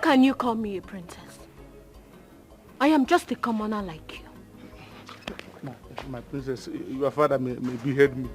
can you call me a princess? I am just a commoner like you. My princess, your father may behead me.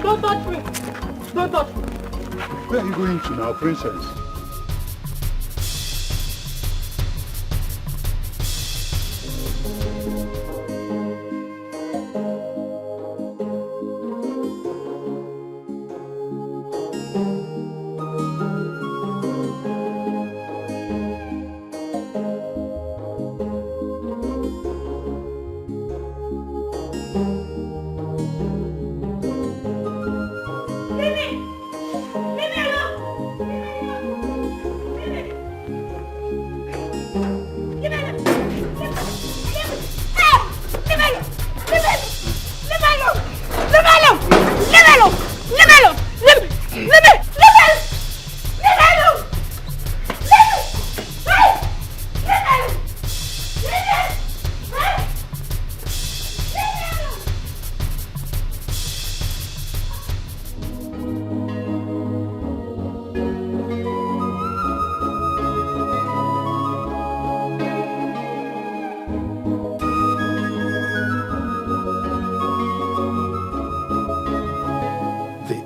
Don't touch me! Don't touch me! Where are you going to now, princess?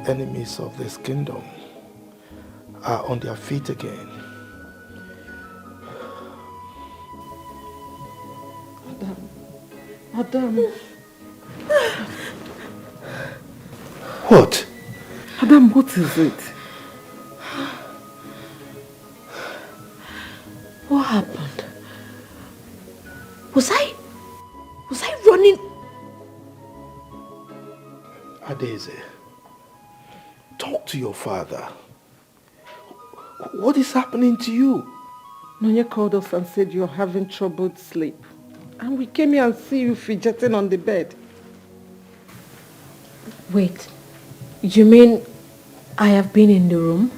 Enemies of this kingdom are on their feet again. Adam. What? Adam, what is it? What happened? Was I running? Adeze, talk to your father. What is happening to you? Nonya called us and said you're having troubled sleep. And we came here and see you fidgeting on the bed. Wait, you mean I have been in the room?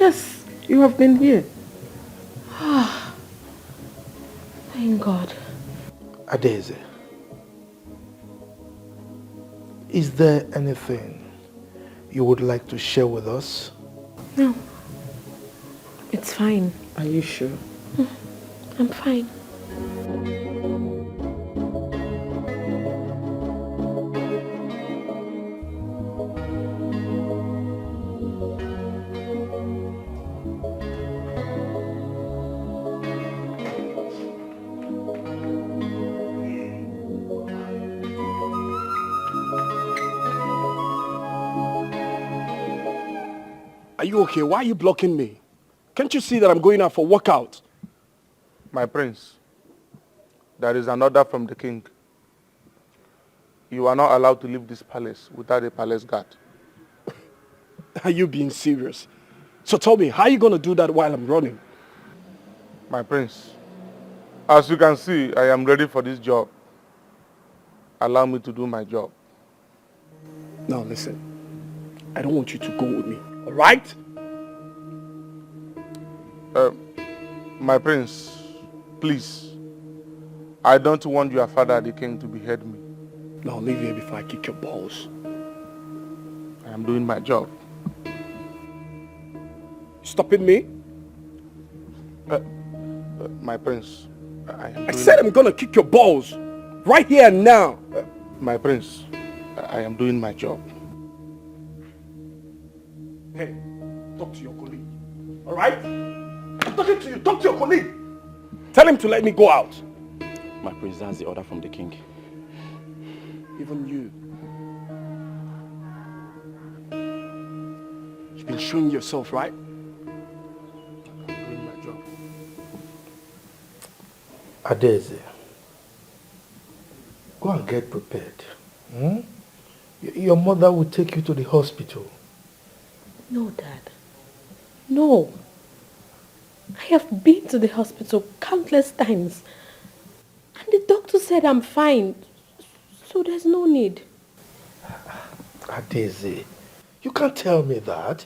Yes, you have been here. Ah, thank God. Adeze, is there anything you would like to share with us? No, it's fine. Are you sure? I'm fine. Are you okay? Why are you blocking me? Can't you see that I'm going out for workout? My prince, there is an order from the king. You are not allowed to leave this palace without a palace guard. Are you being serious? So tell me, how are you going to do that while I'm running? My prince, as you can see, I am ready for this job. Allow me to do my job. Now listen, I don't want you to go with me, all right? My prince, please, I don't want your father, the king, to behead me. Now leave here before I kick your balls. I am doing my job. Stopping me? My prince, I said I'm gonna kick your balls, right here and now. My prince, I am doing my job. Hey, talk to your colleague, all right? I'm talking to you, talk to your colleague. Tell him to let me go out. My prince, that's the order from the king. Even you. you've been showing yourself, right? I'm doing my job. Adeze, go and get prepared. Hmm? Your mother will take you to the hospital. No, Dad. No. I have been to the hospital countless times. And the doctor said I'm fine. So there's no need. Adeze, you can't tell me that.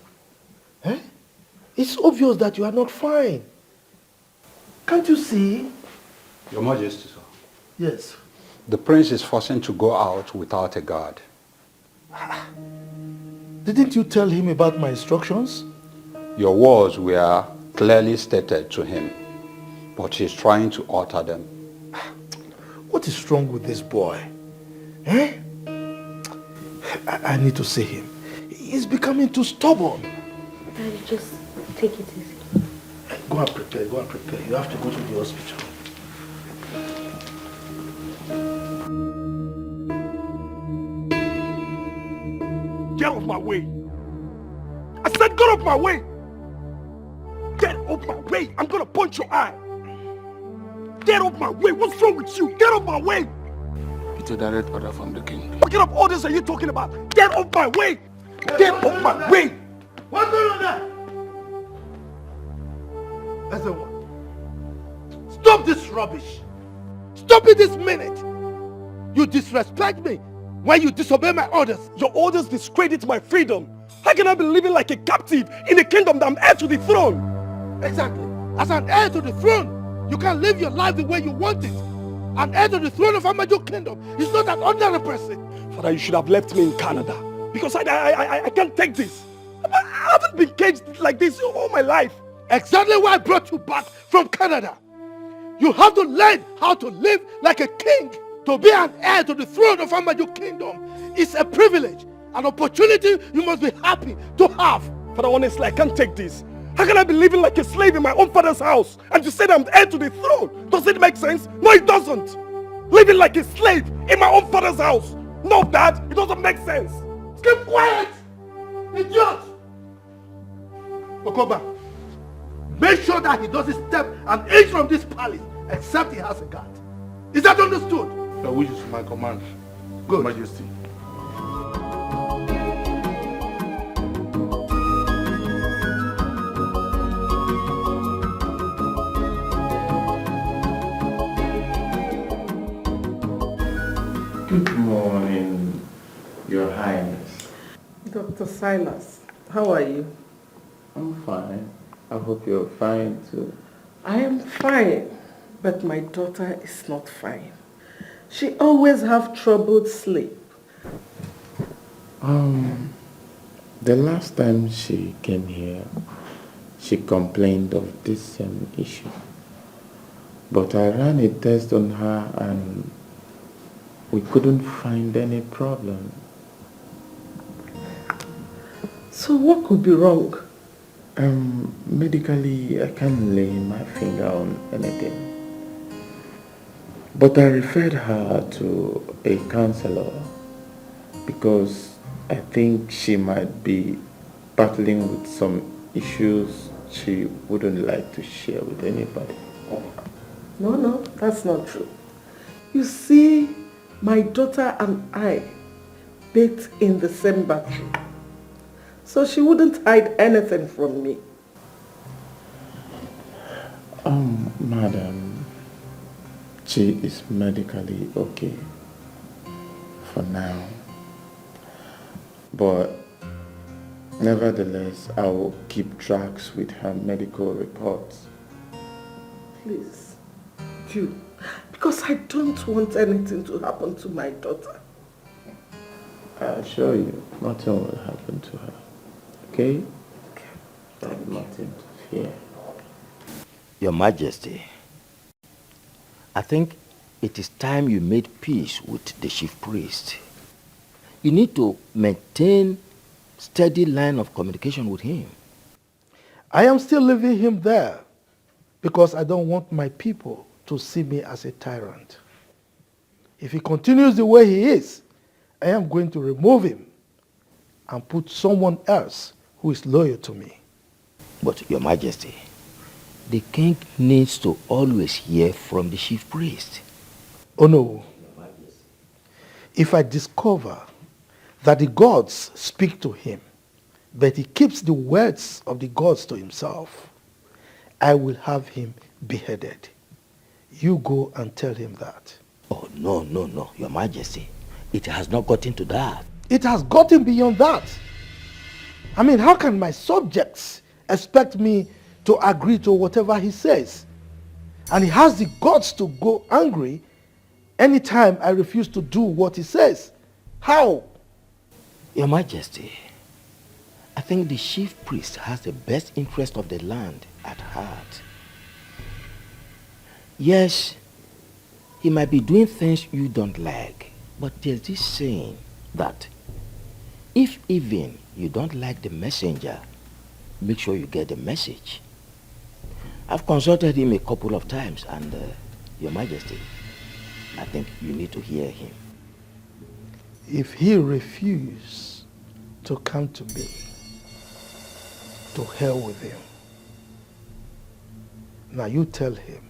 Eh? It's obvious that you are not fine. Can't you see? Your Majesty, sir. Yes. The prince is forcing to go out without a guard. Didn't you tell him about my instructions? Your words were clearly stated to him, but he's trying to alter them. What is wrong with this boy? Eh? I need to see him. He's becoming too stubborn. Daddy, just take it easy. Go and prepare, go and prepare. You have to go to the hospital. Get off my way. I said get off my way. Get off my way. I'm gonna punch your eye. Get off my way. What's wrong with you? Get off my way. It's a direct order from the king. What kind of orders are you talking about? Get off my way. Get off my way. What's going on there? Everyone, stop this rubbish. Stop it this minute. You disrespect me when you disobey my orders. Your orders discredit my freedom. How can I be living like a captive in a kingdom that I'm heir to the throne? Exactly. As an heir to the throne, you can live your life the way you want it. An heir to the throne of Amaju Kingdom is not an ordinary person. Father, you should have left me in Canada. Because I can't take this. I haven't been caged like this all my life. Exactly why I brought you back from Canada. You have to learn how to live like a king. To be an heir to the throne of Amaju Kingdom is a privilege, an opportunity you must be happy to have. Father, honestly, I can't take this. How can I be living like a slave in my own father's house and you said I'm heir to the throne? Does it make sense? No, it doesn't. Living like a slave in my own father's house. No, Dad, it doesn't make sense. Keep quiet, idiot! Okoba, make sure that he doesn't step an inch from this palace except he has a guard. Is that understood? Your wish is my command. Good. Majesty. Good morning, Your Highness. Dr. Silas, how are you? I'm fine. I hope you're fine too. I am fine, but my daughter is not fine. She always have troubled sleep. The last time she came here, she complained of this same issue. But I ran a test on her and we couldn't find any problem. So what could be wrong? Medically, I can't lay my finger on anything. But I referred her to a counselor because I think she might be battling with some issues she wouldn't like to share with anybody. No, that's not true. You see, my daughter and I bathed in the same bathroom. So she wouldn't hide anything from me. Madam, she is medically okay for now. But nevertheless, I will keep tracks with her medical reports. Please, do. Because I don't want anything to happen to my daughter. I assure you, nothing will happen to her. Okay? Thank you. Nothing to fear. Your Majesty, I think it is time you made peace with the chief priest. You need to maintain steady line of communication with him. I am still leaving him there because I don't want my people to see me as a tyrant. If he continues the way he is, I am going to remove him and put someone else who is loyal to me. But Your Majesty, the king needs to always hear from the chief priest. Oh no. If I discover that the gods speak to him, but he keeps the words of the gods to himself, I will have him beheaded. You go and tell him that. Oh, no, Your Majesty. It has not gotten to that. It has gotten beyond that. I mean, how can my subjects expect me to agree to whatever he says? And he has the guts to go angry anytime I refuse to do what he says. How? Your Majesty, I think the chief priest has the best interest of the land at heart. Yes, he might be doing things you don't like, but there's this saying that if even you don't like the messenger, make sure you get the message. I've consulted him a couple of times and, Your Majesty, I think you need to hear him. If he refuses to come to me, to hell with him. Now you tell him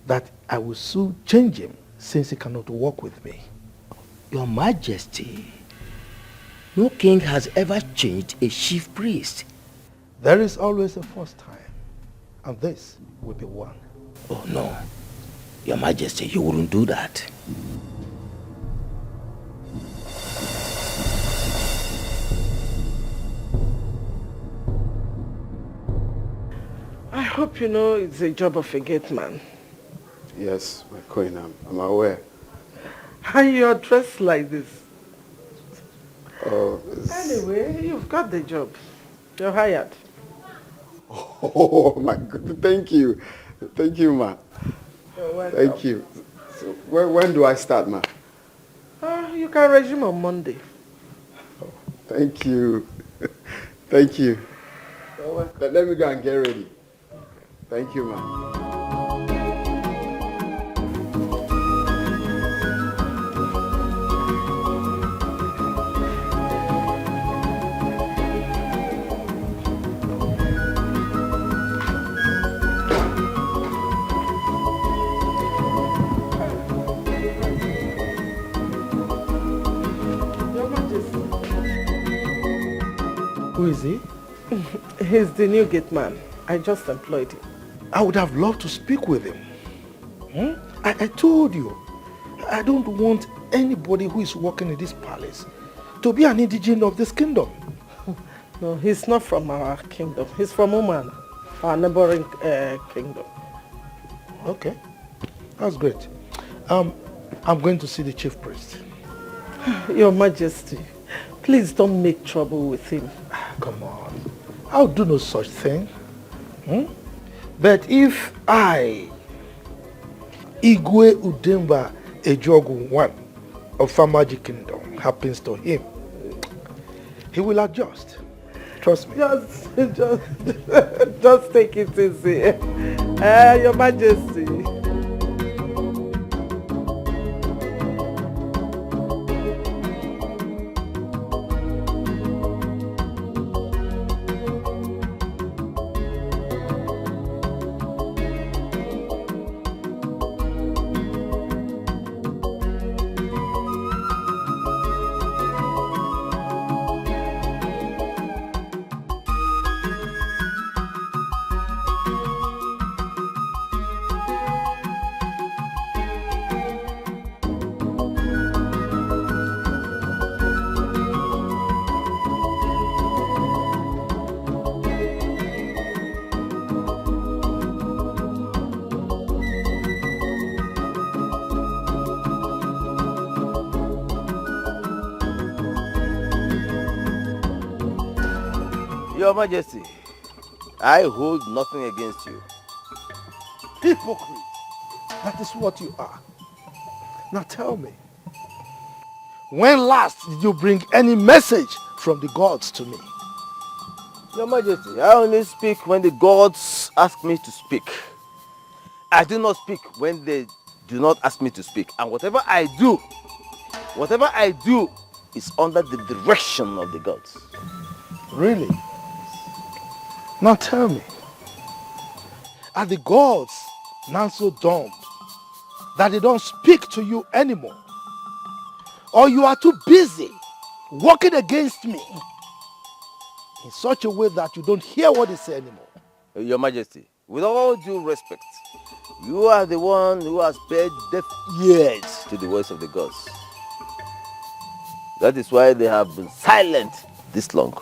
that I will soon change him since he cannot work with me. Your Majesty, no king has ever changed a chief priest. There is always a first time, and this will be one. Oh no, Your Majesty, you wouldn't do that. I hope you know it's a job of a gate man. Yes, my queen, I'm aware. And you're dressed like this. Oh, Anyway, you've got the job. You're hired. Oh my God! Thank you, ma. You're welcome. Thank you. So when do I start, ma? You can resume on Monday. Oh, thank you, thank you. You're welcome. Let me go and get ready. Thank you, ma. Who is he? He's the new gate man. I just employed him. I would have loved to speak with him. I told you, I don't want anybody who is working in this palace to be an indigene of this kingdom. No, he's not from our kingdom. He's from Oman, our neighboring kingdom. Okay, that's great. I'm going to see the chief priest. Your Majesty, please don't make trouble with him. Come on, I'll do no such thing. But if I, Igwe Udemba Ejogu I of Famaji Kingdom, happens to him, he will adjust. Trust me. Just take it easy. Your Majesty. Your Majesty, I hold nothing against you. Hypocrite. That is what you are. Now tell me, when last did you bring any message from the gods to me? Your Majesty, I only speak when the gods ask me to speak. I do not speak when they do not ask me to speak. And whatever I do is under the direction of the gods. Really? Now tell me, are the gods now so dumb that they don't speak to you anymore? Or you are too busy working against me in such a way that you don't hear what they say anymore? Your Majesty, with all due respect, you are the one who has paid deaf ears to the voice of the gods. That is why they have been silent this long.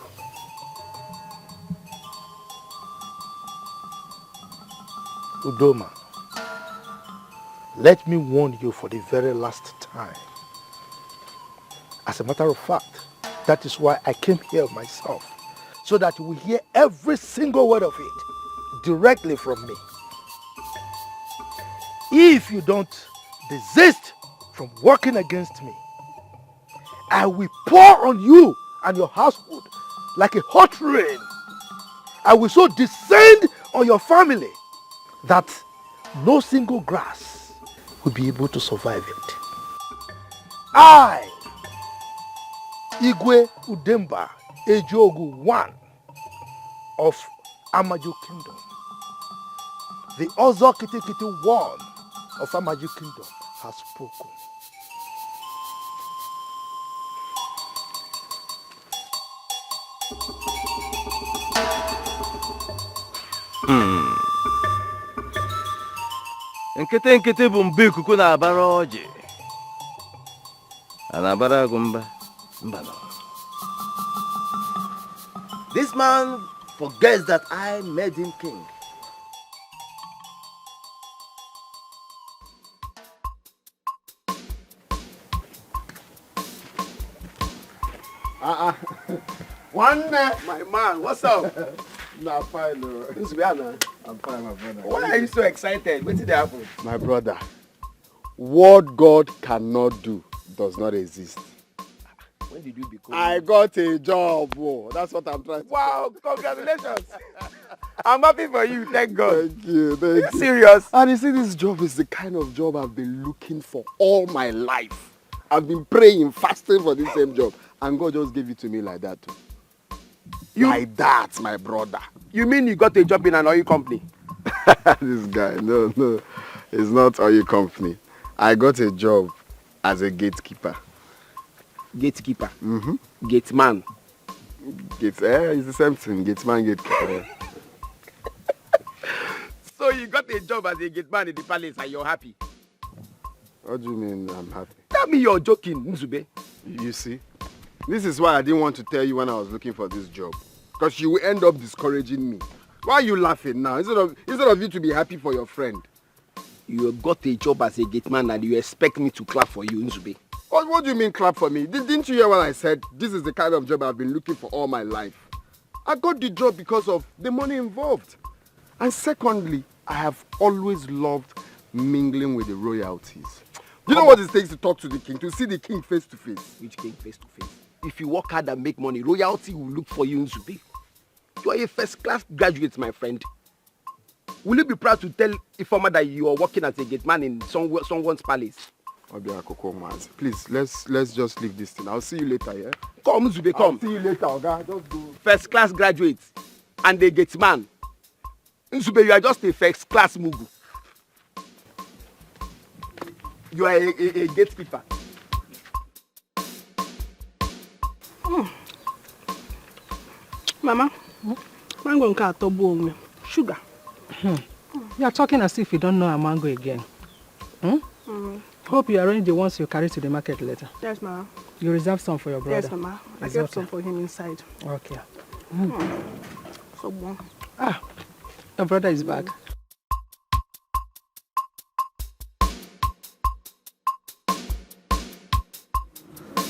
Udoma, let me warn you for the very last time. As a matter of fact, that is why I came here myself, so that you will hear every single word of it directly from me. If you don't desist from working against me, I will pour on you and your household like a hot rain. I will so descend on your family that no single grass will be able to survive it. I, Igwe Udemba Ejogu 1 of Amaju Kingdom, the Ozo Kitikiti 1 of Amaju Kingdom, has spoken. Nkete nkete bụ mbe ikuku na-abara ọjị. A na-abara agụ mba. This man forgets that I made him king. One, my man, what's up? Nah, fine. This is I'm fine, my brother. Why are you so excited? What did happen? My brother, what God cannot do does not exist. When did you become? I got a job. Oh, that's what I'm trying to Wow, congratulations. I'm happy for you, thank God. Thank you, thank you. Serious? And you see, this job is the kind of job I've been looking for all my life. I've been praying, fasting for this same job. And God just gave it to me like that too. Like that, my brother. You mean you got a job in an oil company? This guy, no, it's not oil company. I got a job as a gatekeeper. Gatekeeper? Mm-hmm. Gateman? It's the same thing, gateman, gatekeeper. So you got a job as a gateman in the palace and you're happy? What do you mean I'm happy? Tell me you're joking, Nzube. You see, this is why I didn't want to tell you when I was looking for this job. Because you will end up discouraging me. Why are you laughing now? Instead of you to be happy for your friend. You got a job as a gateman and you expect me to clap for you, Nzube. What do you mean clap for me? Didn't you hear what I said? This is the kind of job I've been looking for all my life. I got the job because of the money involved. And secondly, I have always loved mingling with the royalties. You know what it takes to talk to the king, to see the king face to face? Which king face to face? If you work hard and make money, royalty will look for you, Nzube. You are a first-class graduate, my friend. Will you be proud to tell Ifeoma that you are working as a gateman in someone's palace? Please, let's just leave this thing. I'll see you later, yeah? Come, Nzube, come. I'll see you later, okay? Just go. First-class graduate and a gateman. Nzube, you are just a first-class mugu. You are a gatekeeper. Mama, mango nka atobo onwe. Sugar. You are talking as if you don't know a mango again. Hope you arrange the ones you carry to the market later. Yes, Mama. You reserve some for your brother. Yes, Mama. I got some for him inside. Okay. So bon. Ah, your brother is back.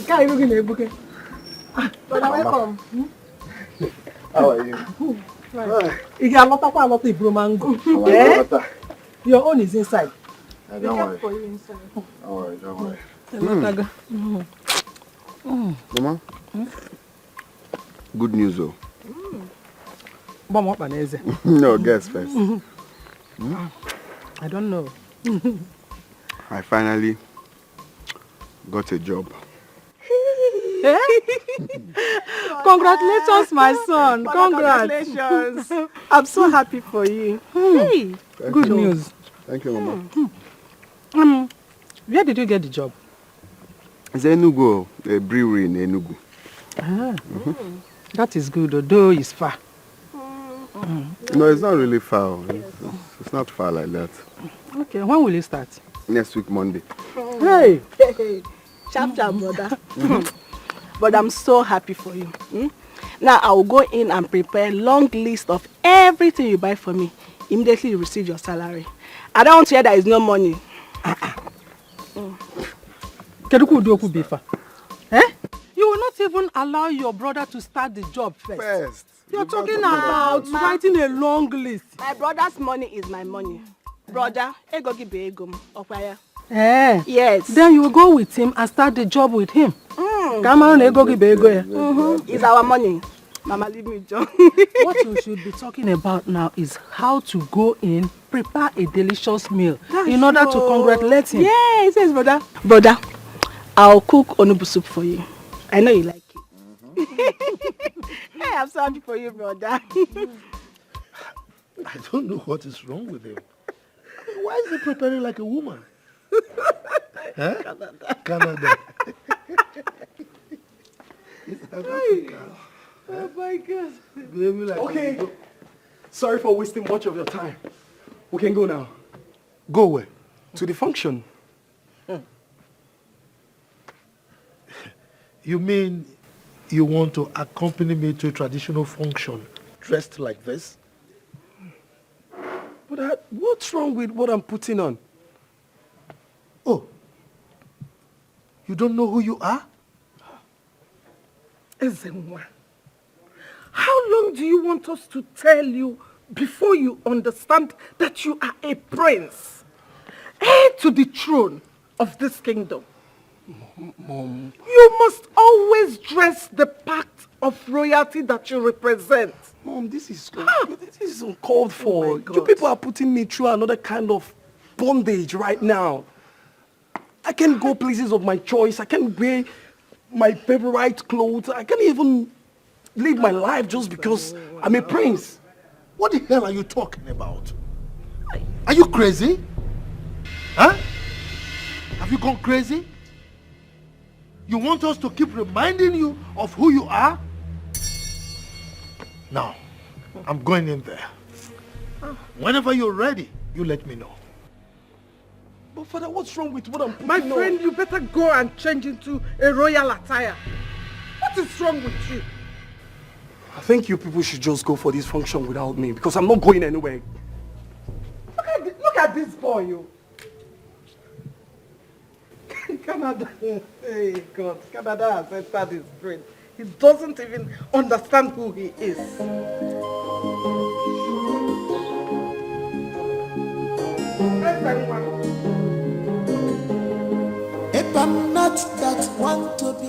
How are you looking, Ebuke? Brother, welcome. How are you? You got a lot of mango. Your own is inside. Don't worry. For you inside. Don't worry. Mama? Good news, though. No, guess first. I don't know. I finally got a job. Congratulations, my son. Congratulations. I'm so happy for you. Hey. Good news. Thank you, Mama. Where did you get the job? It's Enugu, a brewery in Enugu. That is good, although it's far. No, it's not really far. It's not far like that. Okay, when will you start? Next week, Monday. Hey. Sharp, brother. But I'm so happy for you. Now I will go in and prepare a long list of everything you buy for me. Immediately you receive your salary. I don't want to hear there is no money. You will not even allow your brother to start the job first. You're talking about writing a long list. My brother's money is my money. Brother, ego give ego. Yes. Then you will go with him and start the job with him. Come on, ego give ego. It's our money. Mama, leave me, John. What you should be talking about now is how to go in, prepare a delicious meal in order to congratulate him. Yes, brother. Brother, I'll cook onubu soup for you. I know you like it. Hey, I'm so happy for you, brother. I don't know what is wrong with him. Why is he preparing like a woman? Huh? Canada. Oh my God. Baby, like Okay. Sorry for wasting much of your time. We can go now. Go where? To the function. You mean you want to accompany me to a traditional function dressed like this? But what's wrong with what I'm putting on? Oh, you don't know who you are? Ezenwa, how long do you want us to tell you before you understand that you are a prince, heir to the throne of this kingdom? Mom. You must always dress the part of royalty that you represent. Mom, this is uncalled for. Oh You people are putting me through another kind of bondage right now. I can't go places of my choice. I can't wear my favorite clothes. I can't even live my life just because I'm a prince. What the hell are you talking about? Are you crazy? Huh? Have you gone crazy? You want us to keep reminding you of who you are? Now, I'm going in there. Whenever you're ready, you let me know. But Father, what's wrong with what I'm putting My on? friend, you better go and change into a royal attire. What is wrong with you? I think you people should just go for this function without me because I'm not going anywhere. Look at this boy, you. Canada. Hey, God. Canada has entered his brain. He doesn't even understand who he is.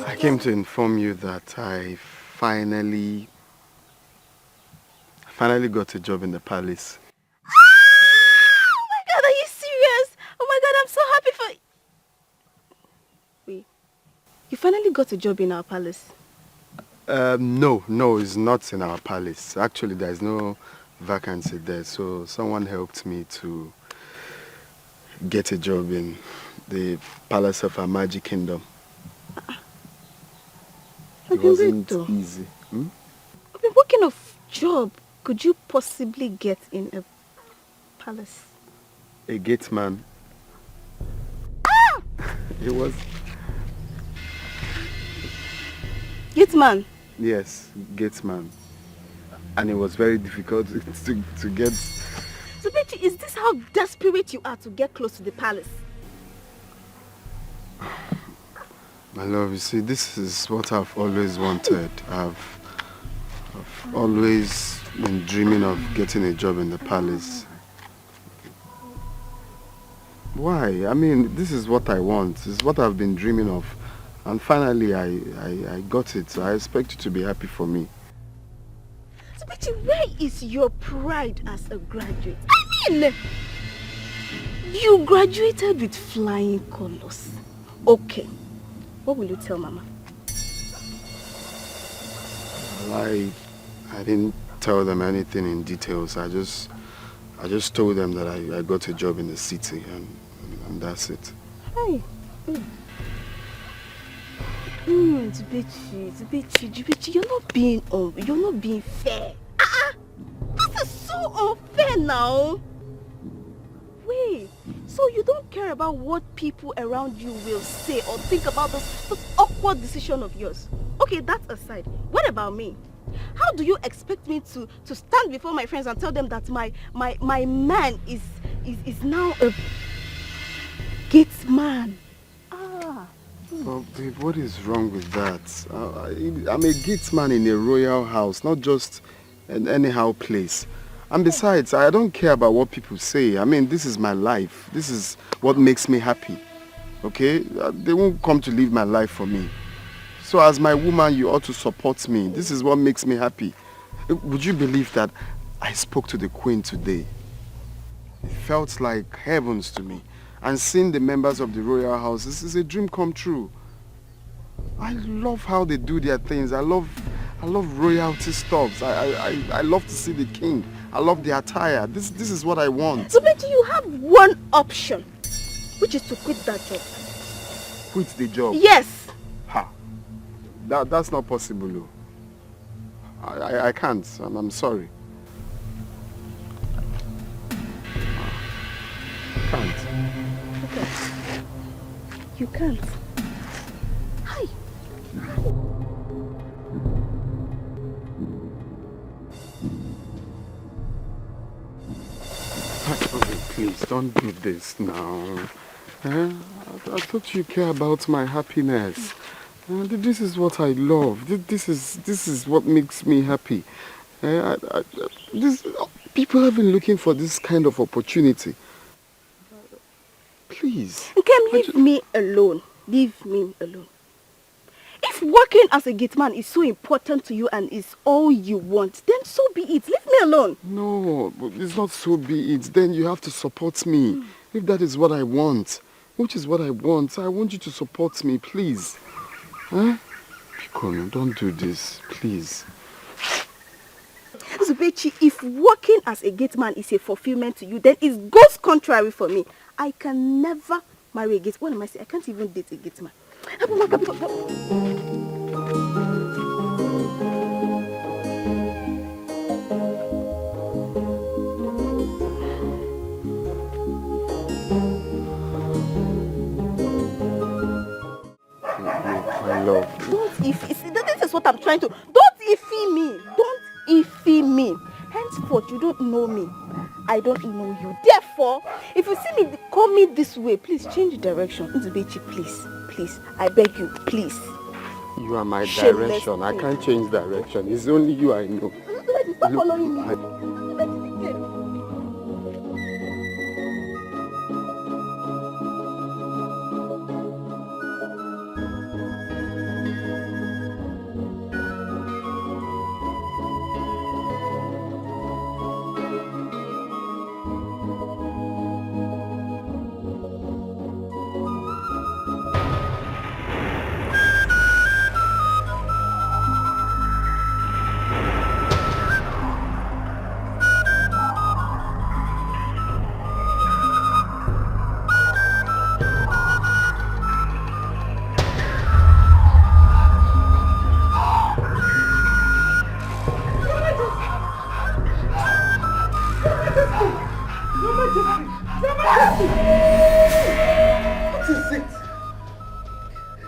I came to inform you that I finally got a job in the palace. Oh my God, are you serious? Oh my God, I'm so happy for you. Wait, you finally got a job in our palace? No, it's not in our palace. Actually, there's no vacancy there, so someone helped me to get a job in the palace of our magic kingdom. It wasn't easy. What kind of job could you possibly get in a palace? A gate man. It was... Gate man? Yes, gate man. And it was very difficult to get... So Betty, is this how desperate you are to get close to the palace? My love, you see, this is what I've always wanted. I've always been dreaming of getting a job in the palace. Why? I mean, this is what I want. This is what I've been dreaming of. And finally, I got it. So I expect you to be happy for me. So Betty, where is your pride as a graduate? I mean, you graduated with flying colors. Okay. What will you tell Mama? Well, I didn't tell them anything in details. I just told them that I got a job in the city and that's it. Hey. Zubechi, you're not being fair. This is so unfair now. Wait, so you don't care about what people around you will say or think about this awkward decision of yours? Okay, that aside, what about me? How do you expect me to stand before my friends and tell them that my man is now a gate man? Well, babe, what is wrong with that? I'm a gate man in a royal house, not just an anyhow place. And besides, I don't care about what people say. I mean, this is my life. This is what makes me happy. Okay? They won't come to live my life for me. So as my woman, you ought to support me. This is what makes me happy. Would you believe that I spoke to the Queen today? It felt like heavens to me. And seeing the members of the royal house, this is a dream come true. I love how they do their things. I love royalty stuffs. I love to see the king. I love the attire. This is what I want. So Betty, you have one option, which is to quit that job. Quit the job? Yes. Ha. That's not possible. I can't. I'm sorry. I can't. Okay. You can't. Hi. Please don't do this now. I thought you care about my happiness. This is what I love. This is what makes me happy. People have been looking for this kind of opportunity. Please. Kem, leave me alone. Leave me alone. If working as a gate man is so important to you and is all you want, then so be it. Leave me alone. No, it's not so be it. Then you have to support me. If that is what I want, which is what I want you to support me, please. Huh? Pikono, don't do this, please. Zubechi, if working as a gate man is a fulfillment to you, then it goes contrary for me. I can never marry a gate. What am I saying? I can't even date a gate man. My love. Don't iffy. This is what I'm trying to. Don't iffy me. Don't iffy me. Henceforth, you don't know me. I don't know you. Therefore, if you see me, call me this way. Please change direction. Nzubechi, please. Please. I beg you. Please. You are my Shameless direction. I thing. can't change direction. It's only you I know. Stop following me.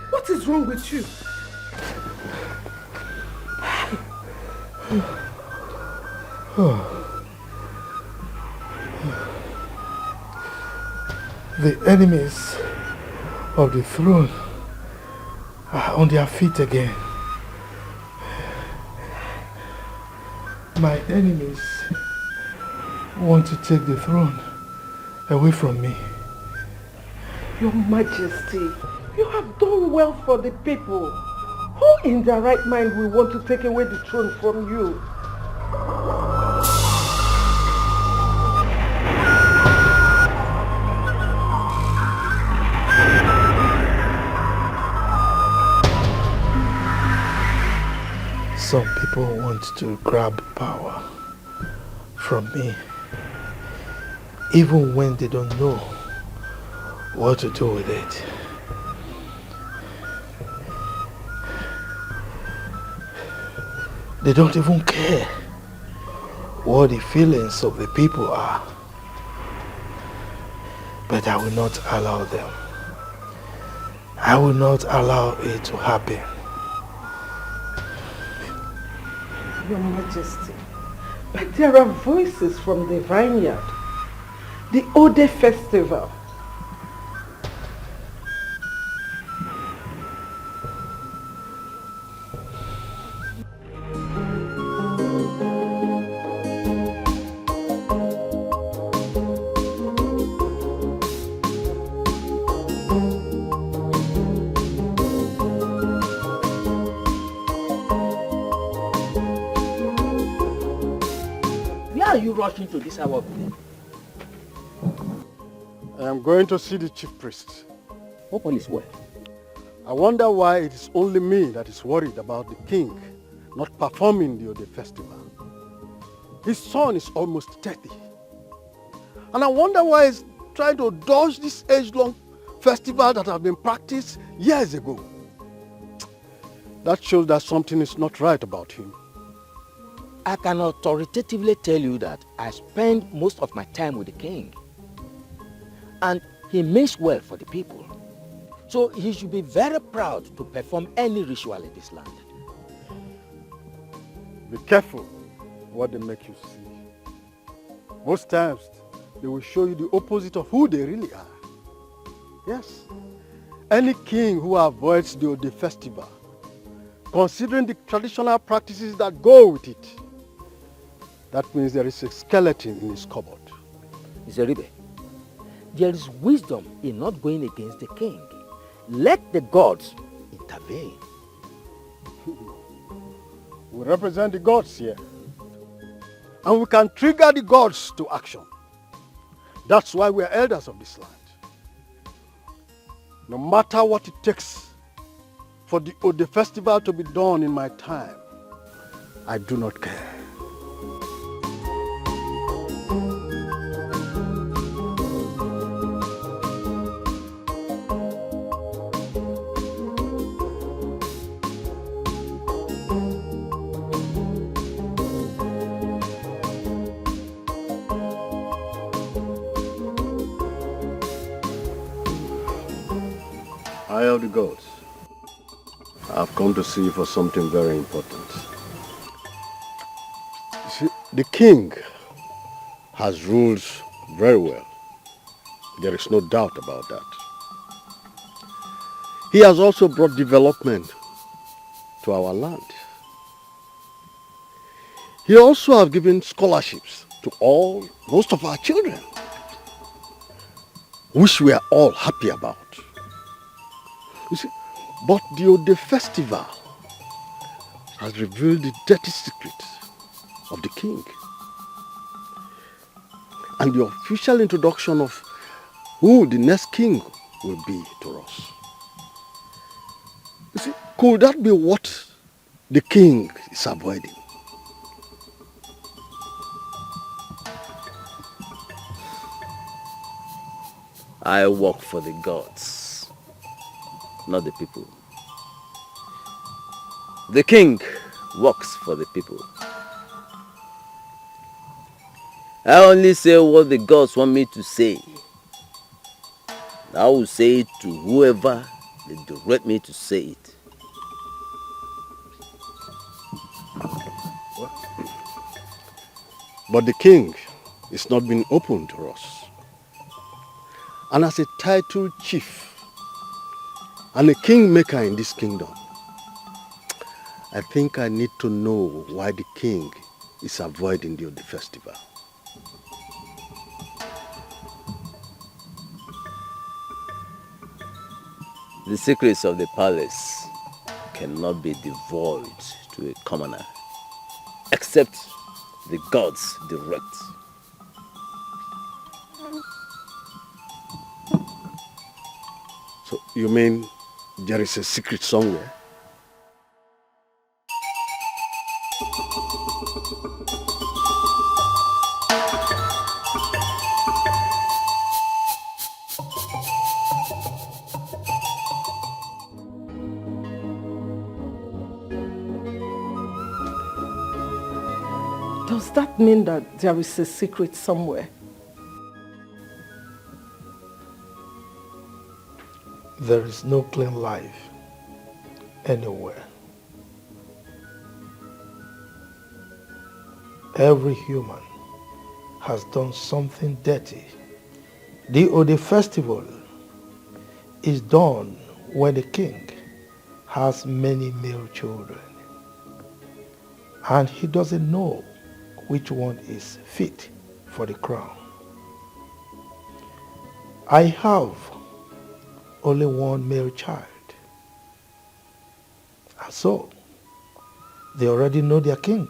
What is wrong with you? The enemies of the throne are on their feet again. My enemies want to take the throne away from me. Your Majesty, you have done well for the people. Who in their right mind will want to take away the throne from you? Some people want to grab power from me, even when they don't know what to do with it. They don't even care what the feelings of the people are. But I will not allow them. I will not allow it to happen. Your Majesty, but there are voices from the vineyard, the Ode festival. Where are you rushing to this hour of the day? I am going to see the chief priest. Hope all is well. I wonder why it is only me that is worried about the king not performing the Ode festival. His son is almost 30. And I wonder why he's trying to dodge this age-long festival that have been practiced years ago. That shows that something is not right about him. I can authoritatively tell you that I spend most of my time with the king. And he means well for the people. So he should be very proud to perform any ritual in this land. Be careful what they make you see. Most times, they will show you the opposite of who they really are. Yes, any king who avoids the Ode festival, considering the traditional practices that go with it, that means there is a skeleton in his cupboard. Zeribe, there is wisdom in not going against the king. Let the gods intervene. We represent the gods here. And we can trigger the gods to action. That's why we are elders of this land. No matter what it takes for the Ode festival to be done in my time, I do not care. Eye of the gods, I've come to see you for something very important. You see, the king has ruled very well. There is no doubt about that. He has also brought development to our land. He also has given scholarships to most of our children, which we are all happy about. You see, but the Ode festival has revealed the dirty secrets of the king. And the official introduction of who the next king will be to us. You see, could that be what the king is avoiding? I work for the gods, not the people. The king works for the people. I only say what the gods want me to say. I will say it to whoever they direct me to say it. But the king is not being open to us. And as a titled chief and a kingmaker in this kingdom, I think I need to know why the king is avoiding the Ode festival. The secrets of the palace cannot be divulged to a commoner, except the gods direct. So you mean there is a secret somewhere? Does that mean that there is a secret somewhere? There is no clean life anywhere. Every human has done something dirty. The Ode festival is done when the king has many male children and he doesn't know which one is fit for the crown. I have only one male child, and so they already know their king.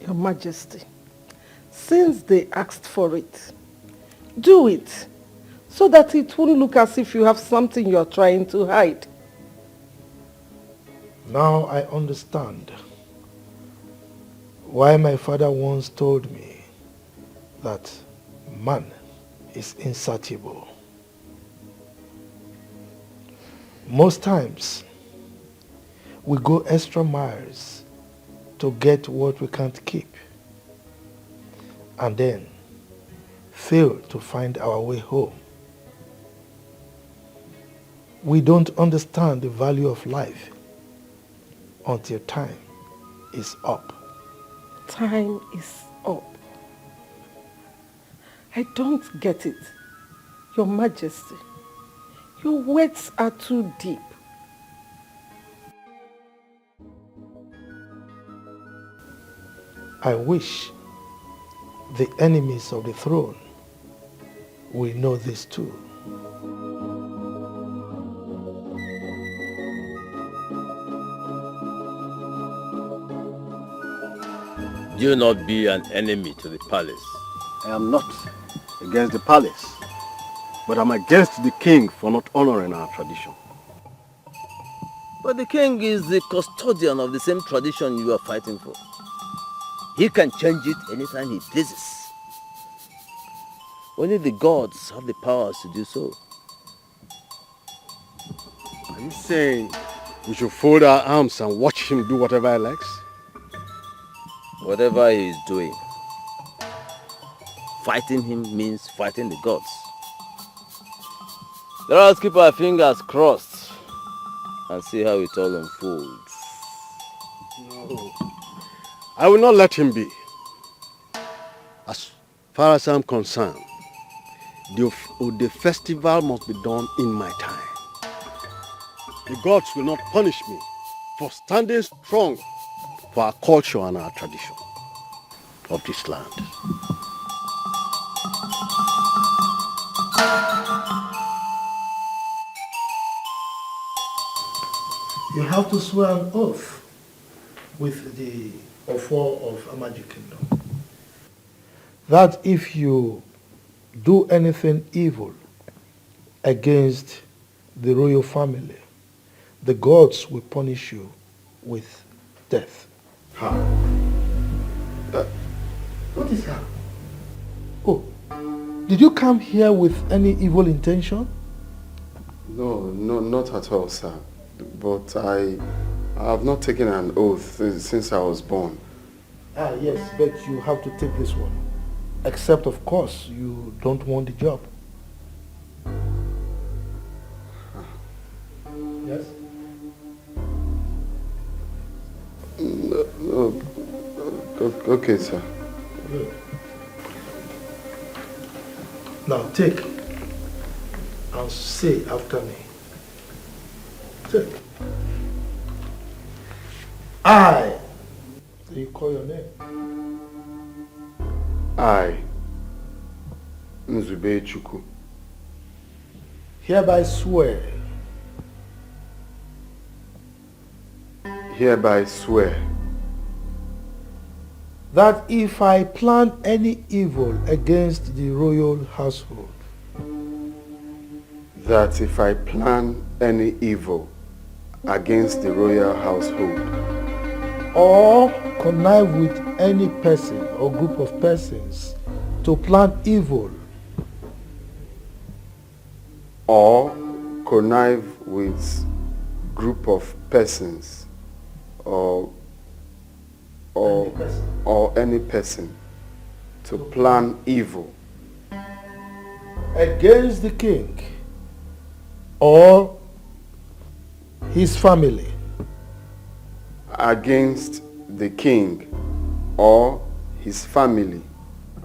Your Majesty, since they asked for it, do it so that it won't look as if you have something you're trying to hide. Now I understand why my father once told me that man is insatiable. Most times, we go extra miles to get what we can't keep, and then fail to find our way home. We don't understand the value of life until time is up. Time is up. I don't get it. Your Majesty, your words are too deep. I wish the enemies of the throne will know this too. Do not be an enemy to the palace. I am not against the palace, but I'm against the king for not honoring our tradition. But the king is the custodian of the same tradition you are fighting for. He can change it anytime he pleases. Only the gods have the powers to do so. Are you saying we should fold our arms and watch him do whatever he likes? Whatever he is doing, fighting him means fighting the gods. Let us keep our fingers crossed and see how it all unfolds. No. I will not let him be. As far as I'm concerned, the festival must be done in my time. The gods will not punish me for standing strong for our culture and our tradition of this land. You have to swear an oath with the Ofo of Amaji Kingdom that if you do anything evil against the royal family, the gods will punish you with death. How? What is how? Oh, did you come here with any evil intention? No, not at all, sir. But I have not taken an oath since I was born. Ah, yes, but you have to take this one. Except, of course, you don't want the job. Yes? No. Okay, sir. Good. Now take and say after me. Take. I. So you call your name. I, Nzube Chukwu, hereby swear that if I plan any evil against the royal household, That if I plan any evil against the royal household, or connive with any person or group of persons to plan evil, or connive with group of persons or any person to plan evil against the king or his family, against the king or his family,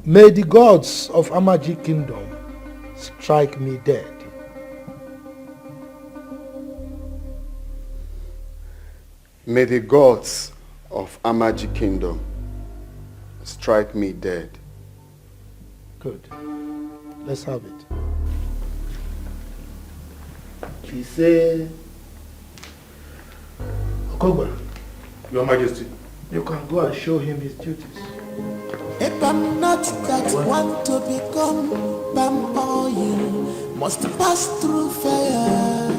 may the gods of Amaji Kingdom strike me dead. May the gods of Amaji Kingdom strike me dead. Good. Let's have it. He said, Okogba, Your Majesty, you can go and show him his duties. If I'm not that one to become palm oil, must pass through fire.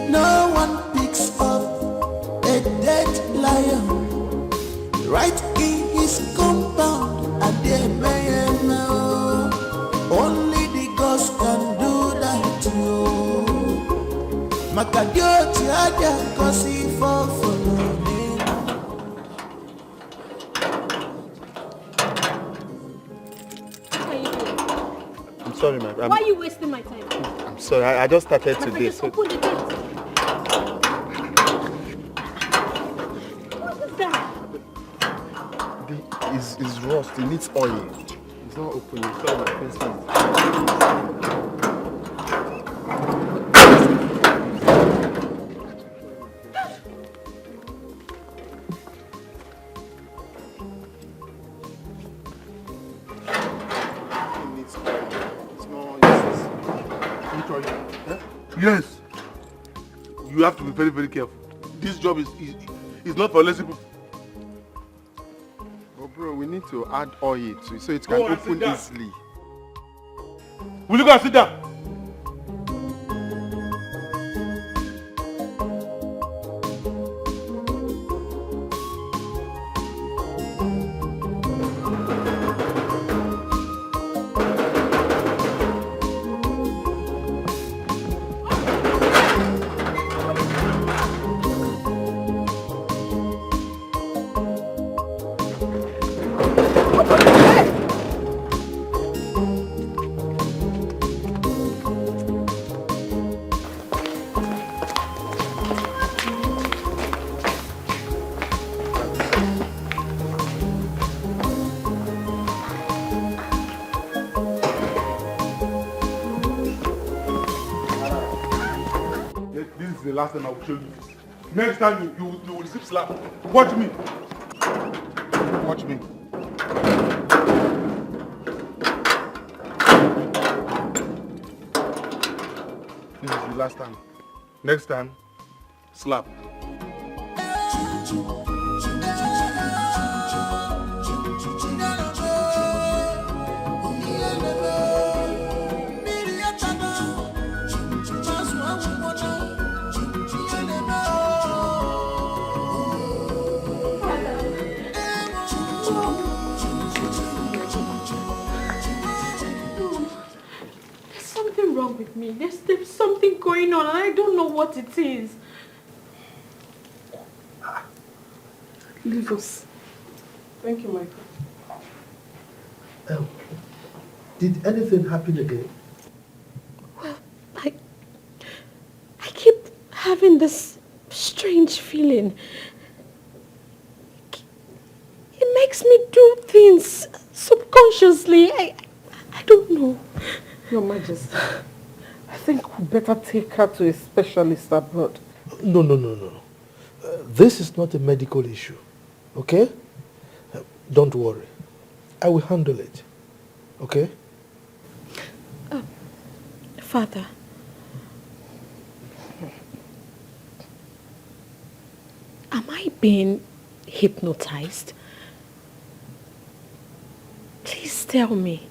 No one picks up a dead lion right in his compound at the man now. Only the ghost can do that to you. Makadioti aja kosi for I'm sorry, ma'am. Why are you wasting my time? I'm sorry, I just started today. Just open the gate. What is that? It's rust, it needs oil. It's not opening. Sorry, my pencil. Yes. You have to be very, very careful. This job is not for lazy people. But bro, we need to add oil to it so it can open easily. Will you go and sit down? The last time I will show you this. Next time you will receive slap. Watch me. Watch me. This is the last time. Next time, slap. Wrong with me. There's something going on and I don't know what it is. Leave us. Thank you, Michael. Did anything happen again? Well, I keep having this strange feeling. It makes me do things subconsciously. I don't know. Your Majesty, I think we better take her to a specialist abroad. No. This is not a medical issue, okay? Don't worry. I will handle it, okay? Father, am I being hypnotized? Please tell me.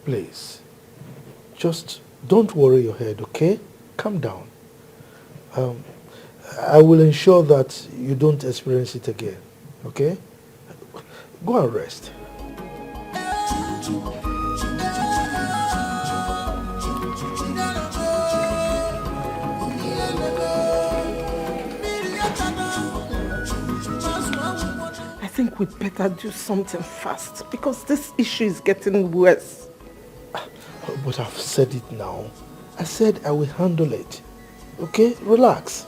Please, just don't worry your head, okay? Calm down. I will ensure that you don't experience it again, okay? Go and rest. I think we'd better do something fast because this issue is getting worse. But I've said it now. I said I will handle it. Okay? Relax.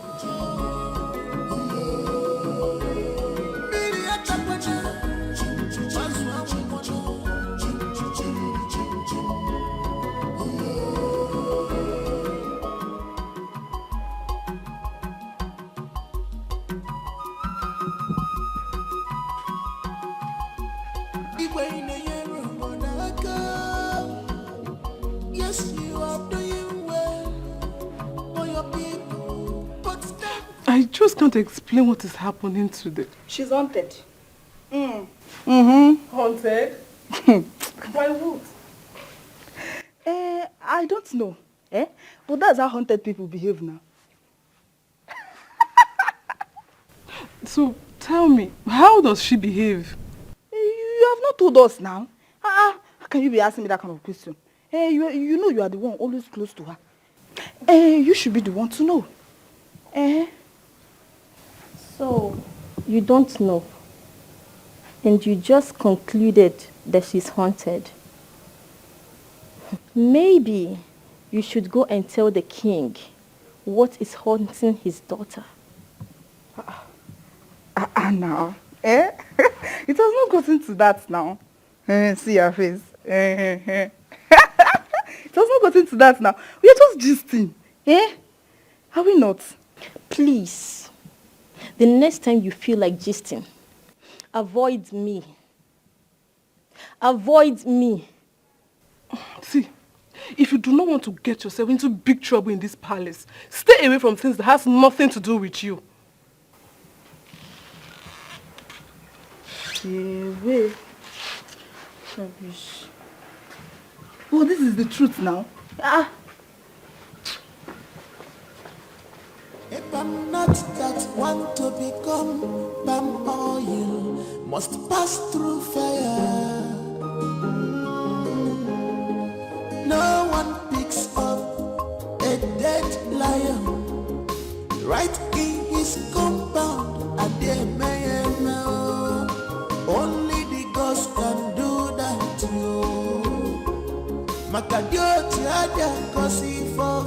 I just can't explain what is happening today. She's haunted. Haunted? By what? I don't know. But that's how haunted people behave now. So tell me, how does she behave? You have not told us now. How can you be asking me that kind of question? You know you are the one always close to her. You should be the one to know. So, you don't know, and you just concluded that she's haunted. Maybe you should go and tell the king what is haunting his daughter. Now, It has not gotten to that now. See your face. It has not gotten to that now. We are just gisting. Are we not? Please. The next time you feel like gisting, avoid me. Avoid me. See, if you do not want to get yourself into big trouble in this palace, stay away from things that has nothing to do with you. Away. Rubbish. Oh, this is the truth now. If I'm not that one to become palm oil, must pass through fire. No one picks up a dead lion right in his compound. A dear man now. Only the ghost can do that to you. Makadio tiada kosi for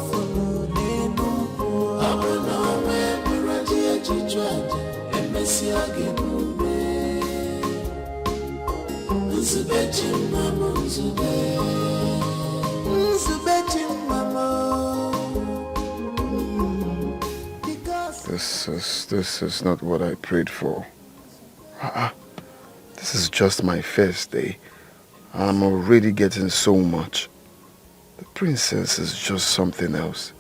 This is not what I prayed for. This is just my first day. I'm already getting so much. The princess is just something else.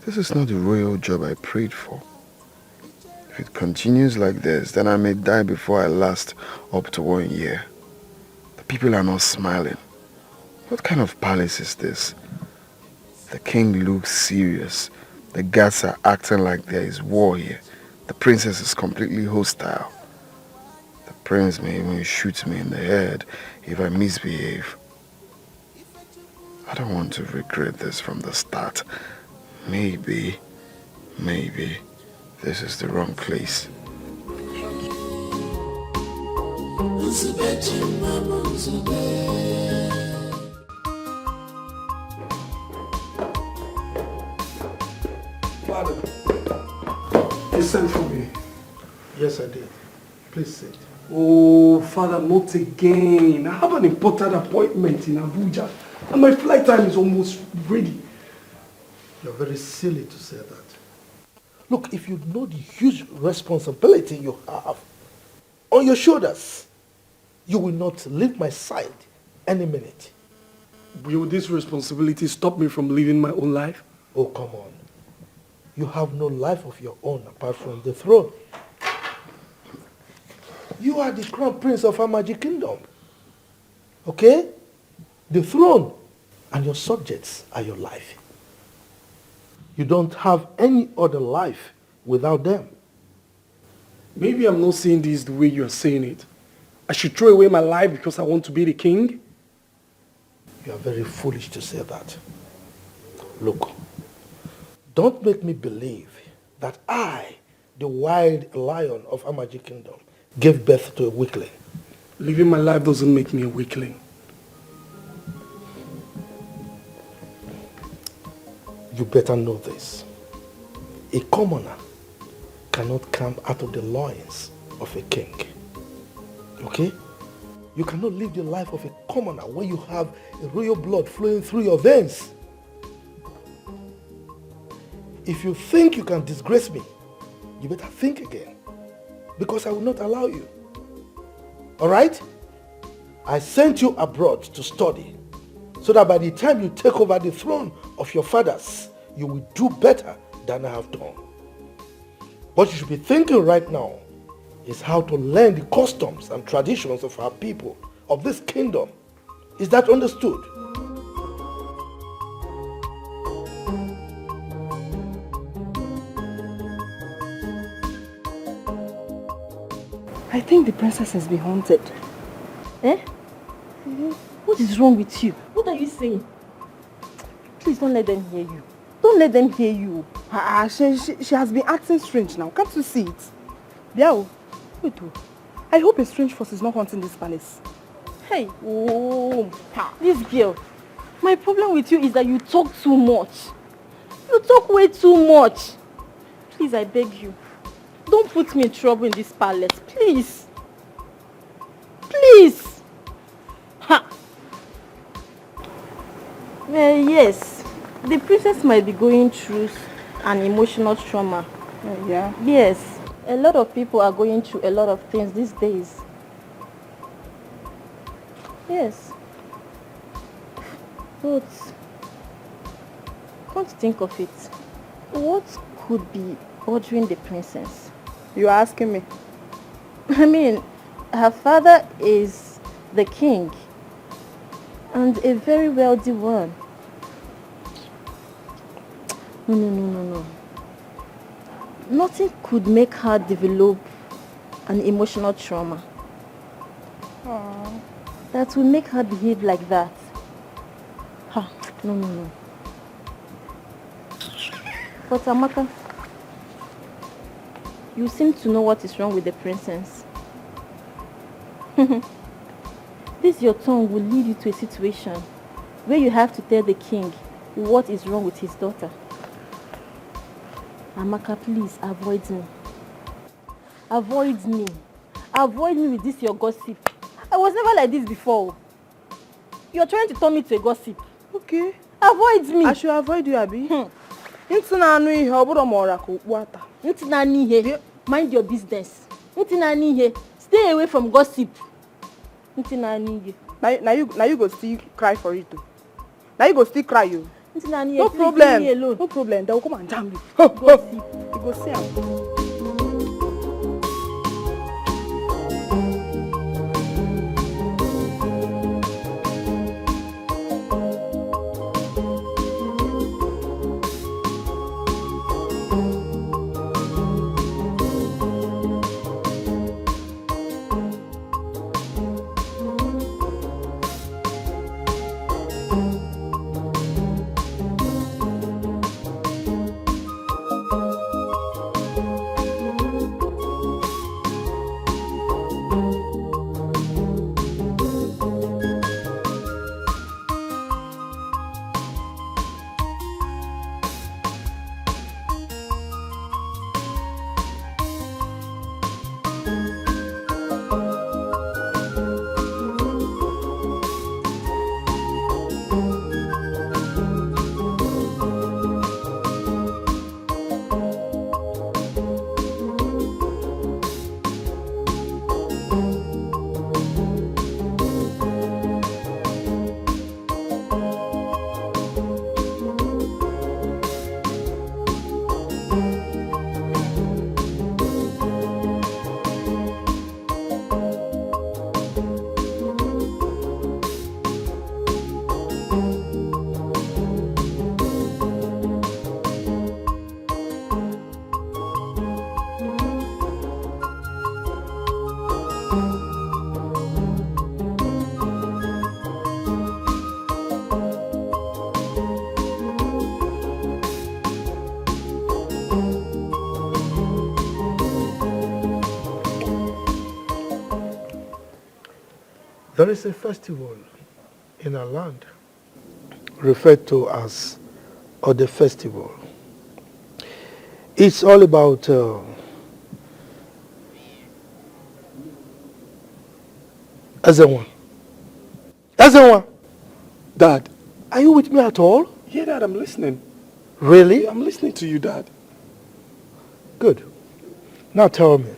This is not the royal job I prayed for. If it continues like this, then I may die before I last up to 1 year. The people are not smiling. What kind of palace is this? The king looks serious. The guards are acting like there is war here. The princess is completely hostile. The prince may even shoot me in the head if I misbehave. I don't want to regret this from the start. Maybe this is the wrong place. Father, you sent for me. Yes, I did. Please sit. Oh, Father, not again. I have an important appointment in Abuja, and my flight time is almost ready. You're very silly to say that. Look, if you know the huge responsibility you have on your shoulders, you will not leave my side any minute. Will this responsibility stop me from living my own life? Oh, come on. You have no life of your own apart from the throne. You are the crown prince of our magic kingdom. Okay? The throne and your subjects are your life. You don't have any other life without them. Maybe I'm not saying this the way you're saying it. I should throw away my life because I want to be the king? You are very foolish to say that. Look, don't make me believe that I, the wild lion of Amaji Kingdom, gave birth to a weakling. Living my life doesn't make me a weakling. You better know this. A commoner cannot come out of the loins of a king. Okay? You cannot live the life of a commoner when you have a royal blood flowing through your veins. If you think you can disgrace me, you better think again, because I will not allow you. All right? I sent you abroad to study, so that by the time you take over the throne of your fathers, you will do better than I have done. What you should be thinking right now is how to learn the customs and traditions of our people, of this kingdom. Is that understood? I think the princess has been haunted. Eh? What is wrong with you? What are you saying? Please don't let them hear you. Don't let them hear you. She has been acting strange now. Can't you see it? Biao, wait. I hope a strange force is not haunting this palace. Hey, this girl. My problem with you is that you talk too much. You talk way too much. Please, I beg you. Don't put me in trouble in this palace. Please. Please. Ha. Well, yes. The princess might be going through an emotional trauma. Yeah? Yes. A lot of people are going through a lot of things these days. Yes. But come to think of it, what could be bothering the princess? You are asking me? I mean, her father is the king and a very wealthy one. No. Nothing could make her develop an emotional trauma. Aww. That will make her behave like that. No. But Amaka, you seem to know what is wrong with the princess. This your tongue will lead you to a situation where you have to tell the king what is wrong with his daughter. Amaka, please avoid me. Avoid me. Avoid me with this your gossip. I was never like this before. You're trying to turn me to a gossip. Okay. Avoid me. I should avoid you, Abi. Mind your business. Stay away from gossip. Now you go still cry for it too. Now you go still cry you. No problem. No problem. They will come and jam you. Gossip. You go see am. There is a festival in our land referred to as the festival. It's all about Ezenwa. Ezenwa! Dad. Are you with me at all? Yeah, Dad, I'm listening. Really? Yeah, I'm listening to you, Dad. Good. Now tell me,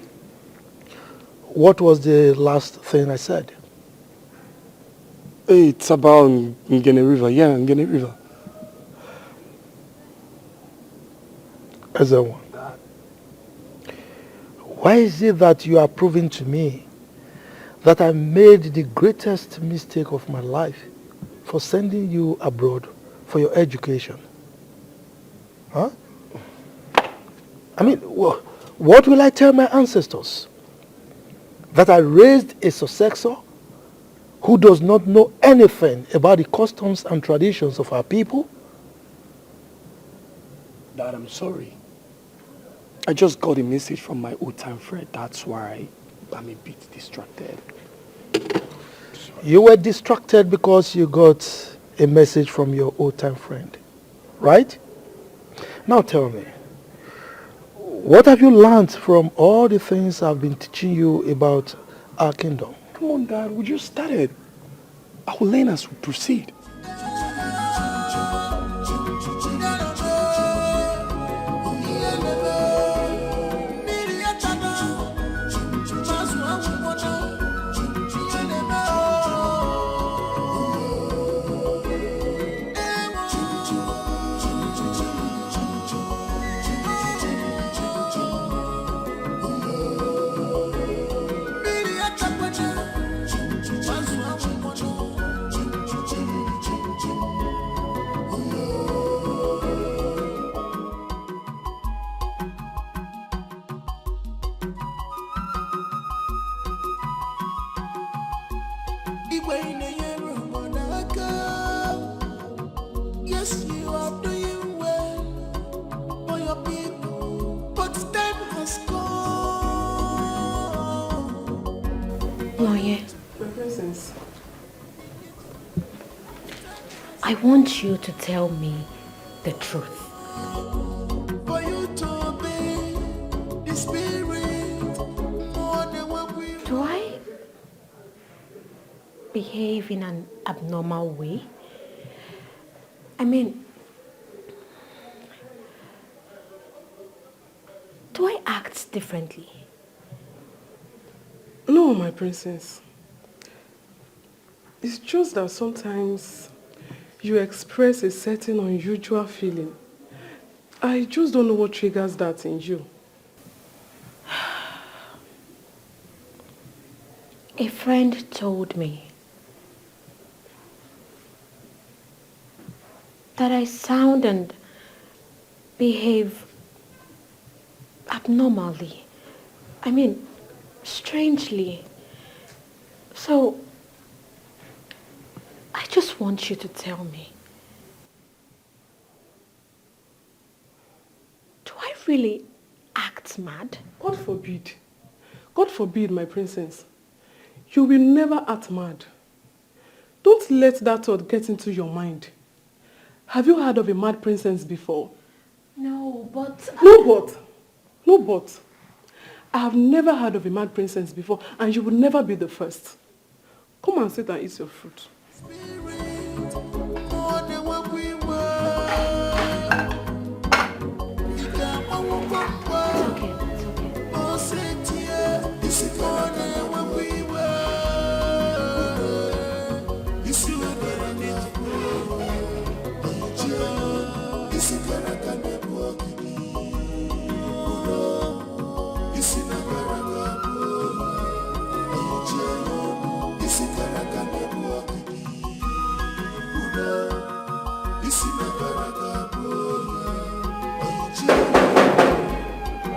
what was the last thing I said? It's about Ngene River. Yeah, Ngene River. Ezenwa, why is it that you are proving to me that I made the greatest mistake of my life for sending you abroad for your education? Huh? I mean, what will I tell my ancestors? That I raised a successor who does not know anything about the customs and traditions of our people? Dad, I'm sorry. I just got a message from my old-time friend. That's why I'm a bit distracted. You were distracted because you got a message from your old-time friend, right? Now tell me, what have you learned from all the things I've been teaching you about our kingdom? Come on, Dad, we just started. I will learn as we proceed. Yes, you are doing well for your people, but time has come. Lawyer, My princess. I want you to tell me the truth. For you to be the spirit more than what we Do I behave in an abnormal way? I mean, do I act differently? No, my princess. It's just that sometimes you express a certain unusual feeling. I just don't know what triggers that in you. A friend told me that I sound and behave abnormally. I mean, strangely. So, I just want you to tell me. Do I really act mad? God forbid. God forbid, my princess. You will never act mad. Don't let that thought get into your mind. Have you heard of a mad princess before? No, but... No, but. I have never heard of a mad princess before, and you will never be the first. Come and sit and eat your fruit. more than what we were. It's okay. Oh, sit here. This is more than what we were. You see what I need. This is what I can do. This is not what I can do. This is what I can do.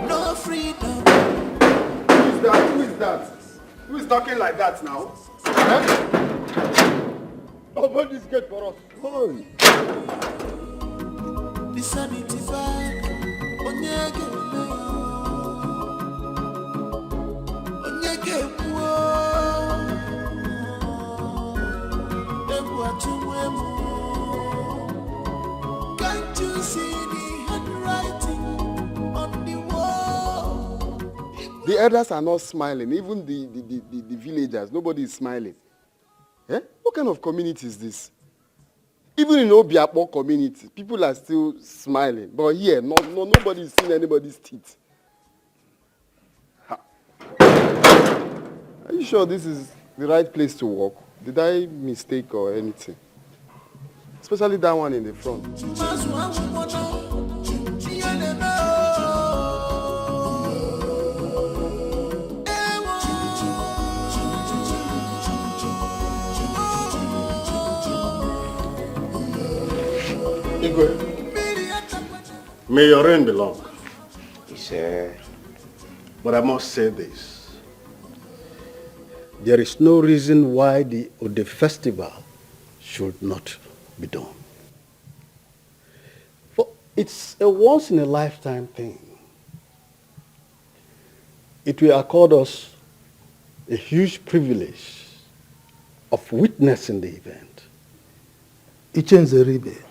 No freedom. Who is that? Who is talking like that now? Open this gate for us. Come on. The sanity back. Onyege. Onyege. The elders are not smiling. Even the villagers, nobody is smiling. Eh? What kind of community is this? Even in Obiapo community, people are still smiling. But here, nobody is seeing anybody's teeth. Are you sure this is the right place to walk? Did I mistake or anything? Especially that one in the front. May your reign be long. Sir. But I must say this. There is no reason why the Ode festival should not be done. For it's a once-in-a-lifetime thing. It will accord us a huge privilege of witnessing the event. Ichenzeribe,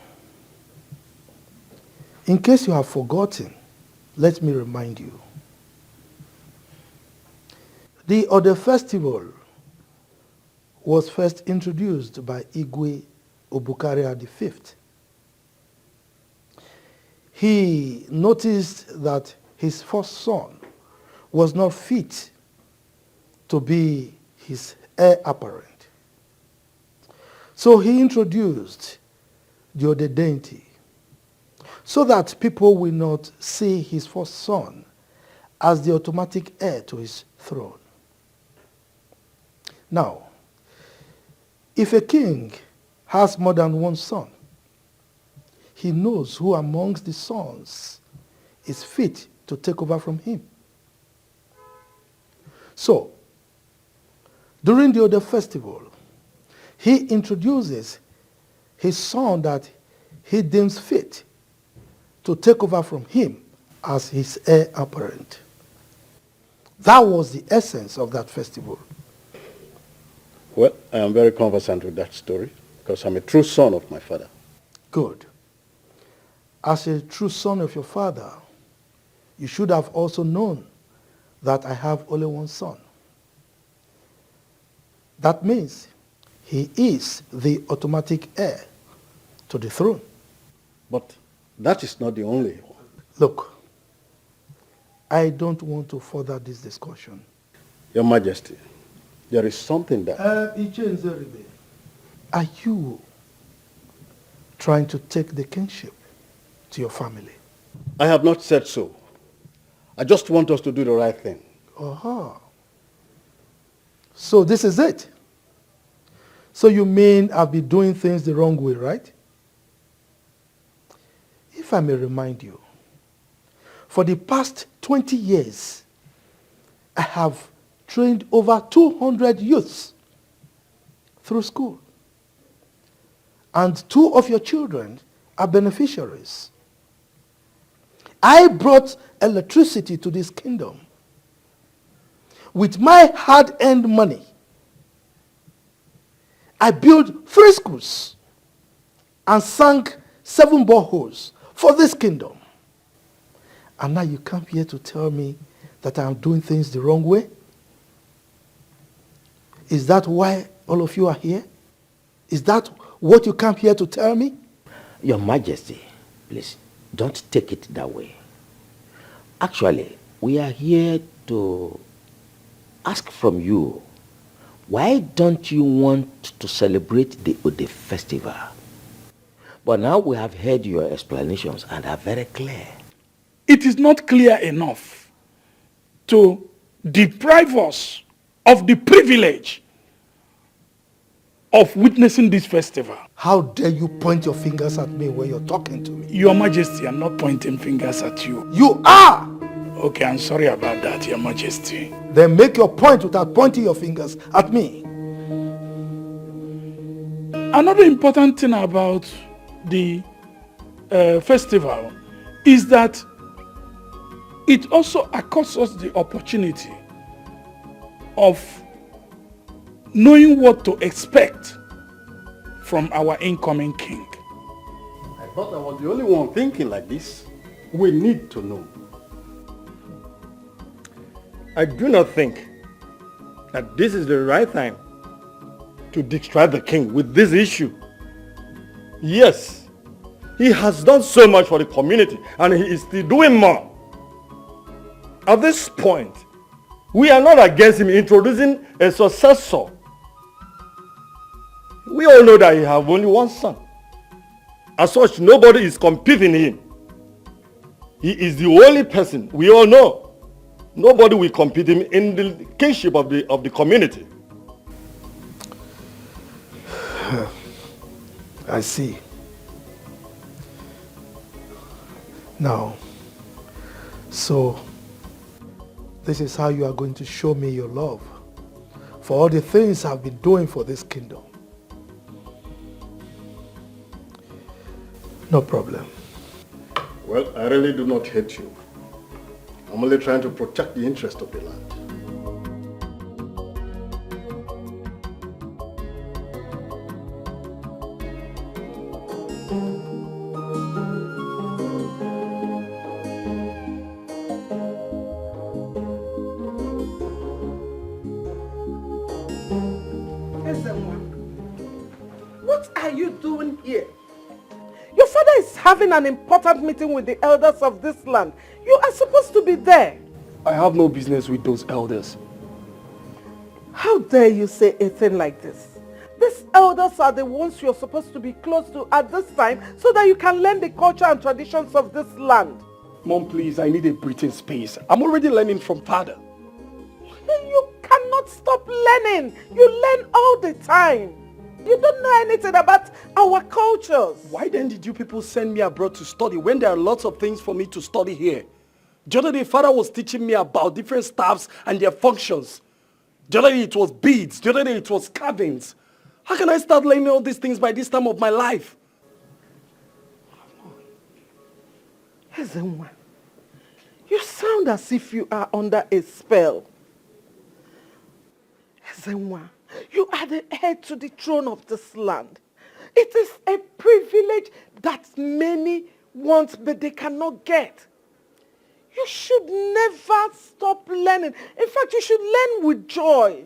in case you have forgotten, let me remind you. The Ode festival was first introduced by Igwe Obukaria V. He noticed that his first son was not fit to be his heir apparent. So he introduced the Ode deity so that people will not see his first son as the automatic heir to his throne. Now, if a king has more than one son, he knows who amongst the sons is fit to take over from him. So, during the Ode festival, he introduces his son that he deems fit to take over from him as his heir apparent. That was the essence of that festival. Well, I am very conversant with that story because I'm a true son of my father. Good. As a true son of your father, you should have also known that I have only one son. That means he is the automatic heir to the throne. But that is not the only one. Look, I don't want to further this discussion. Your Majesty, there is something that... Are you trying to take the kingship to your family? I have not said so. I just want us to do the right thing. Uh-huh. So this is it. So you mean I've been doing things the wrong way, right? If I may remind you, for the past 20 years, I have trained over 200 youths through school. And 2 of your children are beneficiaries. I brought electricity to this kingdom with my hard-earned money. I built 3 schools and sank 7 boreholes for this kingdom. And now you come here to tell me that I'm doing things the wrong way? Is that why all of you are here? Is that what you come here to tell me? Your Majesty, please, don't take it that way. Actually, we are here to ask from you, why don't you want to celebrate the Ode festival? But now we have heard your explanations and are very clear. It is not clear enough to deprive us of the privilege of witnessing this festival. How dare you point your fingers at me when you're talking to me? Your Majesty, I'm not pointing fingers at you. You are! Okay, I'm sorry about that, Your Majesty. Then make your point without pointing your fingers at me. Another important thing about the festival is that it also accords us the opportunity of knowing what to expect from our incoming king. I thought I was the only one thinking like this. We need to know. I do not think that this is the right time to distract the king with this issue. Yes, he has done so much for the community and he is still doing more. At this point, we are not against him introducing a successor. We all know that he has only one son. As such, nobody is competing him. He is the only person we all know. Nobody will compete him in the kingship of the community. I see. Now, so this is how you are going to show me your love for all the things I've been doing for this kingdom. No problem. Well, I really do not hate you. I'm only trying to protect the interest of the land. What are you doing here? Your father is having an important meeting with the elders of this land. You are supposed to be there. I have no business with those elders. How dare you say a thing like this? These elders are the ones you're supposed to be close to at this time so that you can learn the culture and traditions of this land. Mom, please, I need a breathing space. I'm already learning from father. You cannot stop learning. You learn all the time. You don't know anything about our cultures. Why then did you people send me abroad to study when there are lots of things for me to study here? The other day, father was teaching me about different staffs and their functions. The other day, it was beads. The other day, it was carvings. How can I start learning all these things by this time of my life? Ezenwa, you sound as if you are under a spell. Ezenwa, you are the heir to the throne of this land. It is a privilege that many want but they cannot get. You should never stop learning. In fact, you should learn with joy.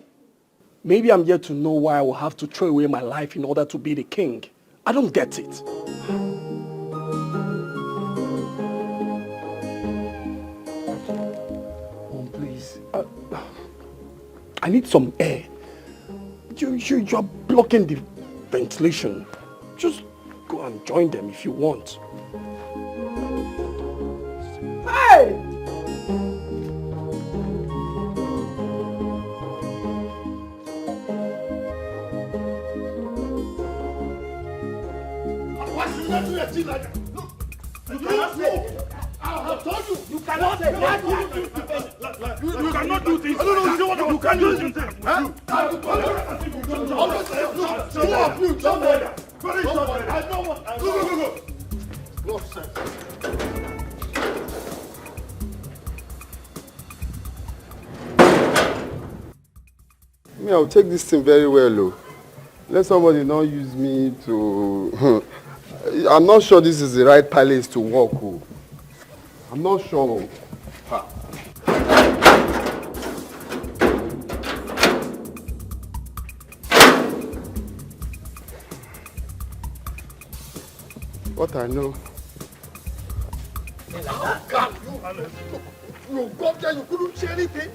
Maybe I'm yet to know why I will have to throw away my life in order to be the king. I don't get it. Mom, please. I need some air. You're blocking the ventilation. Just go and join them if you want. Hey! Why should you not do a thing like that? Look, you cannot say. I have told you. You cannot say. You cannot do things. You can't do things. Huh? Two of you, jump there. I don't want. Go. Nonsense. Me, I'll take this thing very well, though. Let somebody not use me to... I'm not sure this is the right place to walk. Oh. I'm not sure. What I know. How come you got there, you couldn't say anything?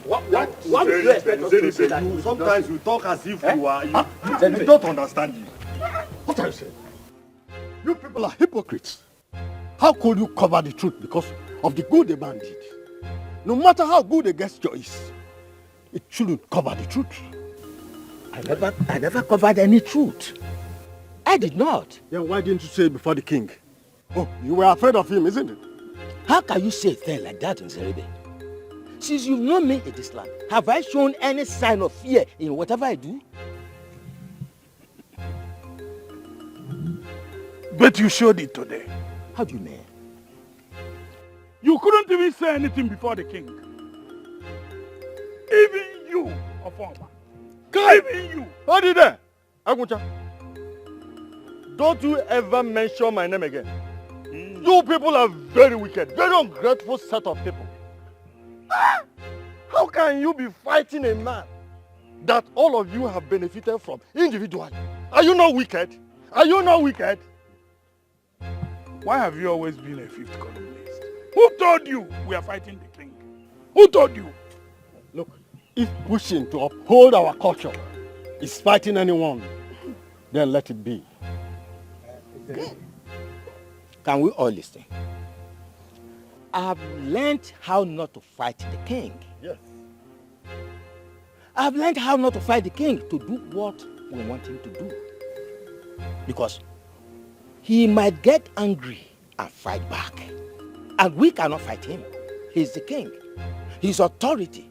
What do you expect us to say that? Sometimes you talk as if you are... You don't understand you. What are you saying? You people are hypocrites. How could you cover the truth because of the good the man did? No matter how good a gesture is, it shouldn't cover the truth. I never covered any truth. I did not. Then why didn't you say it before the king? Oh, you were afraid of him, isn't it? How can you say a thing like that, Nzeribe? Since you've known me in this land, have I shown any sign of fear in whatever I do? But you showed it today. How do you mean? You couldn't even say anything before the king. Even you, Ofoma. Even you. Hold it there. Aguncha. Don't you ever mention my name again. You people are very wicked, very ungrateful set of people. How can you be fighting a man that all of you have benefited from individually? Are you not wicked? Are you not wicked? Why have you always been a fifth columnist? Who told you we are fighting the king? Who told you? Look, if pushing to uphold our culture is fighting anyone, then let it be. Can we all listen? I have learned how not to fight the king. Yes. I have learned how not to fight the king to do what we want him to do. Because he might get angry and fight back. And we cannot fight him. He's the king. His authority.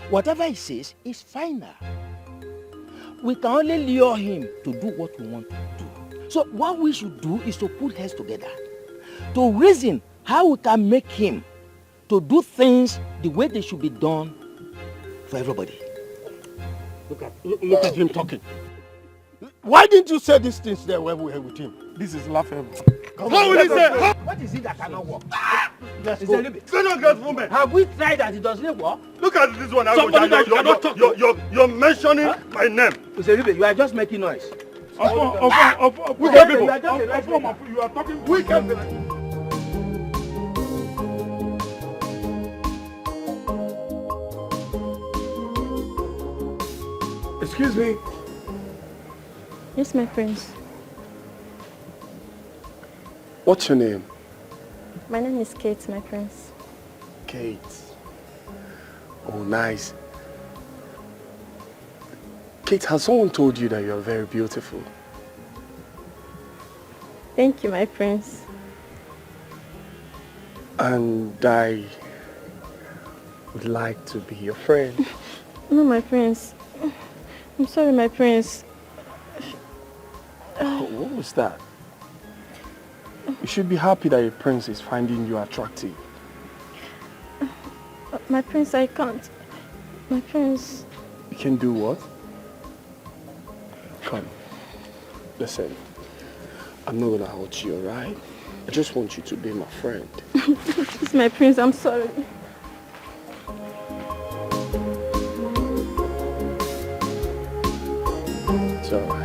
Whatever he says is final. We can only lure him to do what we want to do. So what we should do is to put heads together. To reason how we can make him to do things the way they should be done for everybody. Look at him talking. Why didn't you say these things there when we were with him? This is laughable. What will he say? What is it that cannot work? Let's go. Have we tried that it doesn't work? Look at this one. Somebody that you cannot talk to. You're mentioning my name. You are just making noise. You are talking wicked people. Excuse me. Yes, my prince. What's your name? My name is Kate, my prince. Kate. Oh, nice. Kate, has someone told you that you're very beautiful? Thank you, my prince. And I would like to be your friend. No, my prince. I'm sorry, my prince. Oh, what was that? You should be happy that your prince is finding you attractive. My prince, I can't. My prince. You can do what? Come. Listen. I'm not gonna hurt you, alright? I just want you to be my friend. Please, my prince, I'm sorry. It's alright.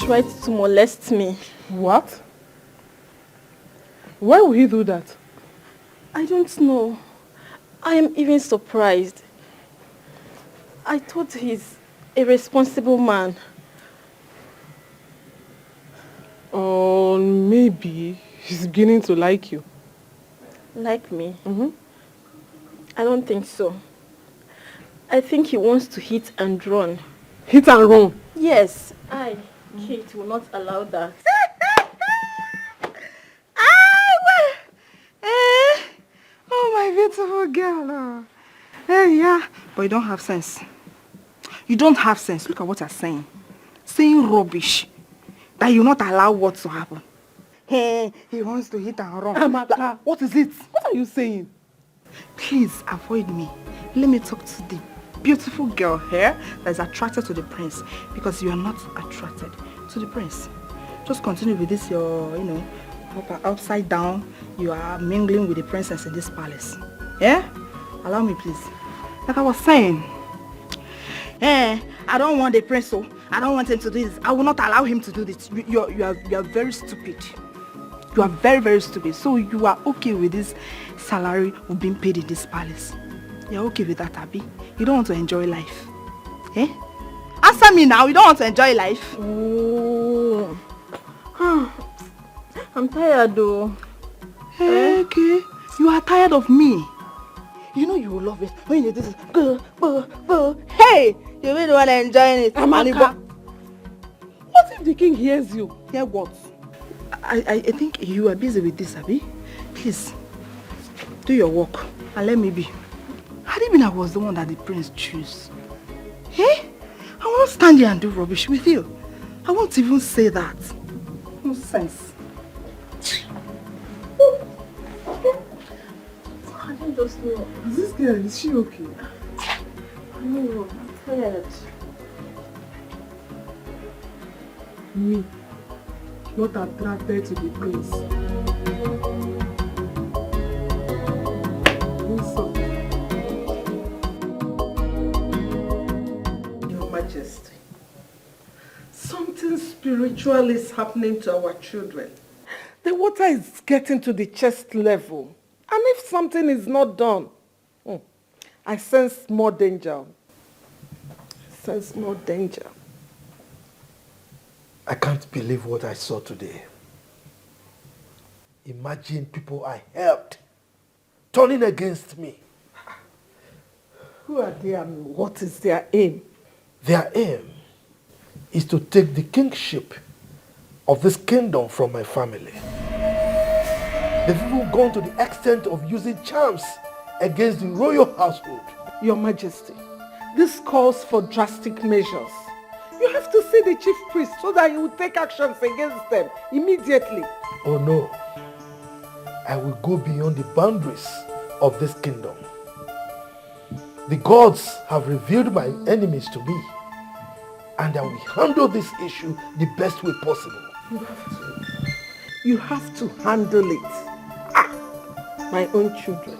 Tried to molest me. What? Why would he do that? I don't know. I am even surprised. I thought he's a responsible man. Or maybe he's beginning to like you. Like me? Mm-hmm. I don't think so. I think he wants to hit and run. Hit and run? Yes, Kate will not allow that. Oh, my beautiful girl. Yeah, but you don't have sense. You don't have sense. Look at what you're saying. Saying rubbish. That you not allow what to happen. Hey, he wants to hit and run. Amaka, what is it? What are you saying? Please avoid me. Let me talk to the beautiful girl here that is attracted to the prince, because you are not attracted to the prince. Just continue with this, your, upside down. You are mingling with the princess in this palace. Yeah? Allow me, please. Like I was saying, I don't want the prince, so I don't want him to do this. I will not allow him to do this. You are very stupid. You are very, very stupid. So you are okay with this salary of being paid in this palace? You're okay with that, Abby? You don't want to enjoy life? Eh? Answer me now. You don't want to enjoy life? Oh. I'm tired though. Hey, okay. You are tired of me. You know you will love it when you do this. Hey! You really want to enjoy it. Amaka. What if the king hears you? Hear what? I think you are busy with this, Abby. Please, do your work and let me be. Had it been I was the one that the prince chose, I won't stand here and do rubbish with you. I won't even say that. Nonsense. I don't just know. This girl, is she okay? No, I'm tired. Me, not attracted to the prince. Your Majesty, something spiritual is happening to our children. The water is getting to the chest level. And if something is not done, I sense more danger. I can't believe what I saw today. Imagine people I helped turning against me. Who are they and what is their aim? Their aim is to take the kingship of this kingdom from my family. They've even gone to the extent of using charms against the royal household. Your Majesty, this calls for drastic measures. You have to see the chief priest so that he will take actions against them immediately. Oh no, I will go beyond the boundaries of this kingdom. The gods have revealed my enemies to me, and I will handle this issue the best way possible. You have to handle it. My own children.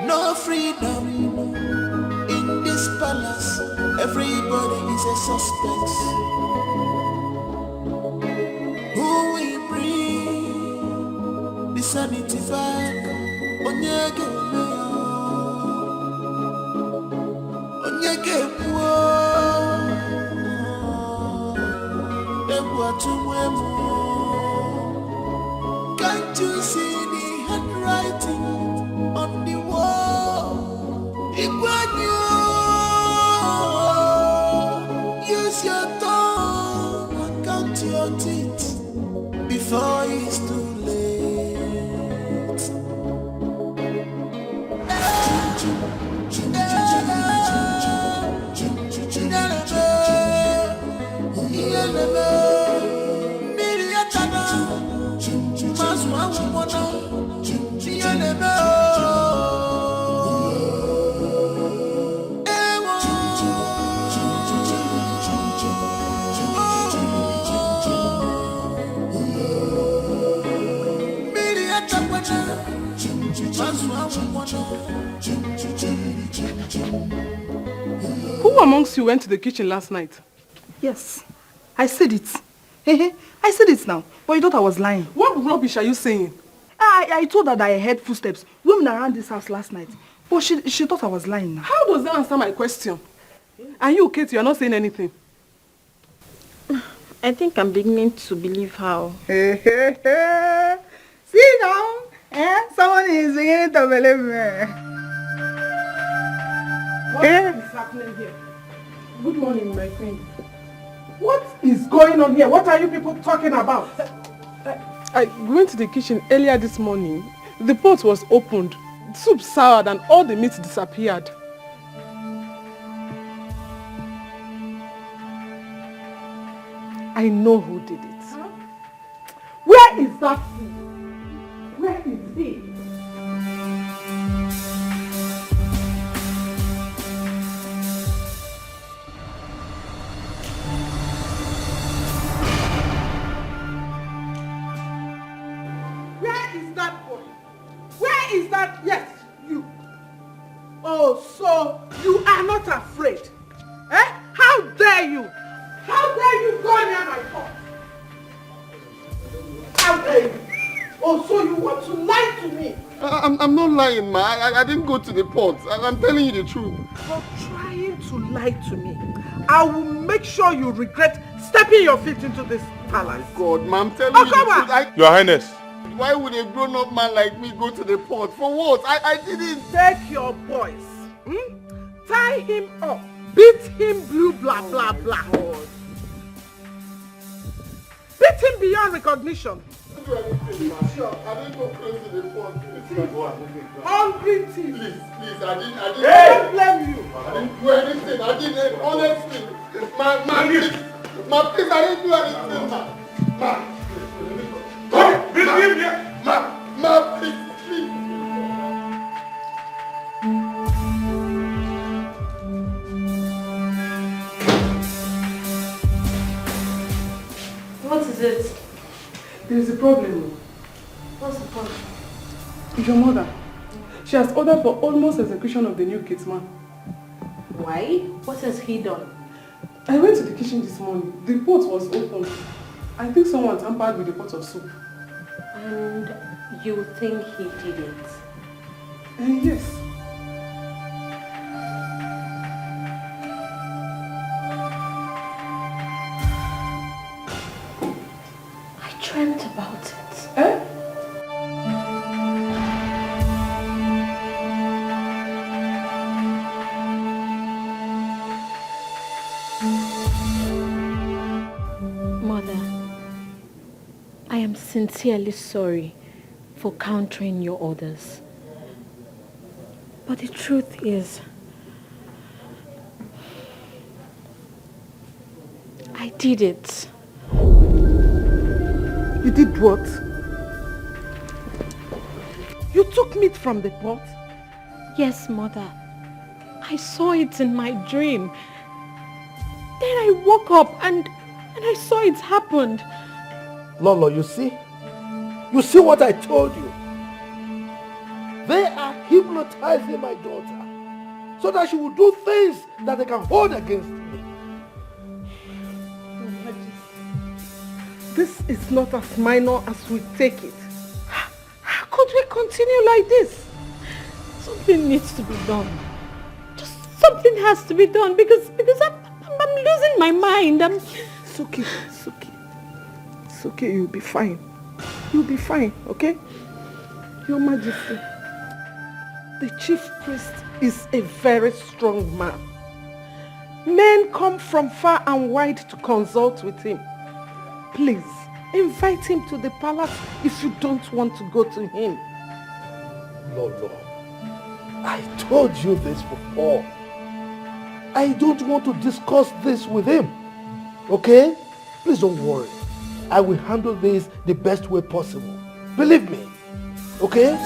No freedom in this palace. Everybody is a suspect. Who will bring the sanity back? Onyege poor. They were to Who amongst you went to the kitchen last night? Yes, I said it. I said it now, but you thought I was lying. What rubbish are you saying? I told her that I heard footsteps roaming around this house last night, but she thought I was lying now. How does that answer my question? And you, Kate, you are not saying anything. I think I'm beginning to believe how. See now? Someone is beginning to believe me. What is happening here? Good morning, my queen. What is going on here? What are you people talking about? I went to the kitchen earlier this morning. The pot was opened, soup soured, and all the meat disappeared. I know who did it. Huh? Where is that food? Where is he? Is that, yes, you. Oh, so you are not afraid. Eh? How dare you? How dare you go near my pot? How dare you? Oh, so you want to lie to me? I'm not lying, ma. I didn't go to the pot. I'm telling you the truth. For trying to lie to me, I will make sure you regret stepping your feet into this palace. Oh God, ma, I'm telling you the truth. Your Highness. Why would a grown-up man like me go to the pot? For what? I didn't. Take your boys. Tie him up. Beat him blue, blah, blah, blah. God. Beat him beyond recognition. I didn't go close to the pot. Hungry thief. Please, I didn't. I don't blame you. I didn't do anything. I didn't. Honestly. Please, I didn't do anything, ma. Ma, please. What is it? There is a problem. What's the problem? Your mother. She has ordered for almost execution of the new kids man. Why? What has he done? I went to the kitchen this morning. The pot was open. I think someone tampered with the pot of soup. And you think he did it? Yes. I dreamt about it. Eh? Mother, I am sincerely sorry for countering your orders. But the truth is, I did it. You did what? You took meat from the pot? Yes, Mother. I saw it in my dream. Then I woke up and I saw it happened. Lolo, you see? You see what I told you? They are hypnotizing my daughter so that she will do things that they can hold against me. Your Majesty, this is not as minor as we take it. How could we continue like this? Something needs to be done. Just something has to be done because I'm losing my mind. It's okay. It's okay, you'll be fine. You'll be fine, okay? Your Majesty, the chief priest is a very strong man. Men come from far and wide to consult with him. Please, invite him to the palace if you don't want to go to him. Lolo, I told you this before. I don't want to discuss this with him. Okay? Please don't worry. I will handle this the best way possible. Believe me. Okay?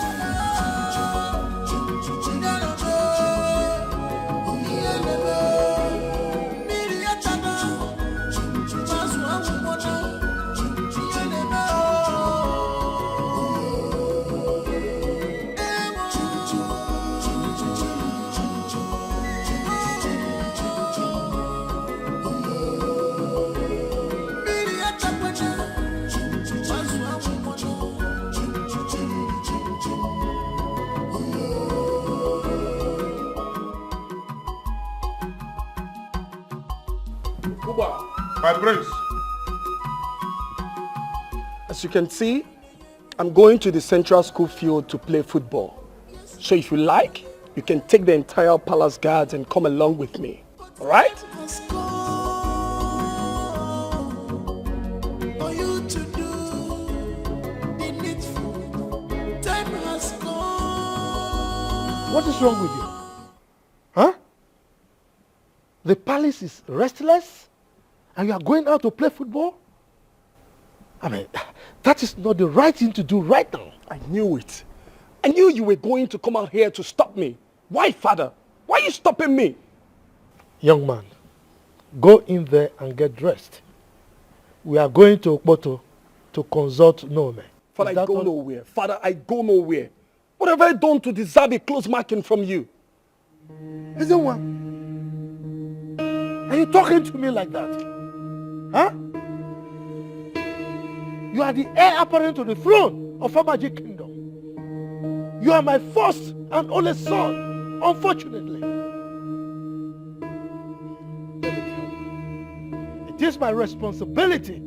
My prince. As you can see, I'm going to the central school field to play football. So if you like, you can take the entire palace guards and come along with me. All right? What is wrong with you? Huh? The palace is restless and you are going out to play football? I mean, that is not the right thing to do right now. I knew it. I knew you were going to come out here to stop me. Why, father? Why are you stopping me? Young man, go in there and get dressed. We are going to Okpoto to consult Nome. Father, I go nowhere. Father, I go nowhere. What have I done to deserve a close marking from you? Isn't one? Are you talking to me like that? Huh? You are the heir apparent to the throne of our magic kingdom. You are my first and only son, unfortunately. Let me tell you, it is my responsibility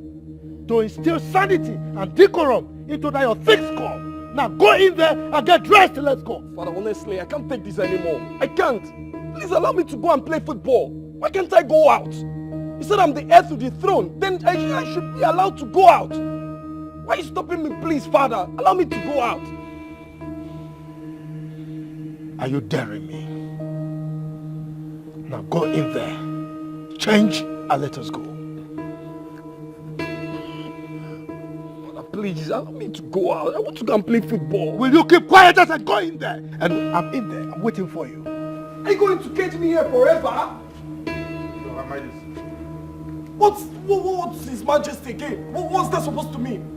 to instill sanity and decorum into that your thick skull. Now go in there and get dressed and let's go. Father, honestly, I can't take this anymore. I can't. Please allow me to go and play football. Why can't I go out? You said I'm the heir to the throne. Then I should be allowed to go out. Why are you stopping me, please, Father? Allow me to go out. Are you daring me? Now go in there, change and let us go. Father, please, allow me to go out. I want to go and play football. Will you keep quiet as I go in there? And I'm in there, I'm waiting for you. Are you going to cage me here forever? What's His Majesty again? What's that supposed to mean?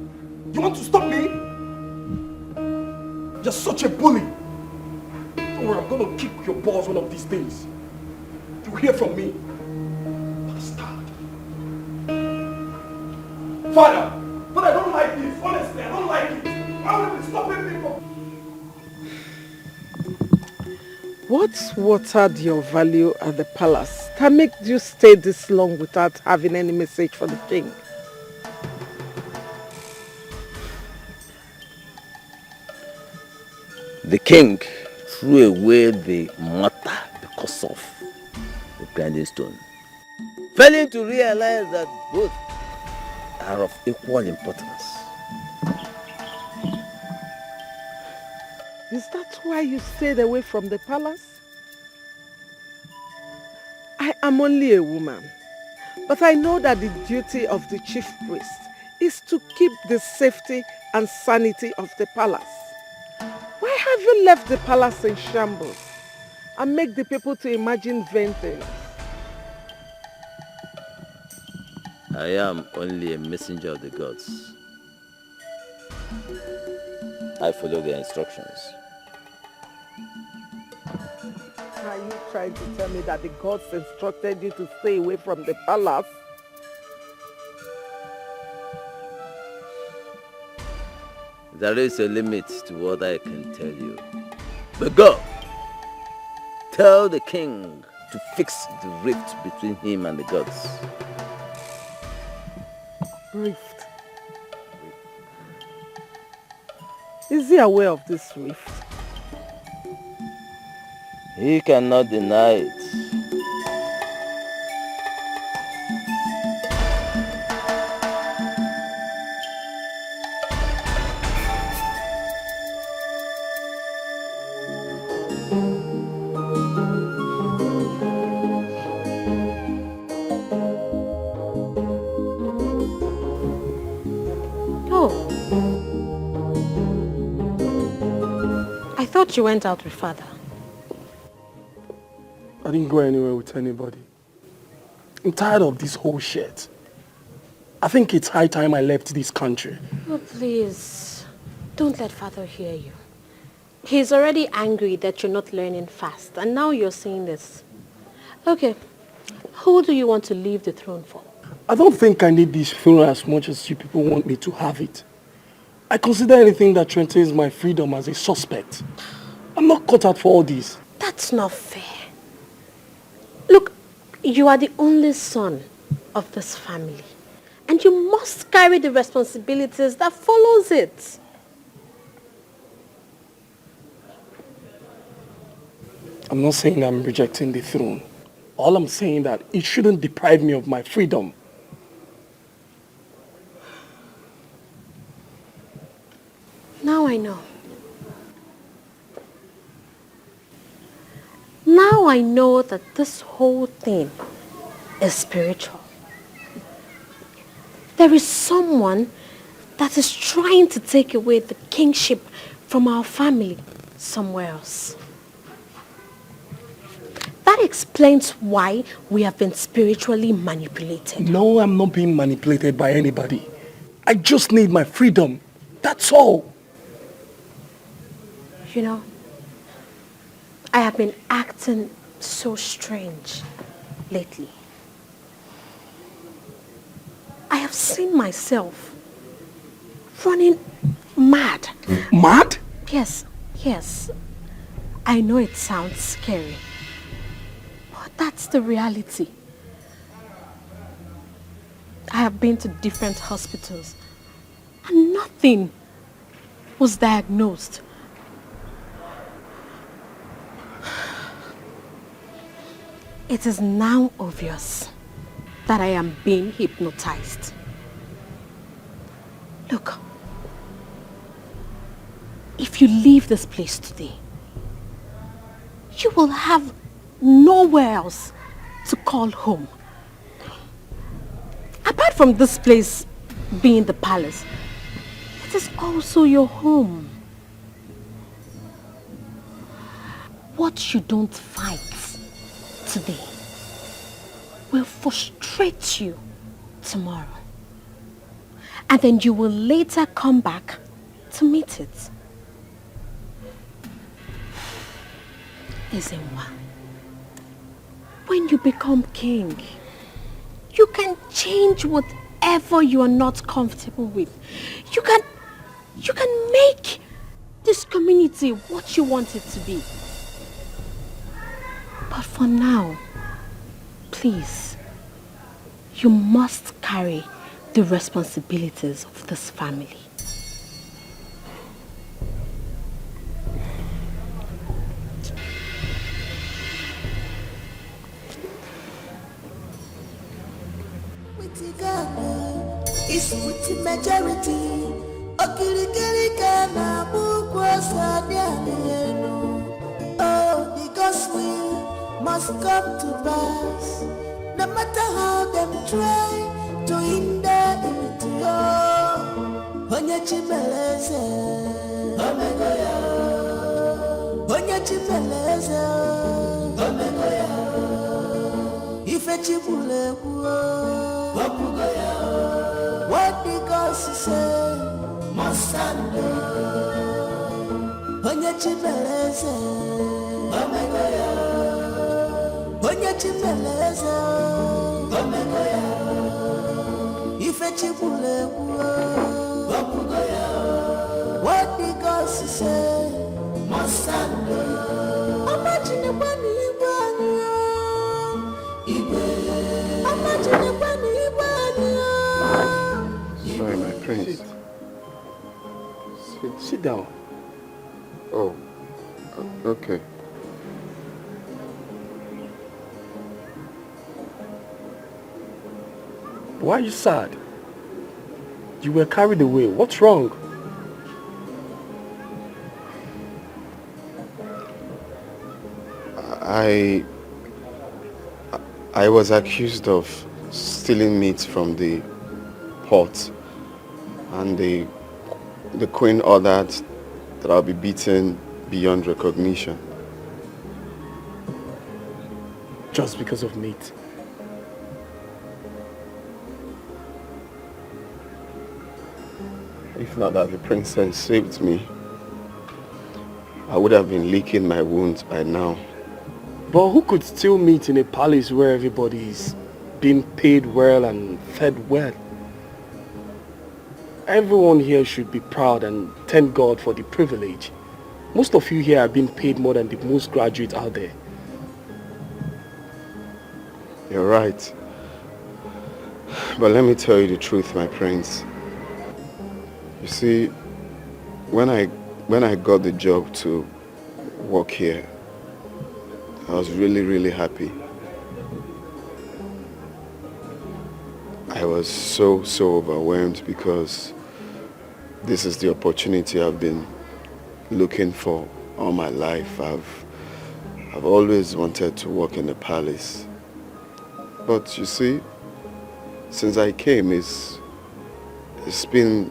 You want to stop me? You're such a bully. Don't worry, I'm going to kick your balls one of these days. You'll hear from me. Bastard. Father, but I don't like this. Honestly, I don't like it. Why would you be stopping me from... What watered your value at the palace that made you stay this long without having any message for the king? The king threw away the matter because of the grinding stone, failing to realize that both are of equal importance. Is that why you stayed away from the palace? I am only a woman, but I know that the duty of the chief priest is to keep the safety and sanity of the palace. Why have you left the palace in shambles and make the people to imagine vain things? I am only a messenger of the gods. I follow their instructions. Are you trying to tell me that the gods instructed you to stay away from the palace? There is a limit to what I can tell you. But go! Tell the king to fix the rift between him and the gods. Rift. Is he aware of this rift? He cannot deny it. She went out with father. I didn't go anywhere with anybody. I'm tired of this whole shit. I think it's high time I left this country. Oh, please. Don't let father hear you. He's already angry that you're not learning fast, and now you're saying this. Okay, who do you want to leave the throne for? I don't think I need this throne as much as you people want me to have it. I consider anything that threatens my freedom as a suspect. I'm not cut out for all this. That's not fair. Look, you are the only son of this family, and you must carry the responsibilities that follows it. I'm not saying I'm rejecting the throne. All I'm saying that it shouldn't deprive me of my freedom. Now I know. Now I know that this whole thing is spiritual. There is someone that is trying to take away the kingship from our family somewhere else. That explains why we have been spiritually manipulated. No, I'm not being manipulated by anybody. I just need my freedom. That's all. You know, I have been acting so strange lately. I have seen myself running mad. Mad? Yes, yes. I know it sounds scary, but that's the reality. I have been to different hospitals and nothing was diagnosed. It is now obvious that I am being hypnotized. Look, if you leave this place today, you will have nowhere else to call home. Apart from this place being the palace, it is also your home. What you don't fight today will frustrate you tomorrow. And then you will later come back to meet it. Ezenwa, when you become king, you can change whatever you are not comfortable with. You can make this community what you want it to be. But for now, please, you must carry the responsibilities of this family. Is with the majority. Oh, the gospel must come to pass. No matter how them try to hinder it. Onye chimeleze, omegoya. Onye chimeleze, omegoya. Ife chibulewu, omegoya. What the gospel say must stand. Onye chimeleze, omegoya. Onye chimeleze, omegoya. Ife chibulewu, omegoya. What the gospel say must stand. Imagine when Sorry, my prince. Sit down. Oh, okay. Why are you sad? You were carried away. What's wrong? I was accused of stealing meat from the pot, and the queen ordered that I'll be beaten beyond recognition. Just because of meat. If not that the princess saved me, I would have been licking my wounds by now. But who could steal meat in a palace where everybody is being paid well and fed well? Everyone here should be proud and thank God for the privilege. Most of you here are being paid more than the most graduates out there. You're right. But let me tell you the truth, my prince. You see, when I got the job to work here, I was really happy. I was so overwhelmed because this is the opportunity I've been looking for all my life. I've always wanted to work in the palace. But you see, since I came, it's been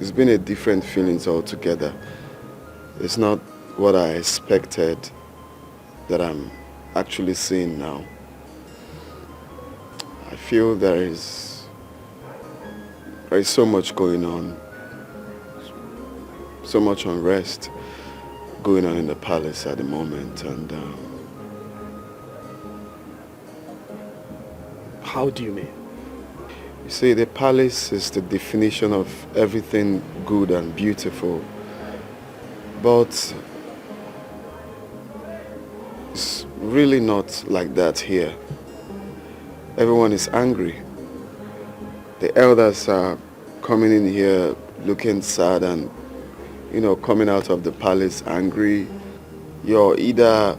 a different feelings altogether. It's not what I expected that I'm actually seeing now. I feel there is so much going on, so much unrest going on in the palace at the moment, and how do you mean? You see, the palace is the definition of everything good and beautiful, but it's really not like that here. Everyone is angry. The elders are coming in here looking sad and, coming out of the palace angry. You're either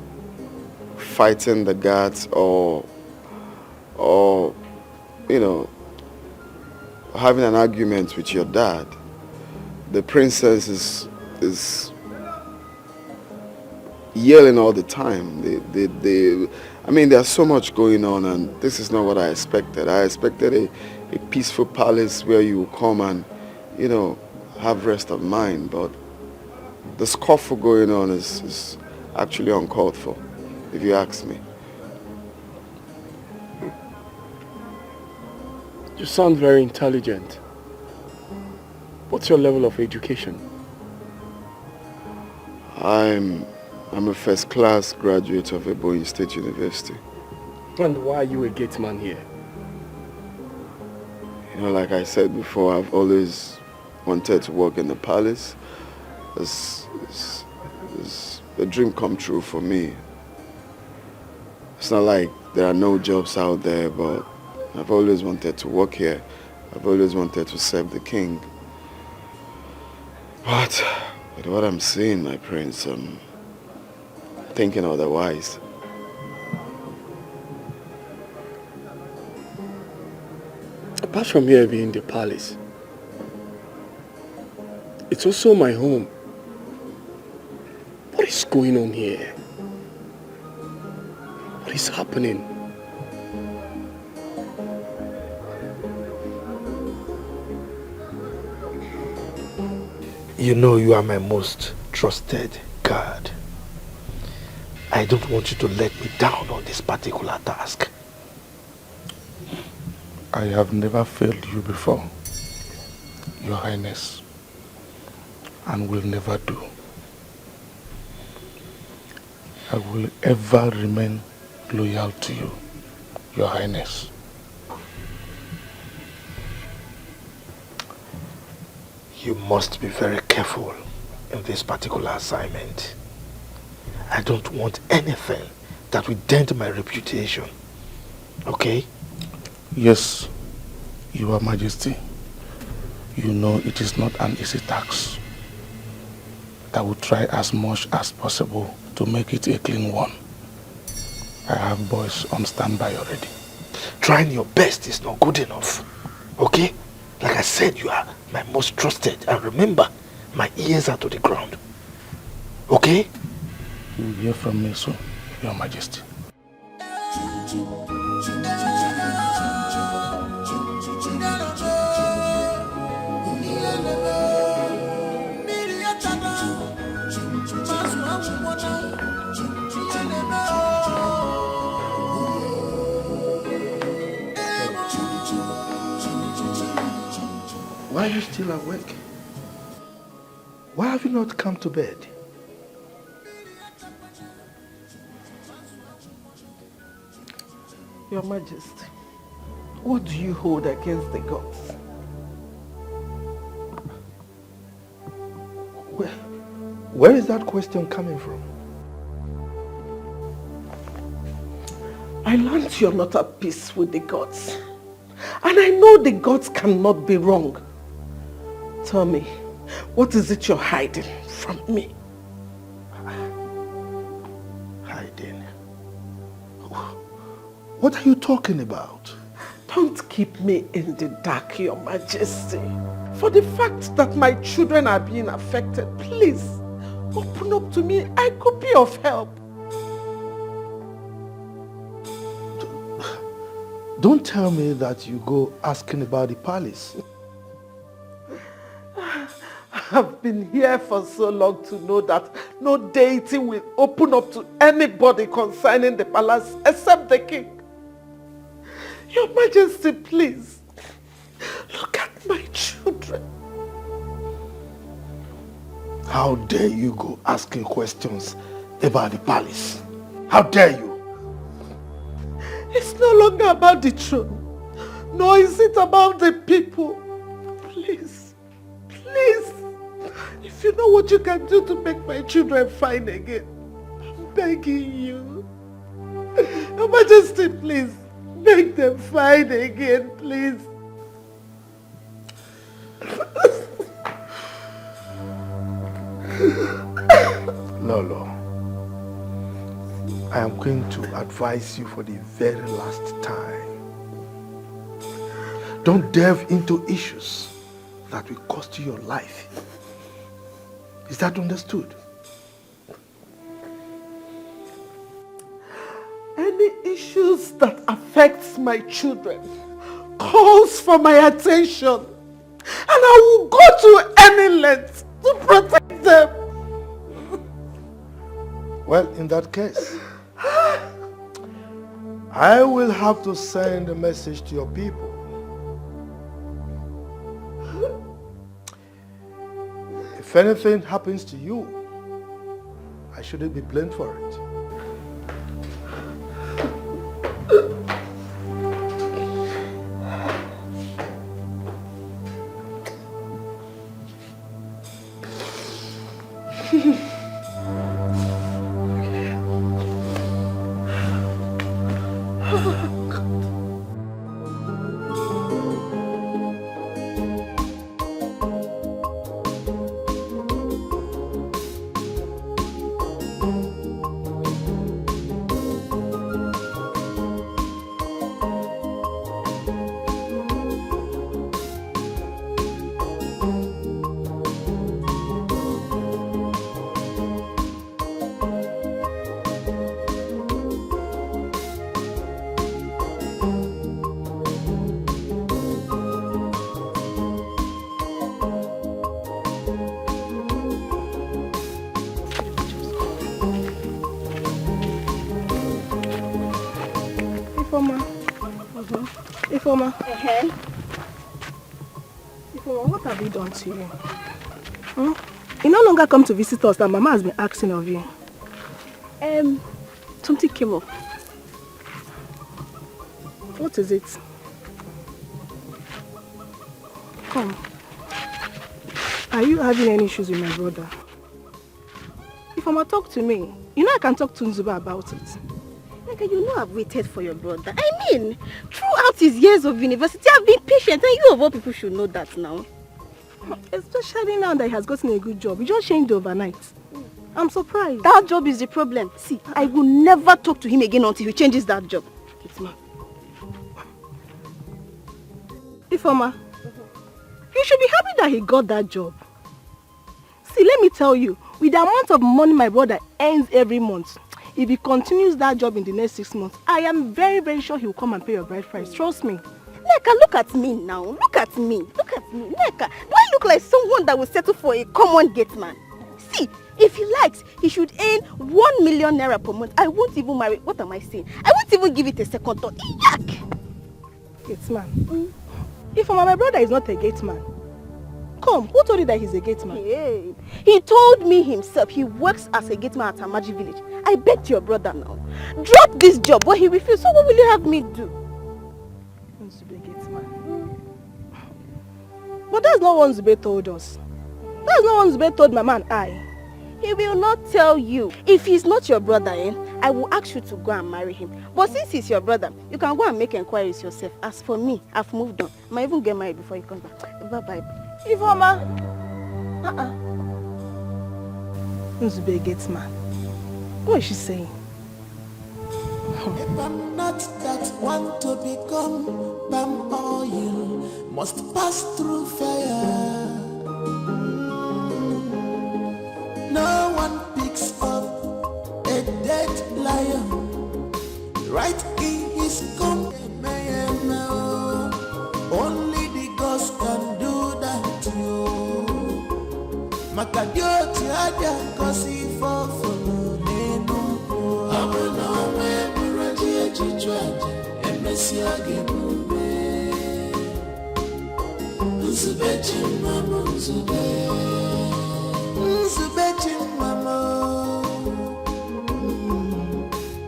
fighting the guards or having an argument with your dad. The princess is yelling all the time. There's so much going on, and this is not what I expected. I expected a peaceful palace where you come and, have rest of mind, but the scuffle going on is actually uncalled for, if you ask me. You sound very intelligent. What's your level of education? I'm a first-class graduate of Ebonyi State University. And why are you a gate man here? Like I said before, I've always wanted to work in the palace. It's a dream come true for me. It's not like there are no jobs out there, but I've always wanted to work here. I've always wanted to serve the king. But with what I'm seeing, my prince, I'm thinking otherwise. Apart from here being the palace, it's also my home. What is going on here? What is happening? You know you are my most trusted guard. I don't want you to let me down on this particular task. I have never failed you before, Your Highness, and will never do. I will ever remain loyal to you, Your Highness. You must be very careful in this particular assignment. I don't want anything that will dent my reputation. Okay? Yes, Your Majesty. You know it is not an easy task. I will try as much as possible to make it a clean one. I have boys on standby already. Trying your best is not good enough. Okay? Like I said, you are my most trusted. And remember, my ears are to the ground. Okay? You will hear from me soon, Your Majesty. Why are you still awake? Why have you not come to bed? Your Majesty, what do you hold against the gods? Where is that question coming from? I learned you're not at peace with the gods. And I know the gods cannot be wrong. Tell me, what is it you're hiding from me? Hiding? What are you talking about? Don't keep me in the dark, Your Majesty. For the fact that my children are being affected, please, open up to me. I could be of help. Don't tell me that you go asking about the palace. I've been here for so long to know that no deity will open up to anybody concerning the palace except the king. Your Majesty, please, look at my children. How dare you go asking questions about the palace? How dare you? It's no longer about the throne, nor is it about the people. Please, please, if you know what you can do to make my children fine again, I'm begging you. Your Majesty, please, make them fine again, please. Lolo, I am going to advise you for the very last time. Don't delve into issues that will cost you your life. Is that understood? Any issues that affects my children calls for my attention, and I will go to any length to protect them. Well, in that case, I will have to send a message to your people. If anything happens to you, I shouldn't be blamed for it. Ifoma, Ifoma, what have you done to you? You no longer come to visit us, and Mama has been asking of you. Something came up. What is it? Come. Are you having any issues with my brother? Ifoma, talk to me. You know I can talk to Nzuba about it. You know I've waited for your brother. I mean, throughout his years of university, I've been patient, and you of all people should know that now. Especially now that he has gotten a good job. He just changed overnight. I'm surprised. That job is the problem. See, I will never talk to him again until he changes that job. It's man. Ifoma, you should be happy that he got that job. See, let me tell you, with the amount of money my brother earns every month, if he continues that job in the next 6 months, I am very, very sure he will come and pay your bride price. Trust me. Neka, look at me now. Look at me. Look at me. Neka, do I look like someone that will settle for a common gate man? See, if he likes, he should earn 1 million naira per month. I won't even marry. What am I saying? I won't even give it a second thought. Yuck! Gate man. If my brother is not a gate man, come? Who told you that he's a gate man? Hey, he told me himself he works as a gate man at Amaji village. I begged your brother now. Drop this job, but he refused. So what will you have me do? Nzube gate man. But that's not what Nzube told us. That's not what Nzube told Mama and I. He will not tell you. If he's not your brother, I will ask you to go and marry him. But since he's your brother, you can go and make inquiries yourself. As for me, I've moved on. I might even get married before you come back. Bye-bye. Ifeoma. Nzube gate man. What is she saying? If I'm not that one to become palm oil, must pass through fire. No one picks up a dead lion right in his company. Only the ghost can do that to you. Makadioti adia kosi for nenu. Abuna me muraji ejijuaje emesi agemube. Nzubechi mama nzube. Nzubechi mama.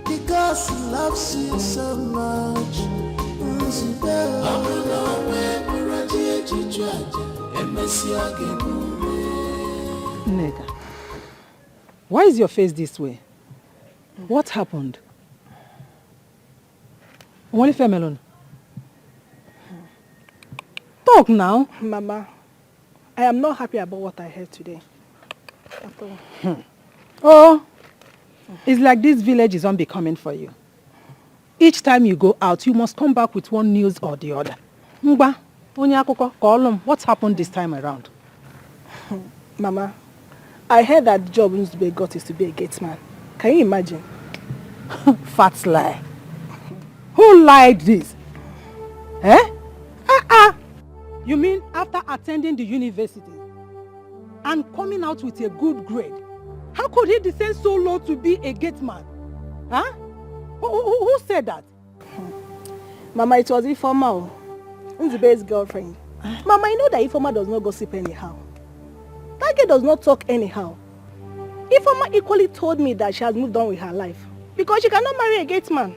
Because he loves you so much. Nzube. Abuna me muraji ejijuaje emesi agemube. Nega, why is your face this way? What happened? Melon. Talk now. Mama, I am not happy about what I heard today. At all. Oh, it's like this village is unbecoming for you. Each time you go out, you must come back with one news or the other. Mba, what happened this time around? Mama, I heard that the job Nzube got is to be a gate man. Can you imagine? Fat lie. Who lied this? Eh? You mean after attending the university and coming out with a good grade, how could he descend so low to be a gate man? Huh? Who said that? Mama, it was Ifeoma, Nzube's girlfriend. Mama, you know that Ifeoma does not gossip anyhow. That girl does not talk anyhow. Ifeoma equally told me that she has moved on with her life because she cannot marry a gate man.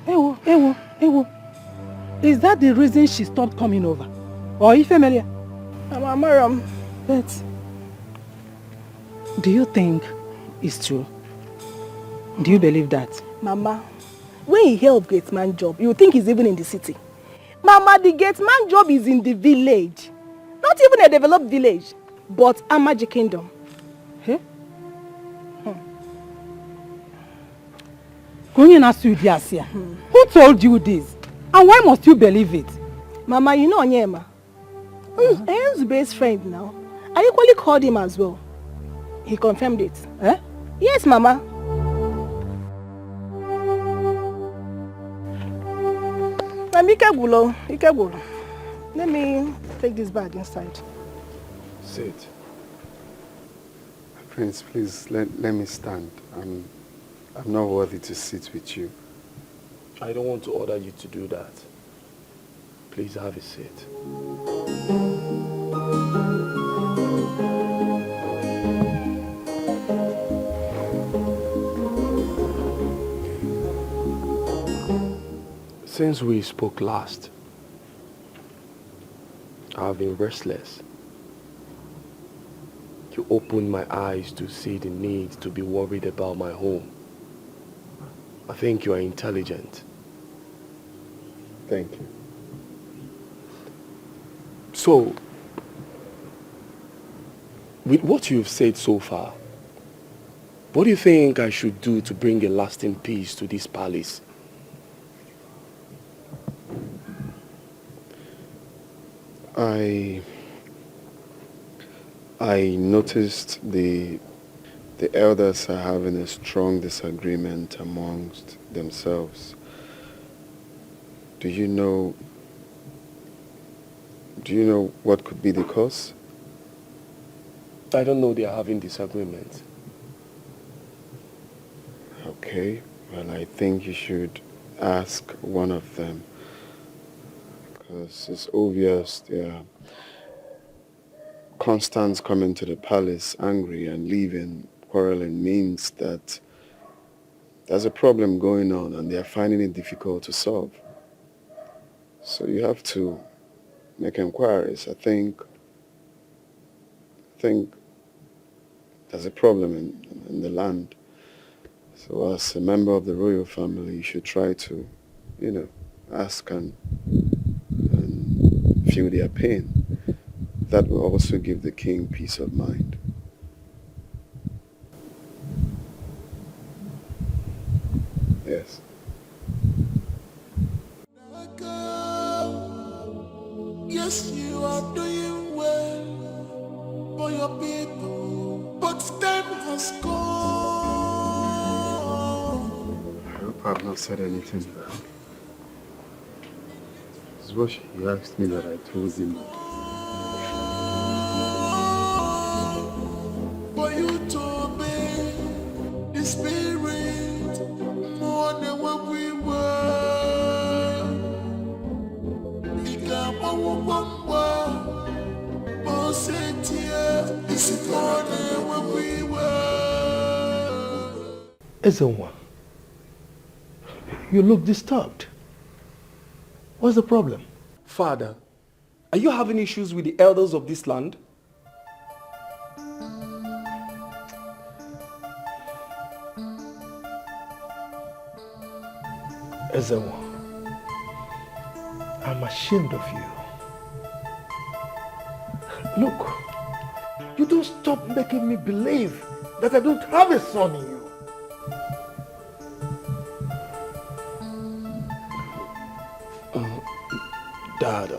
Ewo. Is that the reason she stopped coming over? Or Ifemelia? Mama, Maram. But do you think it's true? Do you believe that? Mama, when you hear of gate man job, you think he's even in the city. Mama, the gate man job is in the village. Not even a developed village, but Amaji kingdom. Hey? Who told you this? And why must you believe it? Mama, you know Onyema. Nzube's friend now. I equally called him as well. He confirmed it. Eh? Yes, Mama. Ikebulo. Let me take this bag inside. Sit. Prince, please let me stand. I'm not worthy to sit with you. I don't want to order you to do that. Please have a seat. Since we spoke last, I've been restless. You opened my eyes to see the need to be worried about my home. I think you are intelligent. Thank you. So, with what you've said so far, what do you think I should do to bring a lasting peace to this palace? I noticed the elders are having a strong disagreement amongst themselves. Do you know what could be the cause? I don't know they are having disagreement. Okay, well, I think you should ask one of them. because it's obvious their constant coming to the palace angry and leaving quarreling means that there's a problem going on and they're finding it difficult to solve. So you have to make inquiries. I think there's a problem in the land. So as a member of the royal family, you should try to, ask and feel their pain. That will also give the king peace of mind. Yes. Yes, you are doing well for your people, but time has gone. I hope I've not said anything bad. This is what he asked me that I told him. For you to obey the spirit more than what we were. Ezenwa, you look disturbed. What's the problem? Father, are you having issues with the elders of this land? Ezenwa, I'm ashamed of you. Look, you don't stop making me believe that I don't have a son in you. Dad,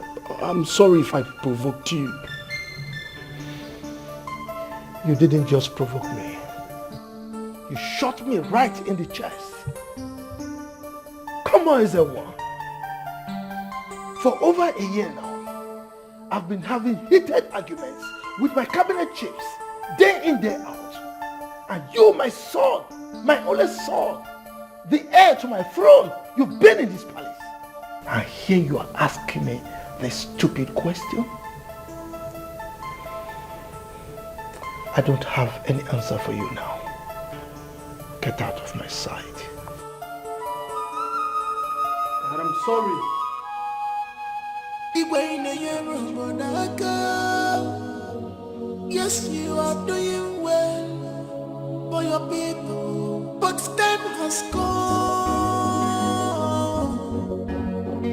I'm sorry if I provoked you. You didn't just provoke me. You shot me right in the chest. Come on, Ezenwa. For over a year now, I've been having heated arguments with my cabinet chiefs, day in, day out. And you, my son, my only son, the heir to my throne, you've been in this palace. And here you are asking me this stupid question? I don't have any answer for you now. Get out of my sight. Dad, I'm sorry. Yes, you are doing well for your people, but time has come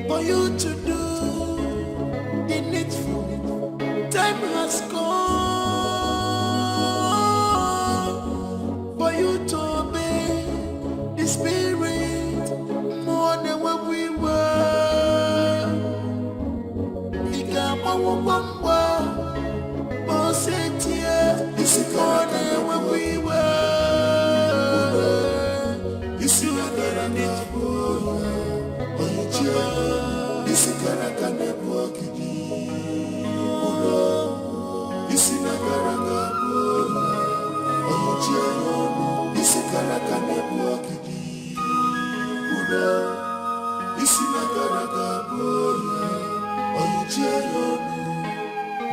for you to do the needful. Time has come for you to obey the spirit more than what we were.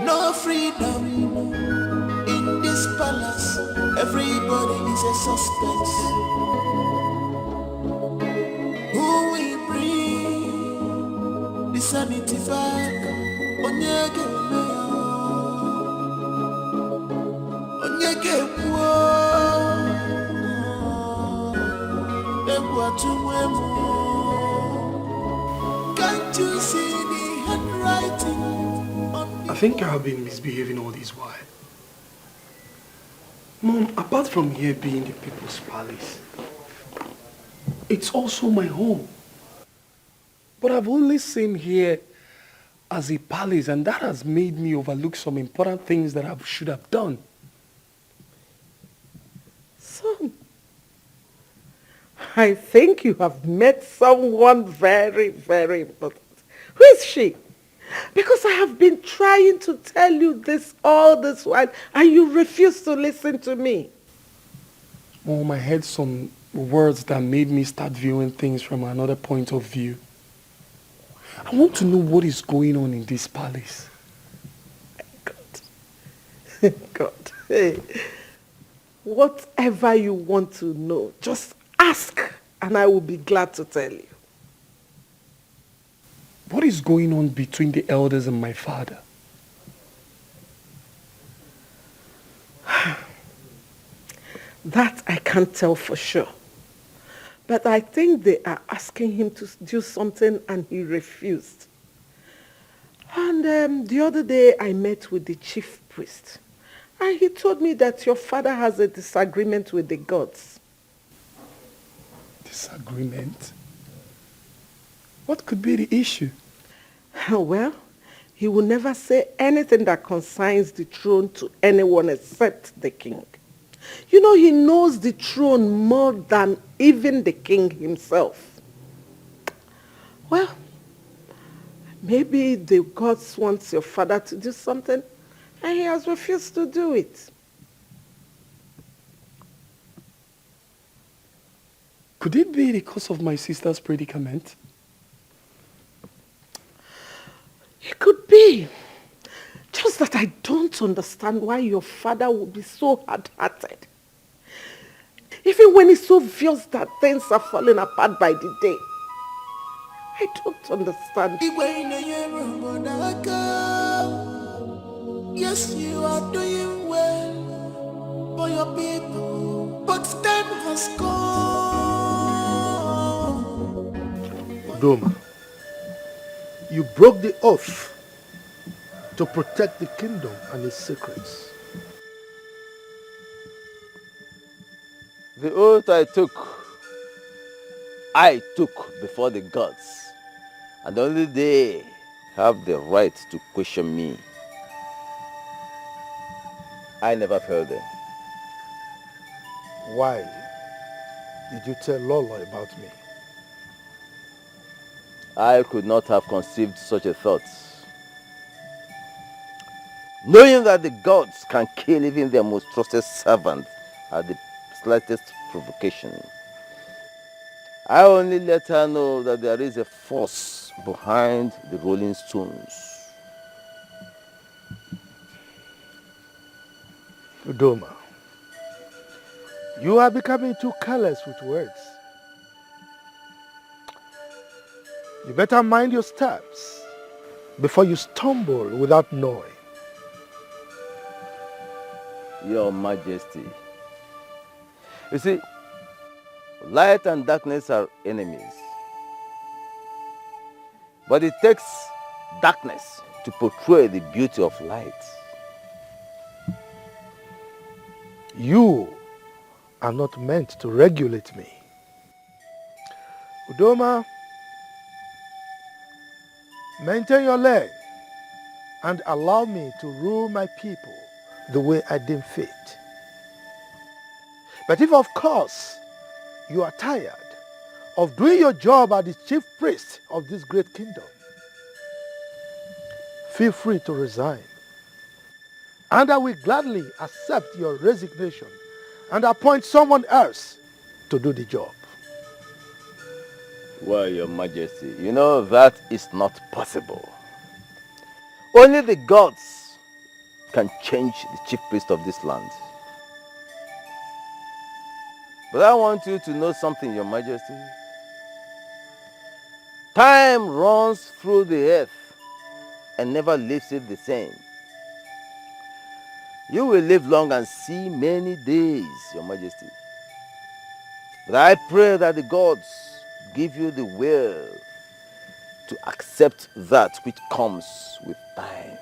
No freedom in this palace. Everybody is a suspect. Who will bring the sanity back? Onyege Can't you see the handwriting? I think I have been misbehaving all this while. Mom, apart from here being the people's palace, it's also my home. But I've only seen here as a palace, and that has made me overlook some important things that I should have done. Son, I think you have met someone very, very important. Who is she? Because I have been trying to tell you this all this while and you refuse to listen to me. Mom, I heard some words that made me start viewing things from another point of view. I want to know what is going on in this palace. God, hey, whatever you want to know, just ask and I will be glad to tell you. What is going on between the elders and my father? That I can't tell for sure. But I think they are asking him to do something and he refused. And the other day I met with the chief priest. And he told me that your father has a disagreement with the gods. Disagreement? What could be the issue? Well, he will never say anything that concerns the throne to anyone except the king. You know, he knows the throne more than even the king himself. Well, maybe the gods want your father to do something and he has refused to do it. Could it be because of my sister's predicament? It could be. Just that I don't understand why your father would be so hard-hearted. Even when it's so obvious that things are falling apart by the day. I don't understand. Yes, you are doing well for your people, but time has gone. Udoma, you broke the oath to protect the kingdom and its secrets. The oath I took before the gods, and only they have the right to question me. I never failed them. Why did you tell Lola about me? I could not have conceived such a thought. Knowing that the gods can kill even their most trusted servant at the slightest provocation. I only let her know that there is a force behind the rolling stones. Udoma, you are becoming too careless with words. You better mind your steps before you stumble without knowing. Your Majesty. You see, light and darkness are enemies. But it takes darkness to portray the beauty of light. You are not meant to regulate me. Udoma, maintain your lane and allow me to rule my people the way I deem fit. But if, of course, you are tired of doing your job as the chief priest of this great kingdom, feel free to resign. And I will gladly accept your resignation and appoint someone else to do the job. Well, Your Majesty, you know that is not possible. Only the gods can change the chief priest of this land. But I want you to know something, Your Majesty. Time runs through the earth and never leaves it the same. You will live long and see many days, Your Majesty. But I pray that the gods give you the will to accept that which comes with time.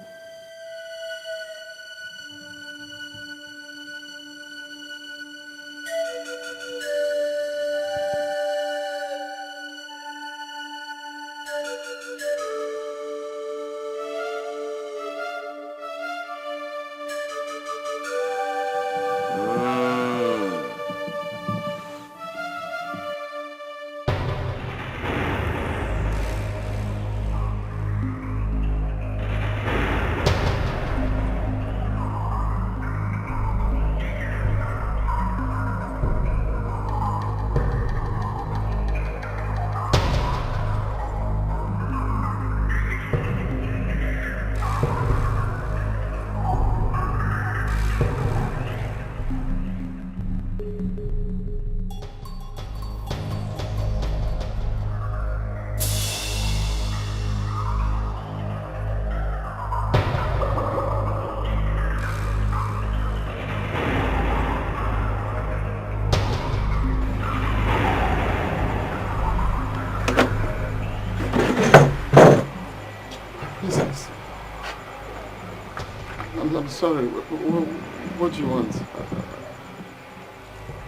sorry. What do you want?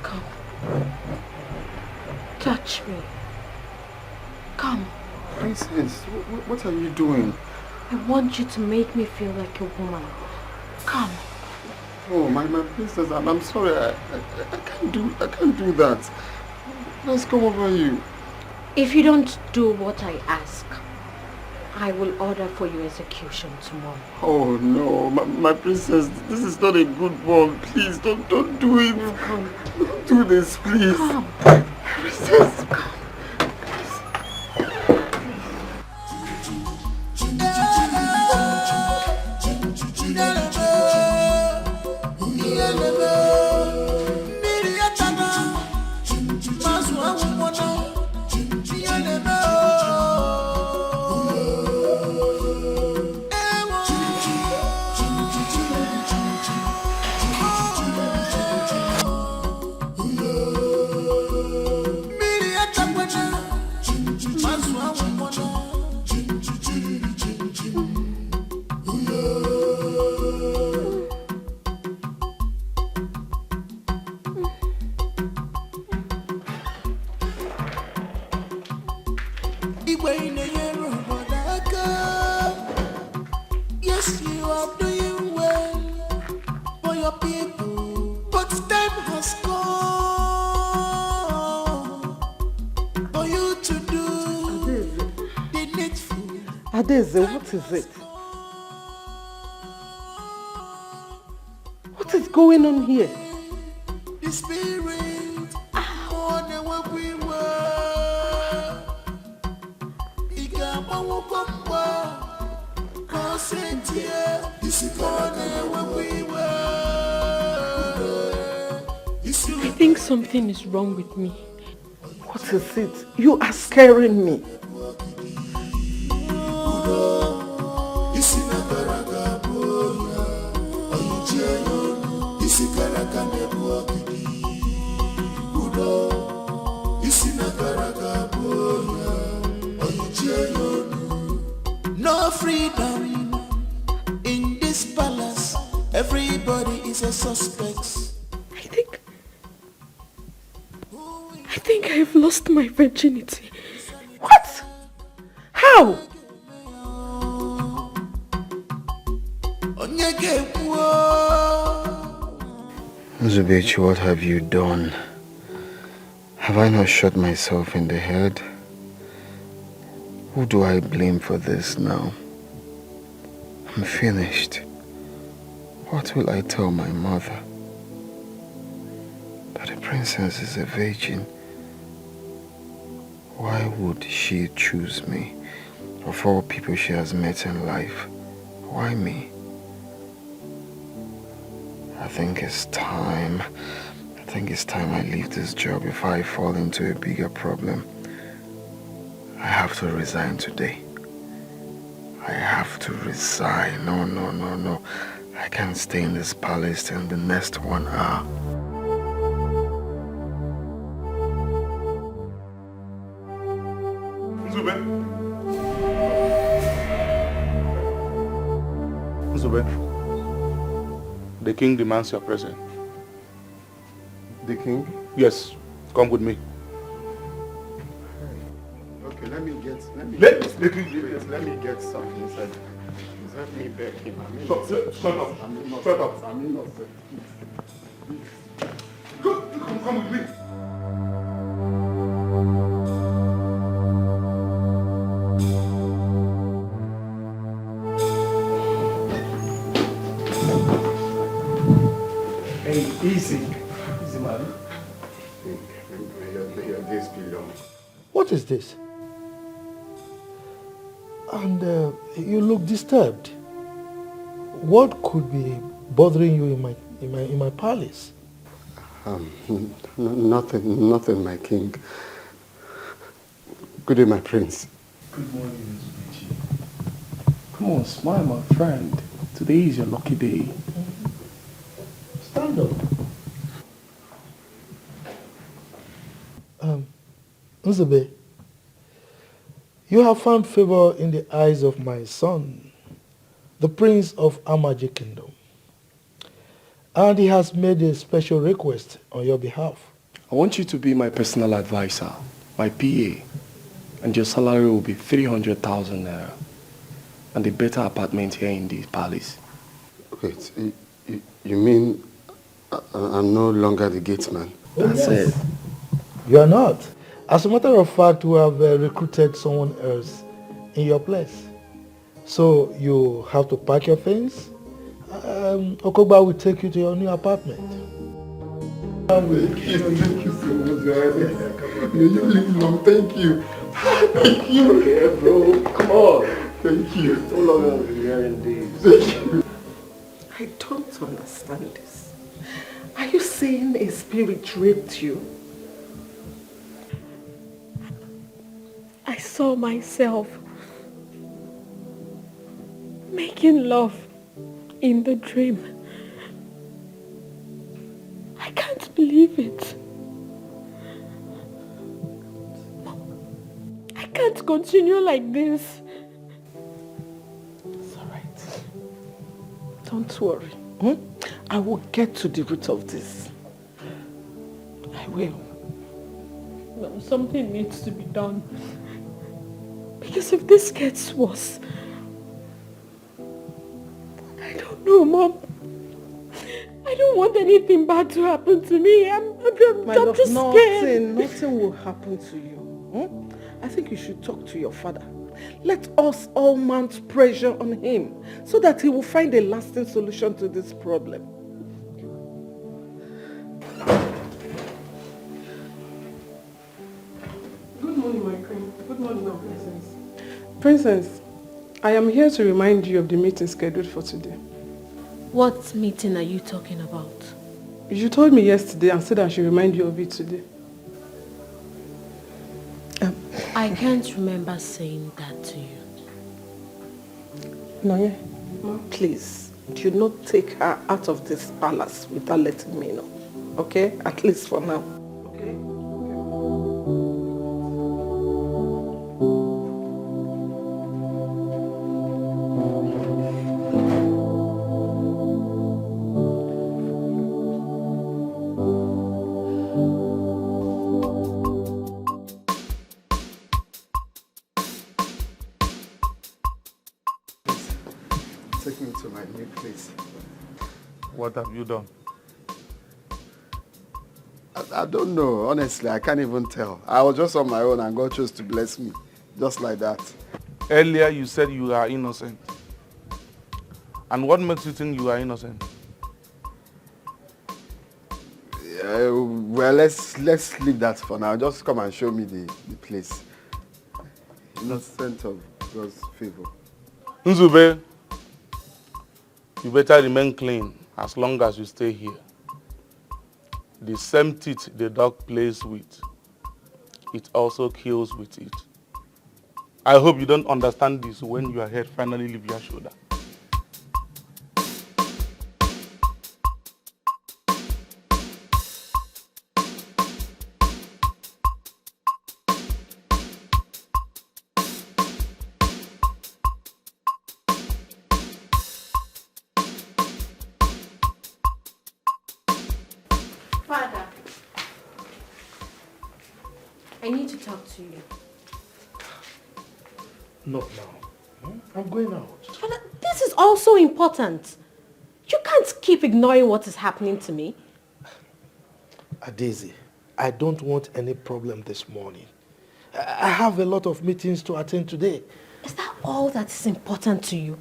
Come. Touch me. Come. Princess, what are you doing? I want you to make me feel like a woman. Come. Oh, my princess, I'm sorry. I can't do that. Let's come over you. If you don't do what I ask, I will order for your execution tomorrow. Oh no, my princess, this is not a good one. Please don't do it. No, come. Don't do this, please. Come. Princess, come. Yes, you are doing well for your people, but time has come for you to do the needful. Adeze, what is it? What is going on here? The spirit on what we were. I think something is wrong with me. What is it? You are scaring me. No freedom in this palace. Everybody is a suspect. I think I've lost my virginity. What? How? Zubechi, what have you done? Have I not shot myself in the head? Who do I blame for this now? I'm finished. What will I tell my mother? That the princess is a virgin. Why would she choose me? Of all people she has met in life, why me? I think it's time I leave this job before I fall into a bigger problem. I have to resign today. I have to resign. No. I can't stay in this palace in the next 1 hour. Nzube, the king demands your presence. The king? Yes, come with me. Okay, let me get something inside. Let me beg him. Shut up. I'm innocent. Come with me. Hey, easy, man. This belong. What is this? And you look disturbed. What could be bothering you in my palace? Nothing, my king. Good day, my prince. Good morning, Zubechi. Come on, smile, my friend. Today is your lucky day. Stand up. Nzube, you have found favor in the eyes of my son, the prince of Amaji Kingdom. And he has made a special request on your behalf. I want you to be my personal advisor, my PA, and your salary will be 300,000 naira, and a better apartment here in the palace. Wait, you mean I'm no longer the gate man? That's it. You are not. As a matter of fact, we have recruited someone else in your place. So you have to pack your things. Okoba will take you to your new apartment. Thank you so much. You live long, thank you. Thank you. Yeah, bro. Come on. Thank you. So long I've been hearing this. Thank you. I don't understand this. Are you saying a spirit raped you? I saw myself making love in the dream. I can't believe it. I can't continue like this. It's all right. Don't worry. I will get to the root of this. I will. No, something needs to be done. Because if this gets worse, I don't know, Mom. I don't want anything bad to happen to me. I'm just scared. Nothing will happen to you. I think you should talk to your father. Let us all mount pressure on him so that he will find a lasting solution to this problem. Good morning, my queen. Good morning, my princess. Princess, I am here to remind you of the meeting scheduled for today. What meeting are you talking about? You told me yesterday and said I should remind you of it today. I can't remember saying that to you. Noye, please, do not take her out of this palace without letting me know. Okay? At least for now. Take me to my new place. What have you done? I don't know, honestly, I can't even tell. I was just on my own and God chose to bless me, just like that. Earlier you said you are innocent. And what makes you think you are innocent? Well, let's leave that for now. Just come and show me the place. Innocent of God's favor. Nzube, you better remain clean as long as you stay here. The same teeth the dog plays with, it also kills with it. I hope you don't understand this when your head finally leaves your shoulder. Father, I need to talk to you. Not now. I'm going out. Father, this is also important. You can't keep ignoring what is happening to me. Daisy, I don't want any problem this morning. I have a lot of meetings to attend today. Is that all that is important to you?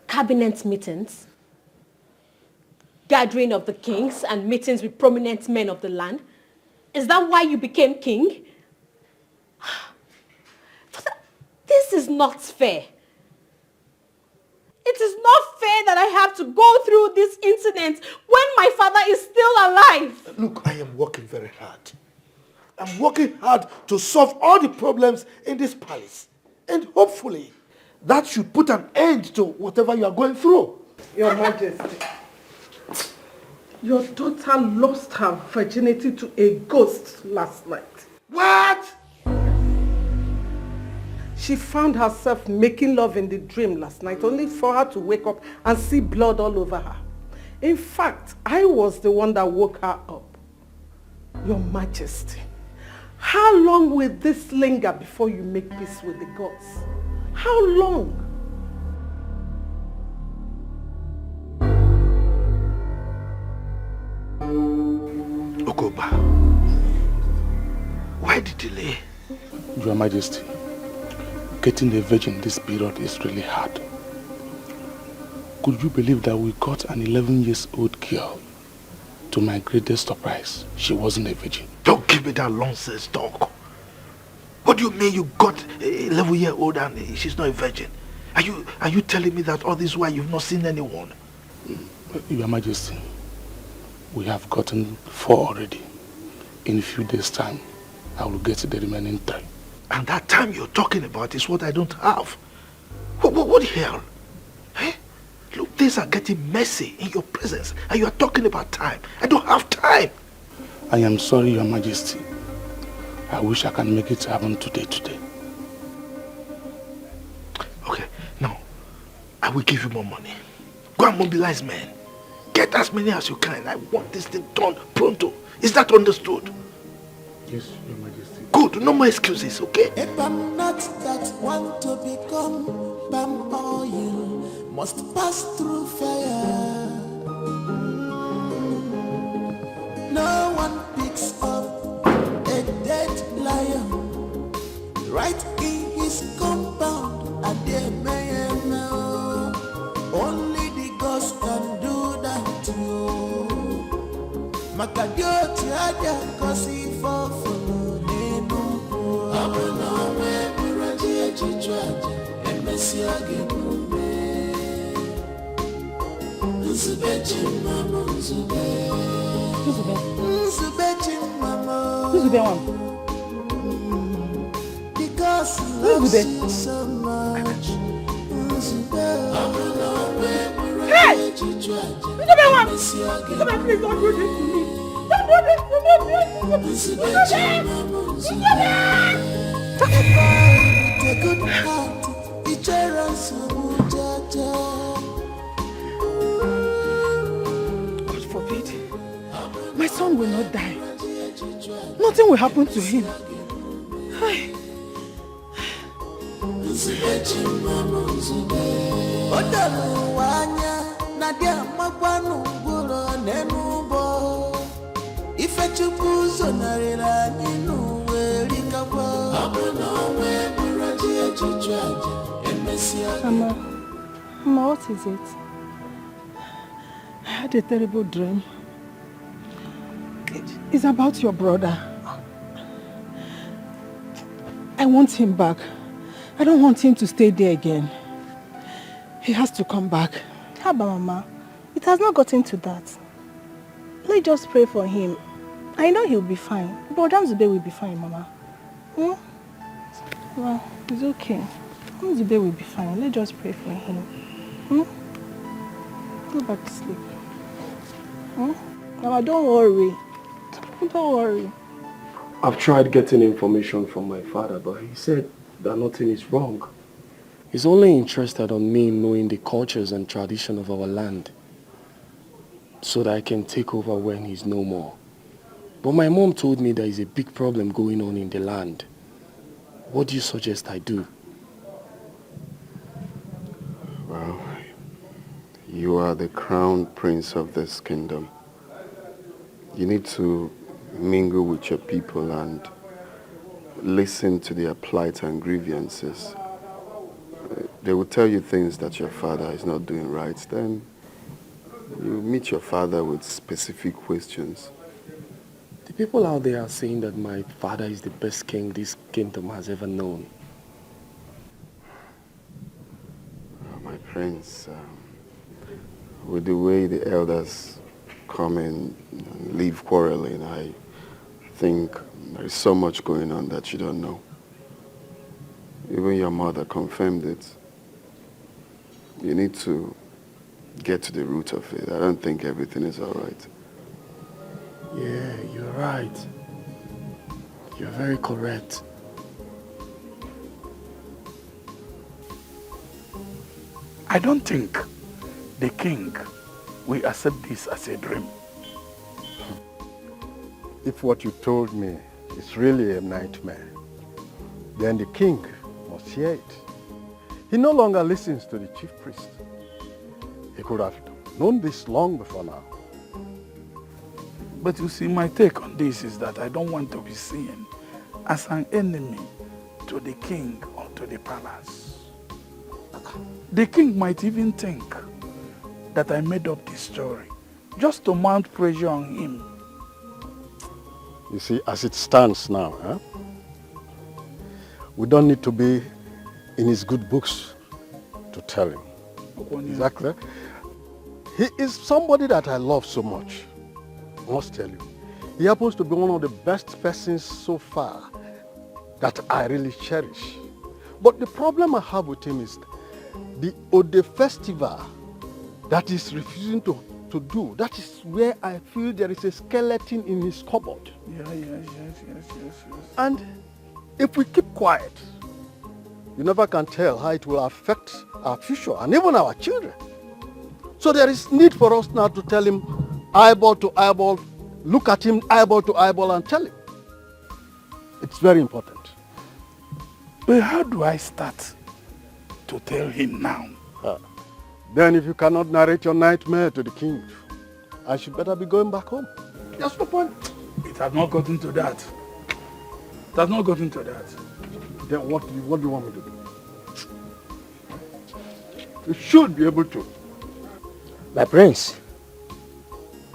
Cabinet meetings? Gathering of the kings and meetings with prominent men of the land? Is that why you became king? Father, this is not fair. It is not fair that I have to go through this incident when my father is still alive. Look, I am working very hard. I'm working hard to solve all the problems in this palace. And hopefully, that should put an end to whatever you are going through. Your Majesty, your daughter lost her virginity to a ghost last night. What? She found herself making love in the dream last night, only for her to wake up and see blood all over her. In fact, I was the one that woke her up. Your Majesty, how long will this linger before you make peace with the gods? How long? Okoba, why the delay? Your Majesty, getting a virgin this period is really hard. Could you believe that we got an 11-year-old girl? To my greatest surprise, she wasn't a virgin. Don't give me that nonsense talk. What do you mean you got a 11-year-old and she's not a virgin? Are you telling me that all this while you've not seen anyone? Your Majesty, we have gotten 4 already. In a few days' time, I will get the remaining 3. And that time you're talking about is what I don't have. What the hell? Eh? Look, things are getting messy in your presence and you are talking about time. I don't have time. I am sorry, Your Majesty. I wish I can make it happen today. Okay, now, I will give you more money. Go and mobilize men. Get as many as you can. I want this thing done pronto. Is that understood? Yes, Your Majesty. Good, no more excuses, okay? If I'm not that one to become Bam or you must pass through fire. No one picks up a dead lion right in his compound and they may know. Only the ghost can do that too. Makadioti adia kosi for because loves you so much. Hey! Please don't do this to me. Don't do this to me. God forbid. My son will not die. Nothing will happen to him. Hey. Mama, what is it? I had a terrible dream. It's about your brother. I want him back. I don't want him to stay there again. He has to come back. How about Mama? It has not gotten to that. Let's just pray for him. I know he'll be fine. Brother Zube will be fine, Mama. Hmm? Well, it's okay. Zube will be fine. Let's just pray for him. Hmm? Go back to sleep. Mama, don't worry. Don't worry. I've tried getting information from my father, but he said that nothing is wrong. He's only interested on me knowing the cultures and tradition of our land so that I can take over when he's no more. But my mom told me there is a big problem going on in the land. What do you suggest I do? Well, you are the crown prince of this kingdom. You need to mingle with your people and listen to their plight and grievances. They will tell you things that your father is not doing right. Then you meet your father with specific questions. The people out there are saying that my father is the best king this kingdom has ever known. My prince, with the way the elders come in and leave quarreling, I think there is so much going on that you don't know. Even your mother confirmed it. You need to get to the root of it. I don't think everything is all right. Yeah, you're right. You're very correct. I don't think the king we accept this as a dream. If what you told me is really a nightmare, then the king must hear it. He no longer listens to the chief priest. He could have known this long before now. But you see, my take on this is that I don't want to be seen as an enemy to the king or to the palace. The king might even think that I made up this story just to mount pressure on him. You see, as it stands now, we don't need to be in his good books to tell him. Exactly. He is somebody that I love so much. I must tell you. He happens to be one of the best persons so far that I really cherish. But the problem I have with him is the Ode festival that is refusing to do. That is where I feel there is a skeleton in his cupboard. Yes. And if we keep quiet, you never can tell how it will affect our future and even our children. So there is need for us now to tell him eyeball to eyeball, look at him eyeball to eyeball and tell him. It's very important. But how do I start to tell him now? Then if you cannot narrate your nightmare to the king, I should better be going back home. That's the point. It has not gotten to that. It has not gotten to that. Then what do you want me to do? You should be able to. My prince,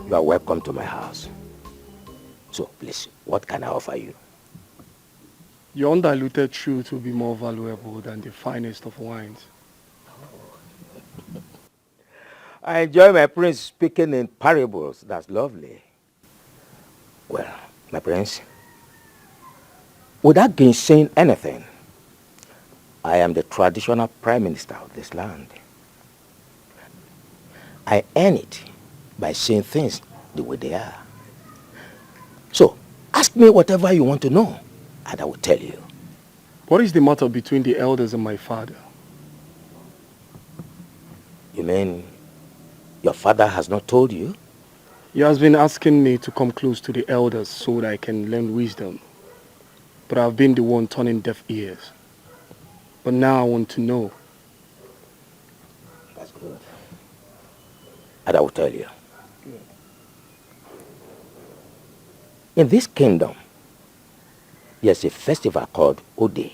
you are welcome to my house. So please, what can I offer you? Your undiluted truth will be more valuable than the finest of wines. I enjoy my prince speaking in parables. That's lovely. Well, my prince, without gainsaying anything, I am the traditional prime minister of this land. I earn it by saying things the way they are. So, ask me whatever you want to know, and I will tell you. What is the matter between the elders and my father? You mean your father has not told you? He has been asking me to come close to the elders so that I can learn wisdom. But I've been the one turning deaf ears. But now I want to know. That's good. And I will tell you. In this kingdom, there's a festival called Ode.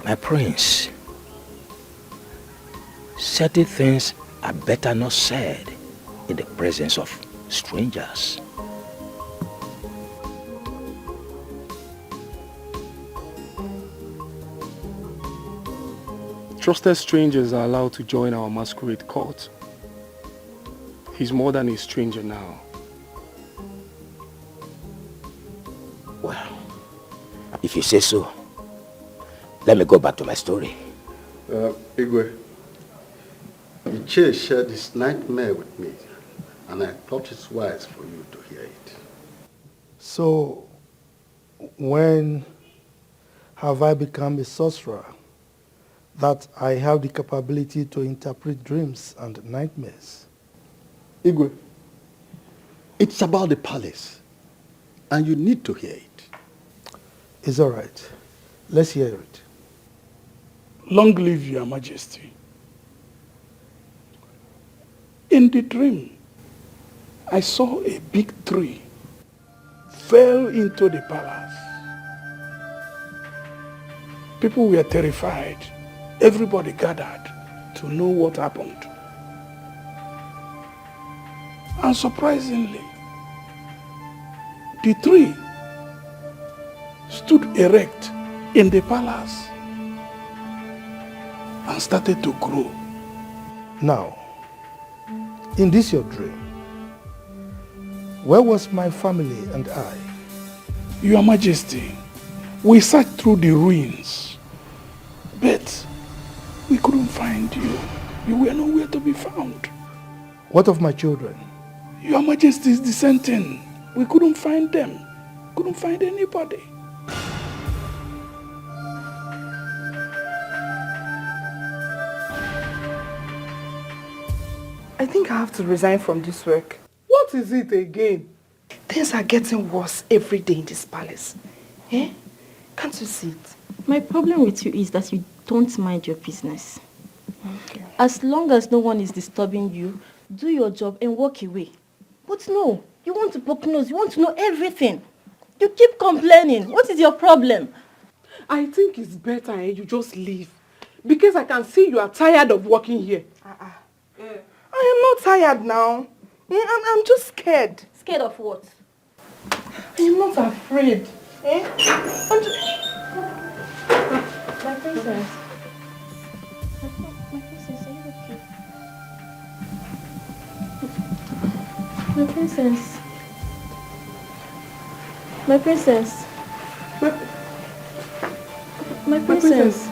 My prince, certain things are better not said in the presence of strangers. Trusted strangers are allowed to join our masquerade court. He's more than a stranger now. Well, if you say so, let me go back to my story. Igwe, Iche shared this nightmare with me, and I thought it's wise for you to hear it. So, when have I become a sorcerer that I have the capability to interpret dreams and nightmares? Igwe, it's about the palace, and you need to hear it. It's all right. Let's hear it. Long live your majesty. In the dream, I saw a big tree fell into the palace. People were terrified. Everybody gathered to know what happened. And surprisingly, the tree stood erect in the palace and started to grow. Now, in this your dream, where was my family and I? Your Majesty, we searched through the ruins, but we couldn't find you. You were nowhere to be found. What of my children? Your Majesty is dissenting. We couldn't find them. Couldn't find anybody. I think I have to resign from this work. What is it again? Things are getting worse every day in this palace. Eh? Can't you see it? My problem with you is that you don't mind your business. Okay. As long as no one is disturbing you, do your job and walk away. But no, you want to poke nose, you want to know everything. You keep complaining. What is your problem? I think it's better you just leave. Because I can see you are tired of working here. I am not tired now. I'm just scared. Scared of what? I am not afraid. Eh? My princess. My princess, are you okay? My princess. My princess. My princess.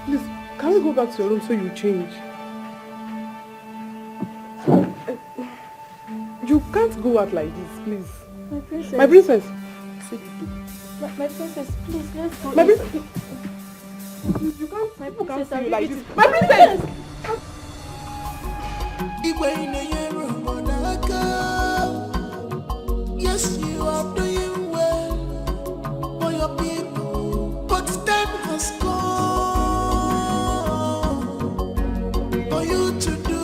Please, can we go back to your room so you change? You can't go out like this, please. My princess. My princess. My princess, please, let's go. My princess. You can't. My princess, see you like this. My princess. Yes, you are doing well for your people, but time has come for you to do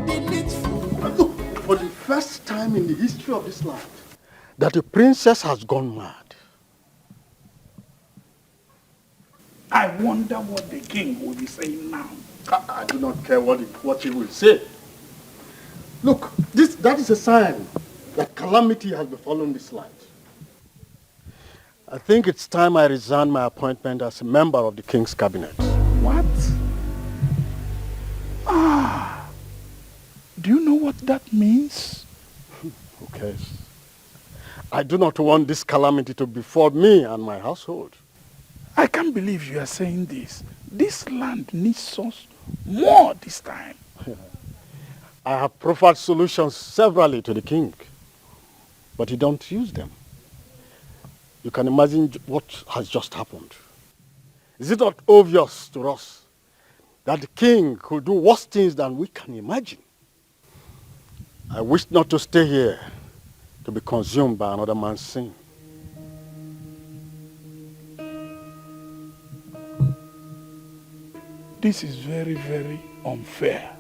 the needful. Look, for the first time in the history of this land, that the princess has gone mad. I wonder what the king will be saying now. I do not care what he will say. Look, that is a sign that calamity has befallen this land. I think it's time I resign my appointment as a member of the king's cabinet. What? Do you know what that means? Who cares? I do not want this calamity to befall me and my household. I can't believe you are saying this. This land needs us more this time. I have proffered solutions severally to the king, but he don't use them. You can imagine what has just happened. Is it not obvious to us that the king could do worse things than we can imagine? I wish not to stay here to be consumed by another man's sin. This is very, very unfair.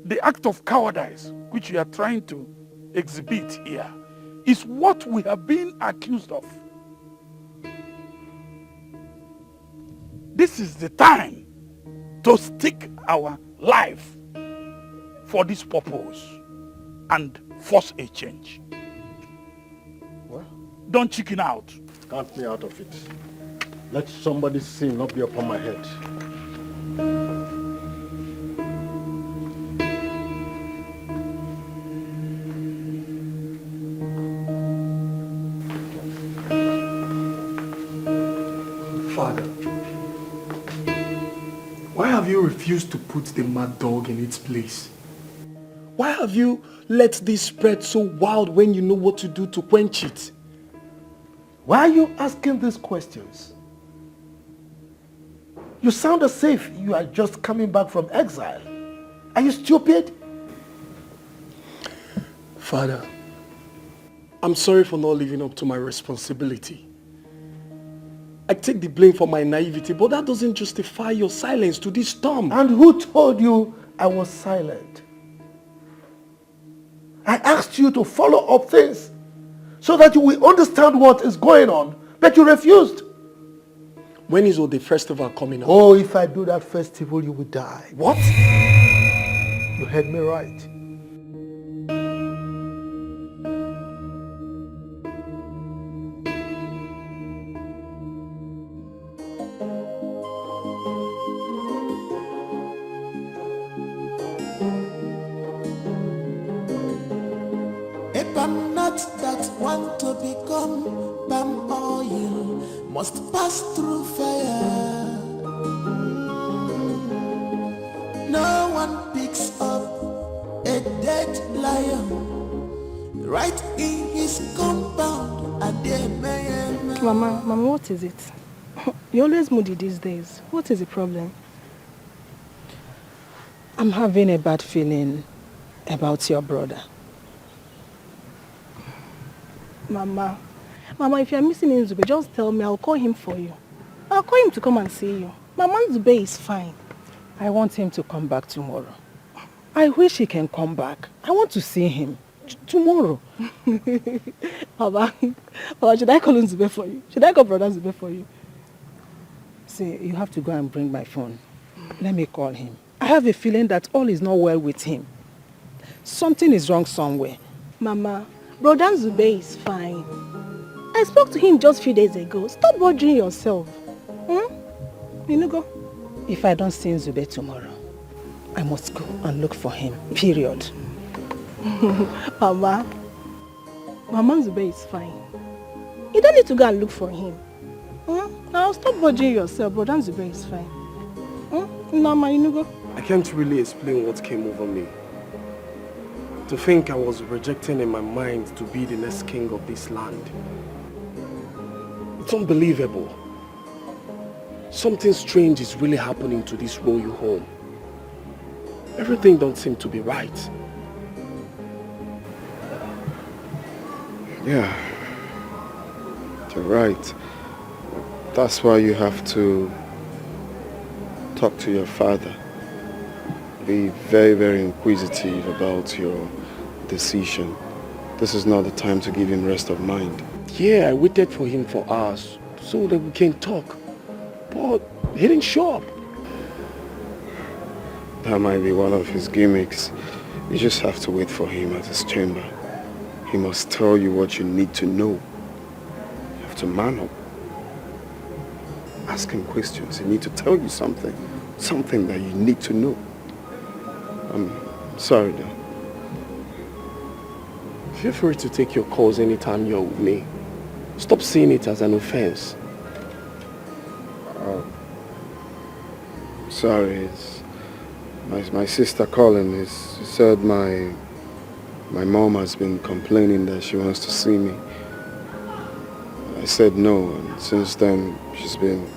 The act of cowardice which you are trying to exhibit here is what we have been accused of. This is the time to stick our life for this purpose and force a change. Well, don't chicken out. Count me out of it. Let somebody's sin not be upon my head. Father, why have you refused to put the mad dog in its place? Why have you let this spread so wild when you know what to do to quench it? Why are you asking these questions? You sound as if you are just coming back from exile. Are you stupid? Father, I'm sorry for not living up to my responsibility. I take the blame for my naivety, but that doesn't justify your silence to this storm. And who told you I was silent? I asked you to follow up things so that you will understand what is going on, but you refused. When is the festival coming up? Oh, if I do that festival, you will die. What? You heard me right. If I'm not that one to become palm oil, must pass through fire. No one picks up a dead lion right in his compound. Mama, what is it? You're always moody these days. What is the problem? I'm having a bad feeling about your brother. Mama, if you're missing Nzube, just tell me. I'll call him for you. I'll call him to come and see you. Mama, Nzube is fine. I want him to come back tomorrow. I wish he can come back. I want to see him tomorrow. Baba, should I call Nzube for you? Should I call Brother Nzube for you? See, you have to go and bring my phone. Let me call him. I have a feeling that all is not well with him. Something is wrong somewhere. Mama, Brother Nzube is fine. I spoke to him just a few days ago. Stop bothering yourself. You know, go. If I don't see Nzube tomorrow, I must go and look for him. Period. Mama Nzube is fine. You don't need to go and look for him. Now stop bothering yourself. Brother Nzube is fine. Mama, you know, go. I can't really explain what came over me. To think I was rejecting in my mind to be the next king of this land. It's unbelievable. Something strange is really happening to this royal home. Everything don't seem to be right. Yeah, you're right. That's why you have to talk to your father. Be very, very inquisitive about your decision. This is not the time to give him rest of mind. Yeah, I waited for him for hours so that we can talk. But he didn't show up. That might be one of his gimmicks. You just have to wait for him at his chamber. He must tell you what you need to know. You have to man up. Ask him questions. He needs to tell you something. Something that you need to know. I'm sorry, though. Feel free to take your calls anytime you're with me. Stop seeing it as an offense. Sorry, it's my sister calling. She said my mom has been complaining that she wants to see me. I said no, and since then she's been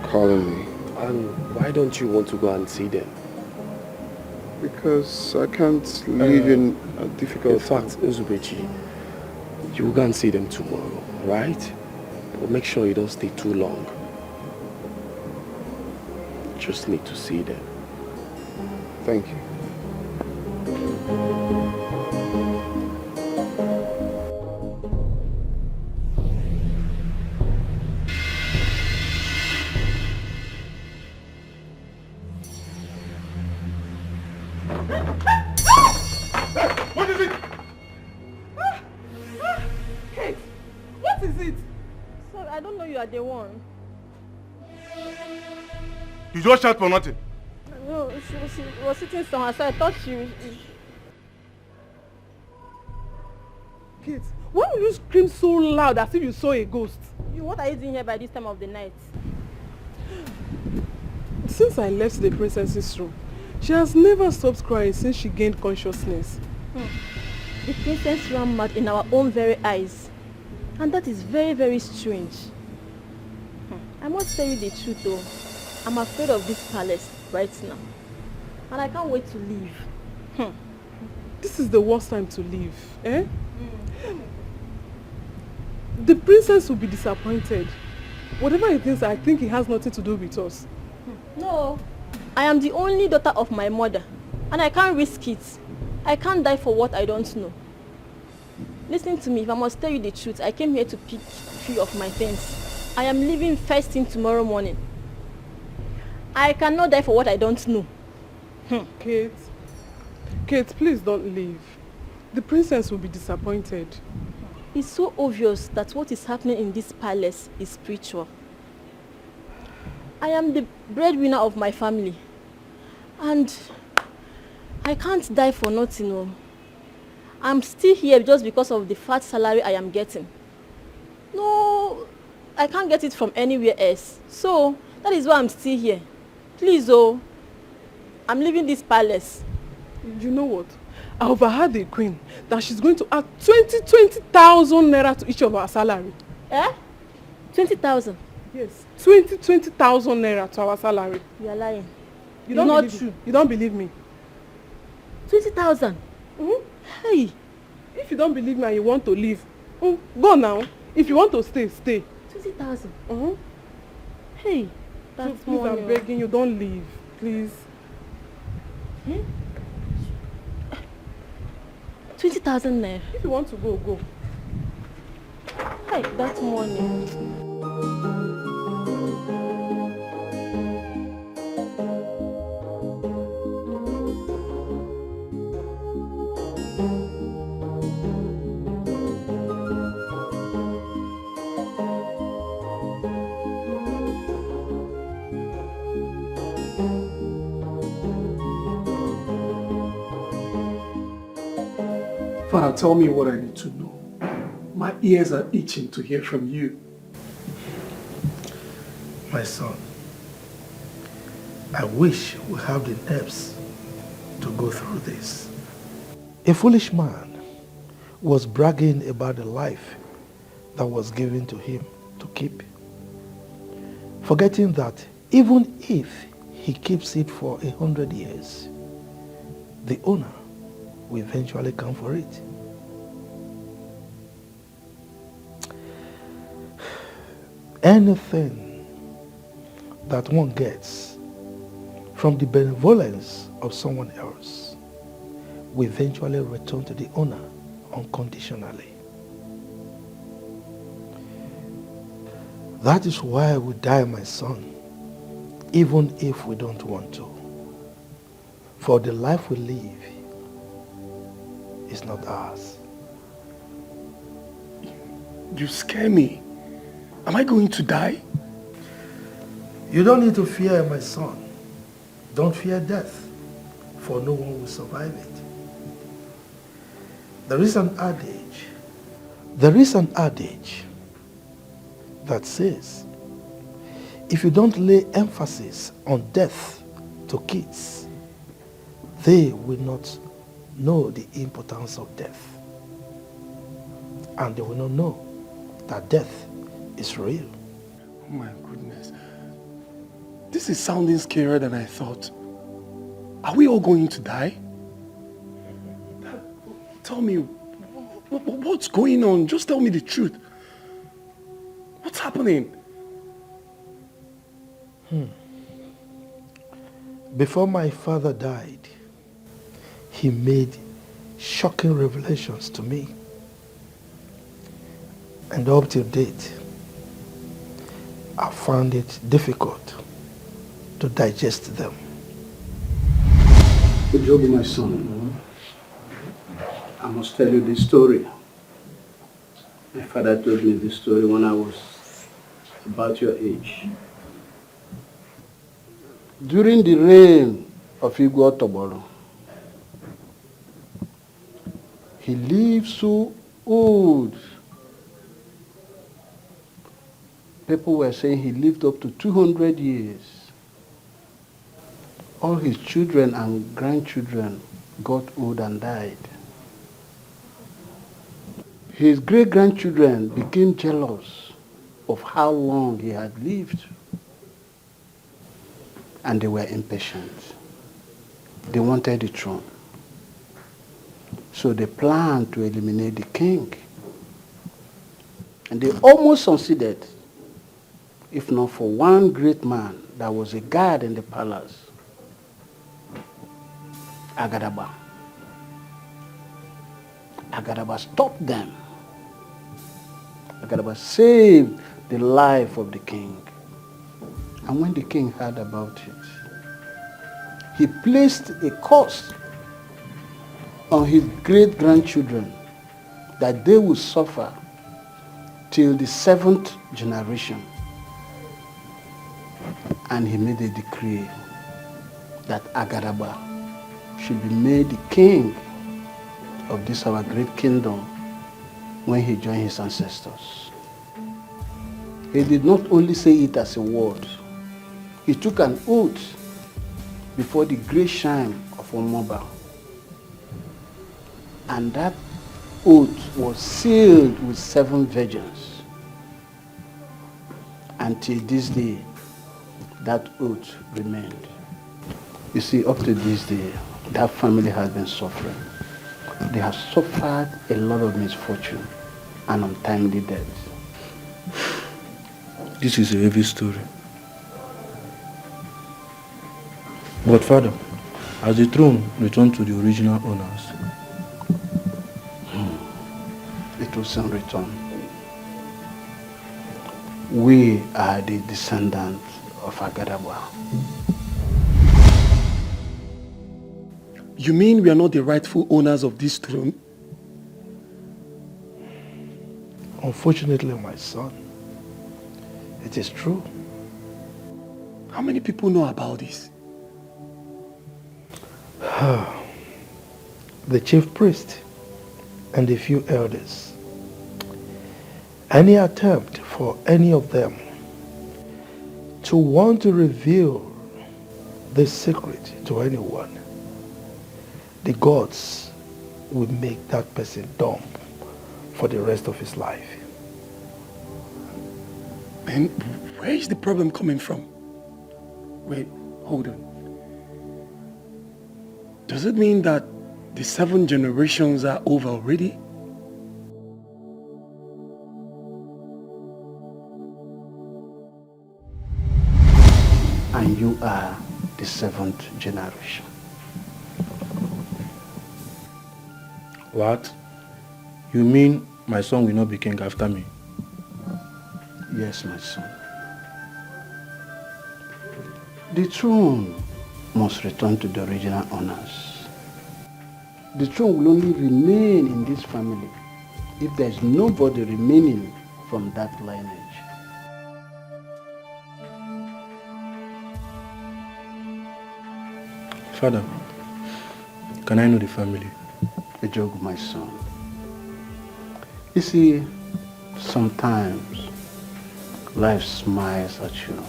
calling me. And why don't you want to go and see them? Because I can't live in a difficult time. In fact, Nzubechi, you will go and see them tomorrow, right? But make sure you don't stay too long. Just need to see them. Thank you. What is it? Kate, what is it? Sorry, I don't know you are the one. You just shout for nothing. No, she was sitting somewhere, so I thought she... Kate, why will you scream so loud as if you saw a ghost? What are you doing here by this time of the night? Since I left the princess's room, she has never stopped crying since she gained consciousness. The princess ran mad in our own very eyes. And that is very, very strange. I must tell you the truth though. I'm afraid of this palace right now. And I can't wait to leave. This is the worst time to leave, eh? The princess will be disappointed. Whatever he thinks, I think it has nothing to do with us. No, I am the only daughter of my mother. And I can't risk it. I can't die for what I don't know. Listen to me, if I must tell you the truth, I came here to pick 3 of my things. I am leaving first thing tomorrow morning. I cannot die for what I don't know. Kate, please don't leave. The princess will be disappointed. It's so obvious that what is happening in this palace is spiritual. I am the breadwinner of my family. And I can't die for nothing. No. I'm still here just because of the fat salary I am getting. No, I can't get it from anywhere else. So, that is why I'm still here. Please, oh, I'm leaving this palace. You know what? I overheard the queen that she's going to add 20,000 naira to each of our salary. Eh? 20,000? Yes, 20,000 naira to our salary. You are lying. You don't not believe true. Me. You don't believe me. 20,000. Hey. If you don't believe me and you want to leave, go now. If you want to stay, stay. 20,000. Hey, that's so please, money. I'm begging you, don't leave, please. 20,000 naira. If you want to go, go. Hey, that's money. Father, tell me what I need to know. My ears are itching to hear from you. My son, I wish we have the nerves to go through this. A foolish man was bragging about the life that was given to him to keep, forgetting that even if he keeps it for 100 years, the owner will eventually come for it. Anything that one gets from the benevolence of someone else will eventually return to the owner unconditionally. That is why we die, my son, even if we don't want to. For the life we live is not ours. You scare me. Am I going to die? You don't need to fear, my son. Don't fear death, for no one will survive it. There is an adage that says, if you don't lay emphasis on death to kids, they will not know the importance of death. And they will not know that death is real. Oh my goodness. This is sounding scarier than I thought. Are we all going to die? Tell me, what's going on? Just tell me the truth. What's happening? Before my father died, he made shocking revelations to me. And up till date, I found it difficult to digest them. Joby, my son, I must tell you this story. My father told me this story when I was about your age. During the reign of Igwe Otobolo, he lived so old. People were saying he lived up to 200 years. All his children and grandchildren got old and died. His great-grandchildren became jealous of how long he had lived. And they were impatient. They wanted the throne. So they planned to eliminate the king. And they almost succeeded, if not for one great man that was a guard in the palace, Agadaba. Agadaba stopped them. Agadaba saved the life of the king. And when the king heard about it, he placed a curse on his great-grandchildren that they would suffer till the 7th generation. And he made a decree that Agadaba should be made the king of this our great kingdom when he joined his ancestors. He did not only say it as a word, he took an oath before the great shrine of Omoba. And that oath was sealed with 7 virgins. Until this day, that oath remained. You see, up to this day, that family has been suffering. They have suffered a lot of misfortune and untimely deaths. This is a heavy story. But Father, as the throne returned to the original owners, it will soon return. We are the descendants of Agadabwa. you mean we are not the rightful owners of this throne? Unfortunately, my son, it is true. How many people know about this? The chief priest and a few elders. Any attempt for any of them to want to reveal this secret to anyone, the gods will make that person dumb for the rest of his life. And where is the problem coming from? Wait, hold on. Does it mean that the 7 generations are over already? And you are the 7th generation. What? You mean my son will not be king after me? Yes, my son. The throne must return to the original owners. The throne will only remain in this family if there is nobody remaining from that lineage. Father, can I know the family? A joke, my son. You see, sometimes life smiles at you,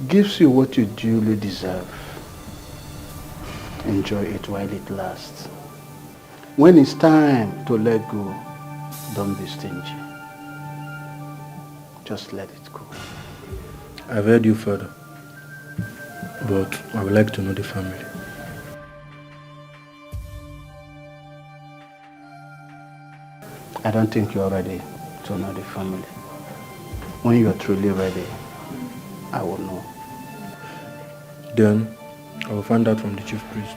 gives you what you duly deserve. Enjoy it while it lasts. When it's time to let go, don't be stingy. Just let it go. I've heard you, Father, but I would like to know the family. I don't think you're ready to know the family. When you're truly ready, I will know. Then I will find out from the chief priest.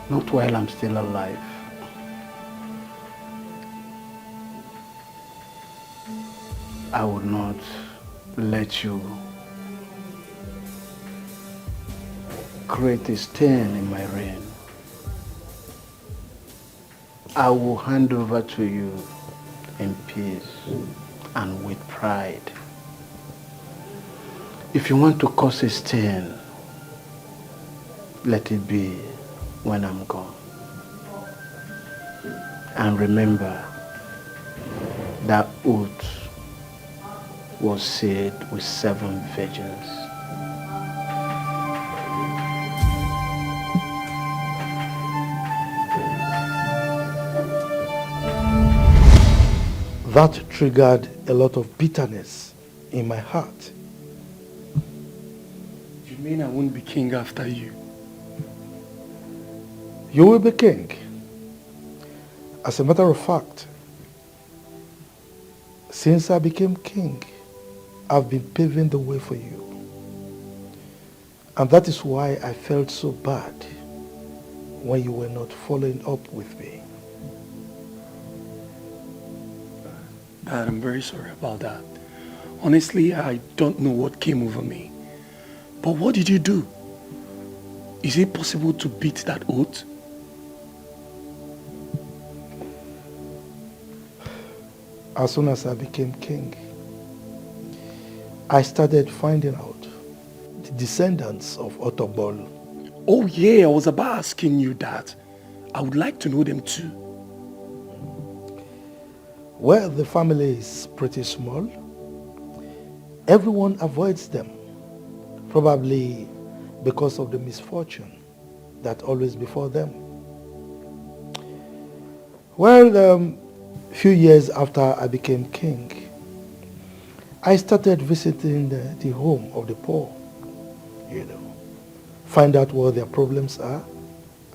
Not while I'm still alive. I will not let you create a stain in my reign. I will hand over to you in peace and with pride. If you want to cause a stain, let it be when I'm gone. And remember, that oath was said with 7 virgins. That triggered a lot of bitterness in my heart. You mean I won't be king after you? You will be king. As a matter of fact, since I became king, I've been paving the way for you. And that is why I felt so bad when you were not following up with me. Dad, I'm very sorry about that. Honestly, I don't know what came over me. But what did you do? Is it possible to beat that oath? As soon as I became king, I started finding out the descendants of Otobol. Oh yeah, I was about asking you that. I would like to know them too. Well, the family is pretty small. Everyone avoids them, probably because of the misfortune that always befall them. Well, a few years after I became king, I started visiting the home of the poor, find out what their problems are,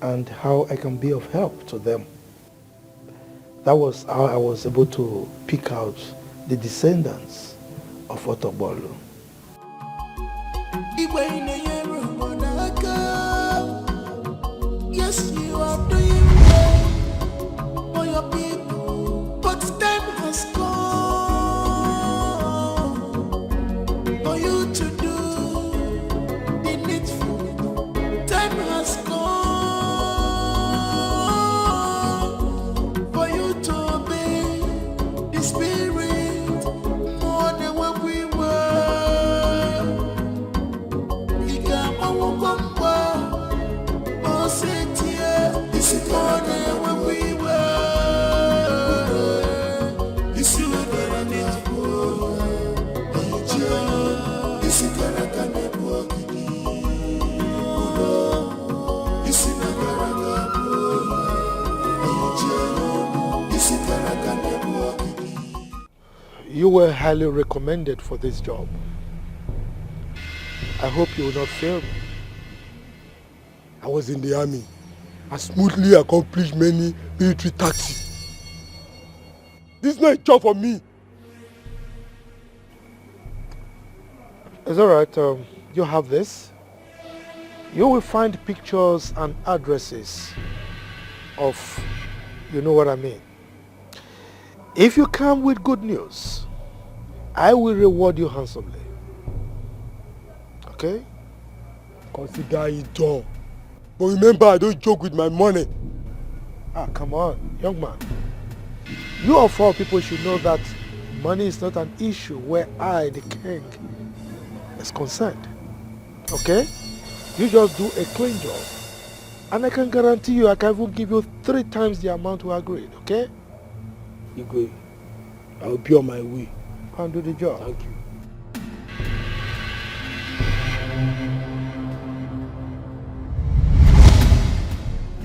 and how I can be of help to them. That was how I was able to pick out the descendants of Otobolo. Yes, you are doing well for your people, but time has come for you to do the needful. Time has come for you to obey the Spirit more than what we were. You can't You were highly recommended for this job. I hope you will not fail me. I was in the army. I smoothly accomplished many military tasks. This is not a job for me. It's all right. You have this. You will find pictures and addresses of, you know what I mean. If you come with good news, I will reward you handsomely. Okay? Consider it done. But remember, I don't joke with my money. Ah, come on, young man. You of all people should know that money is not an issue where I, the king, is concerned. Okay? You just do a clean job. And I can guarantee you I can even give you 3 times the amount we agreed, okay? Igwe, I will be on my way. Go and do the job. Thank you.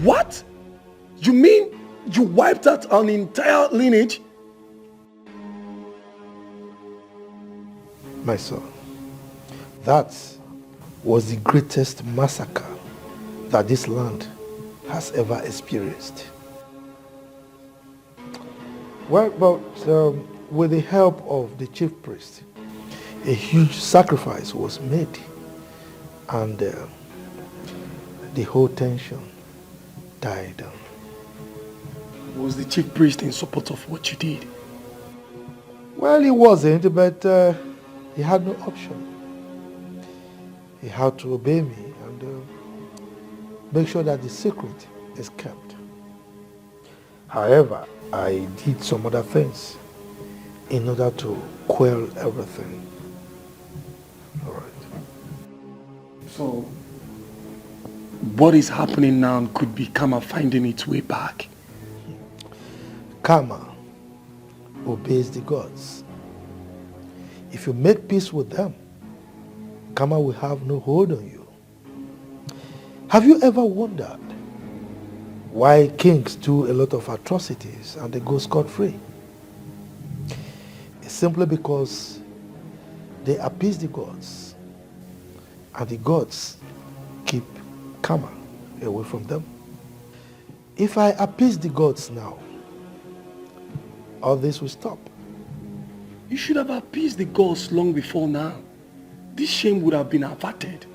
What? You mean you wiped out an entire lineage? My son, that was the greatest massacre that this land has ever experienced. Well, but with the help of the chief priest, a huge sacrifice was made, and the whole tension died down. Was the chief priest in support of what you did? Well, he wasn't, but he had no option. He had to obey me and make sure that the secret is kept. However, I did some other things in order to quell everything. All right. So, what is happening now could be karma finding its way back. Karma obeys the gods. If you make peace with them, karma will have no hold on you. Have you ever wondered why kings do a lot of atrocities and they go scot-free? It's simply because they appease the gods, and the gods keep karma away from them. If I appease the gods now, all this will stop. You should have appeased the gods long before now. This shame would have been averted.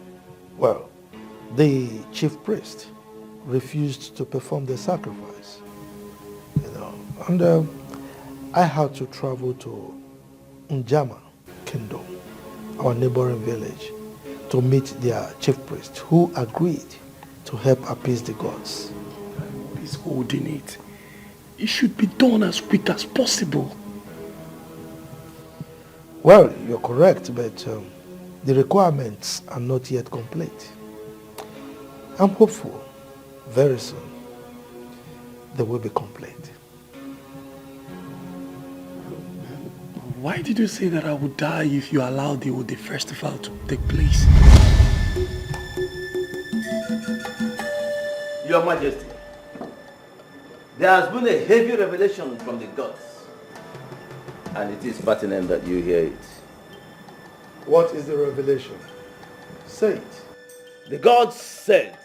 Well, the chief priest refused to perform the sacrifice, and I had to travel to Njama Kingdom, our neighboring village, to meet their chief priest, who agreed to help appease the gods. He's holding it. It should be done as quick as possible. Well, you're correct, but the requirements are not yet complete. I'm hopeful very soon they will be complete. Why did you say that I would die if you allowed the festival to take place? Your Majesty, there has been a heavy revelation from the gods, and it is pertinent that you hear it. What is the revelation? Say it. The gods said,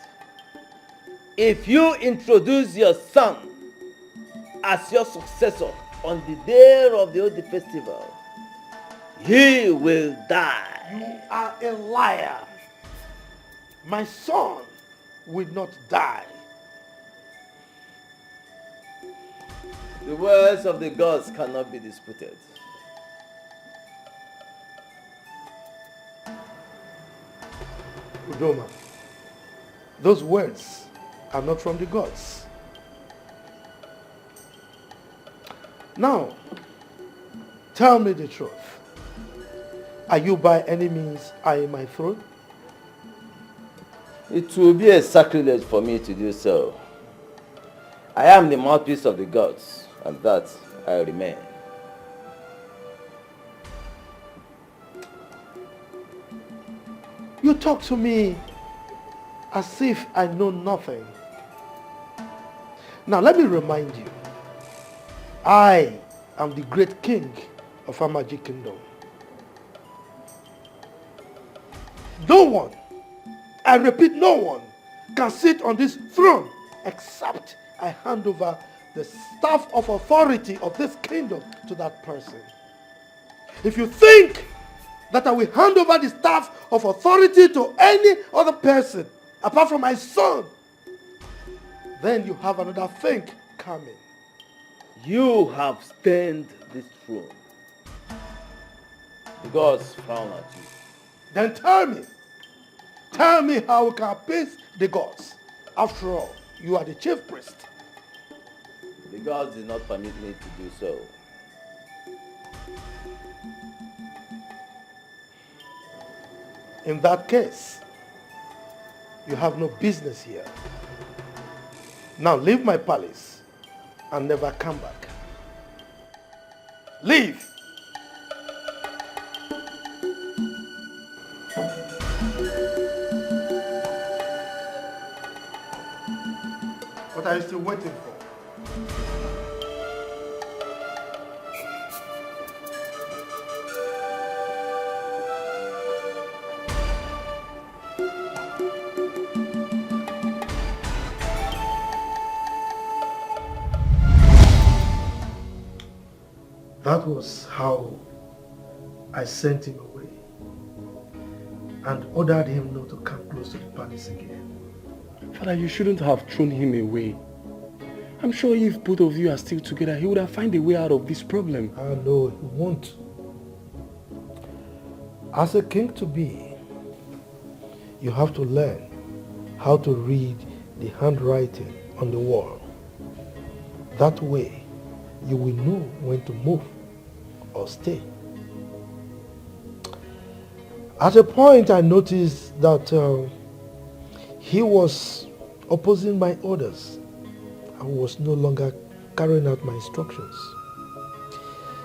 if you introduce your son as your successor on the day of the Odi festival, he will die. You are a liar. My son will not die. The words of the gods cannot be disputed. Udoma, those words are not from the gods. Now, tell me the truth. Are you by any means eyeing my throne? It will be a sacrilege for me to do so. I am the mouthpiece of the gods, and that I remain. You talk to me as if I know nothing. Now let me remind you, I am the great king of Amaji Kingdom. No one, I repeat, no one can sit on this throne except I hand over the staff of authority of this kingdom to that person. If you think that I will hand over the staff of authority to any other person apart from my son, then you have another thing coming. You have stained this throne. The gods frown at you. Then tell me how we can appease the gods. After all, you are the chief priest. The gods did not permit me to do so. In that case, you have no business here. Now leave my palace and never come back. Leave! What are you still waiting for? That was how I sent him away and ordered him not to come close to the palace again. Father, you shouldn't have thrown him away. I'm sure if both of you are still together, he would have found a way out of this problem. Ah, no, he won't. As a king to be, you have to learn how to read the handwriting on the wall. That way, you will know when to move or stay. At a point, I noticed that he was opposing my orders. I was no longer carrying out my instructions.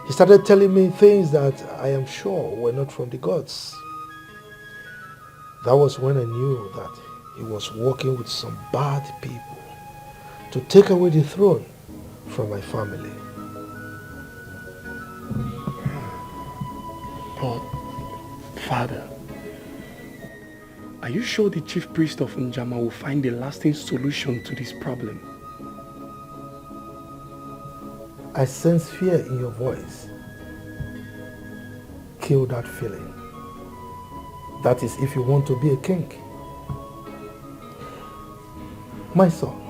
He started telling me things that I am sure were not from the gods. That was when I knew that he was working with some bad people to take away the throne from my family. But, Father, are you sure the chief priest of Njama will find a lasting solution to this problem? I sense fear in your voice. Kill that feeling. That is if you want to be a king. My son,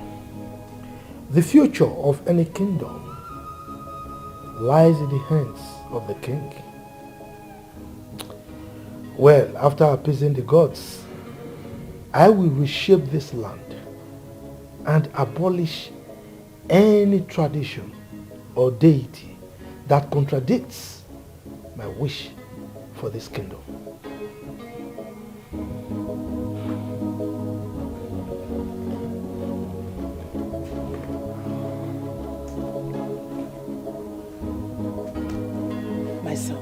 the future of any kingdom lies in the hands of the king. Well, after appeasing the gods, I will reshape this land and abolish any tradition or deity that contradicts my wish for this kingdom. My son,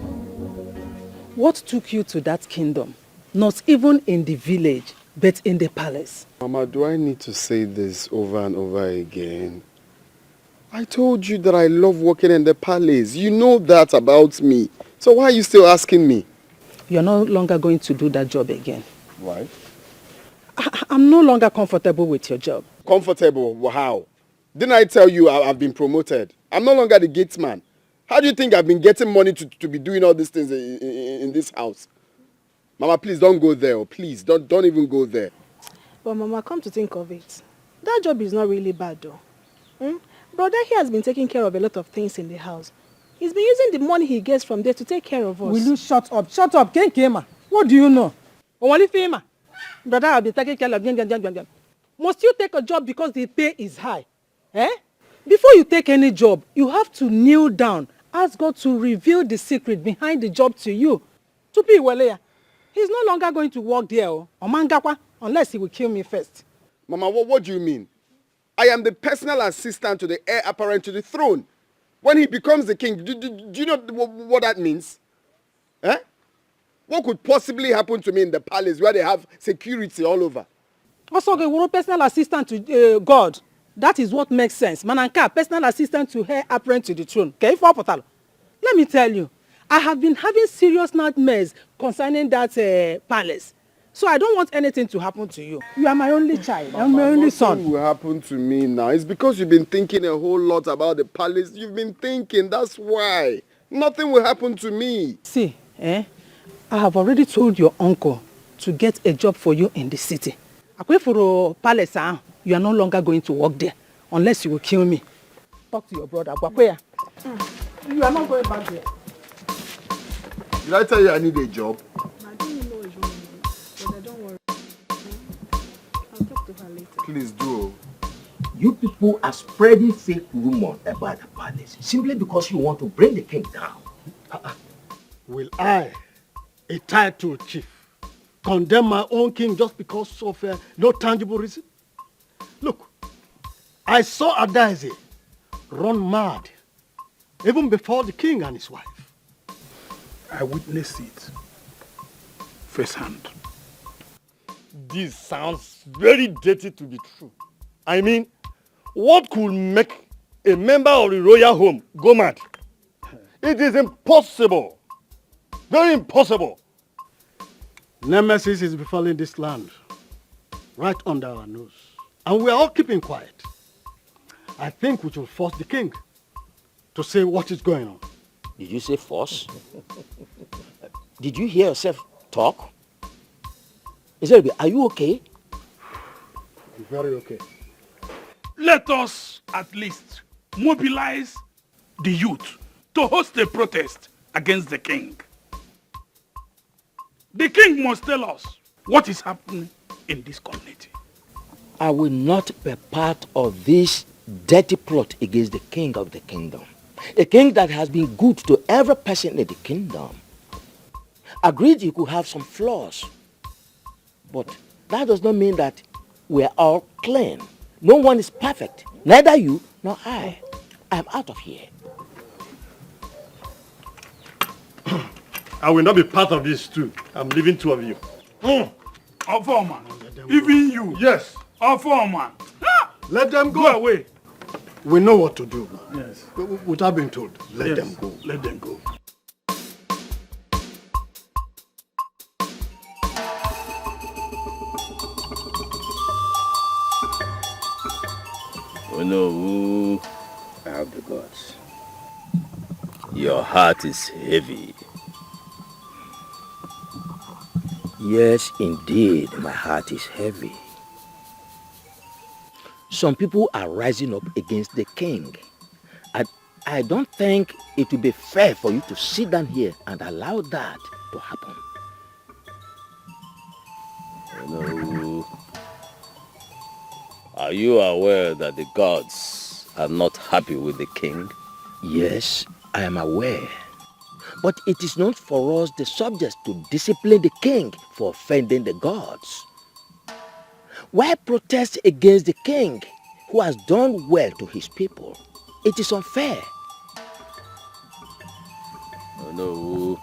what took you to that kingdom? Not even in the village, but in the palace. Mama, do I need to say this over and over again? I told you that I love working in the palace. You know that about me. So why are you still asking me? You're no longer going to do that job again. Why? I'm no longer comfortable with your job. Comfortable? How? Didn't I tell you I've been promoted? I'm no longer the gate man. How do you think I've been getting money to be doing all these things in this house? Mama, please don't go there. Oh, please, don't even go there. But Mama, come to think of it, that job is not really bad though. Brother here has been taking care of a lot of things in the house. He's been using the money he gets from there to take care of us. Will you shut up? Shut up, Kenkema. What do you know? Brother, I'll be taking care of you. Must you take a job because the pay is high? Before you take any job, you have to kneel down, ask God to reveal the secret behind the job to you. Tupi Waleya, he's no longer going to work there, unless he will kill me first. Mama, what do you mean? I am the personal assistant to the heir apparent to the throne. When he becomes the king, do you know what that means? What could possibly happen to me in the palace where they have security all over? Also, we're personal assistant to God. That is what makes sense. Mananka, personal assistant to heir apparent to the throne. Let me tell you, I have been having serious nightmares concerning that palace. So I don't want anything to happen to you. You are my only child. I'm my only son. Nothing will happen to me now. It's because you've been thinking a whole lot about the palace. You've been thinking, that's why. Nothing will happen to me. See, I have already told your uncle to get a job for you in the city. Akwe for a palace, you are no longer going to work there unless you will kill me. Talk to your brother. You are not going back there. Did I tell you I need a job? I didn't know it's wrong, but don't worry. I'll talk to her later. Please do. You people are spreading fake rumors about the palace simply because you want to bring the king down. Will I, a titled chief, condemn my own king just because of no tangible reason? Look, I saw Adaeze run mad even before the king and his wife. I witnessed it firsthand. This sounds very dirty to be true. I mean, what could make a member of the royal home go mad? It is impossible. Very impossible. Nemesis is befalling this land right under our nose. And we are all keeping quiet. I think we should force the king to say what is going on. Did you say force? Did you hear yourself talk? Are you okay? I'm very okay. Let us at least mobilize the youth to host a protest against the king. The king must tell us what is happening in this community. I will not be part of this dirty plot against the king of the kingdom. A king that has been good to every person in the kingdom. Agreed, you could have some flaws. But that does not mean that we are all clean. No one is perfect. Neither you nor I. I am out of here. I will not be part of this too. I'm leaving two of you. Foreman, even you. Yes. Foreman. Let them go. Go away. We know what to do. Yes. Without being told, let them go. Let them go. Oh no, I have the gods. Your heart is heavy. Yes, indeed, my heart is heavy. Some people are rising up against the king. I don't think it will be fair for you to sit down here and allow that to happen. Oh no. Are you aware that the gods are not happy with the king? Yes, I am aware. But it is not for us, the subjects, to discipline the king for offending the gods. Why protest against the king who has done well to his people? It is unfair. Oh no.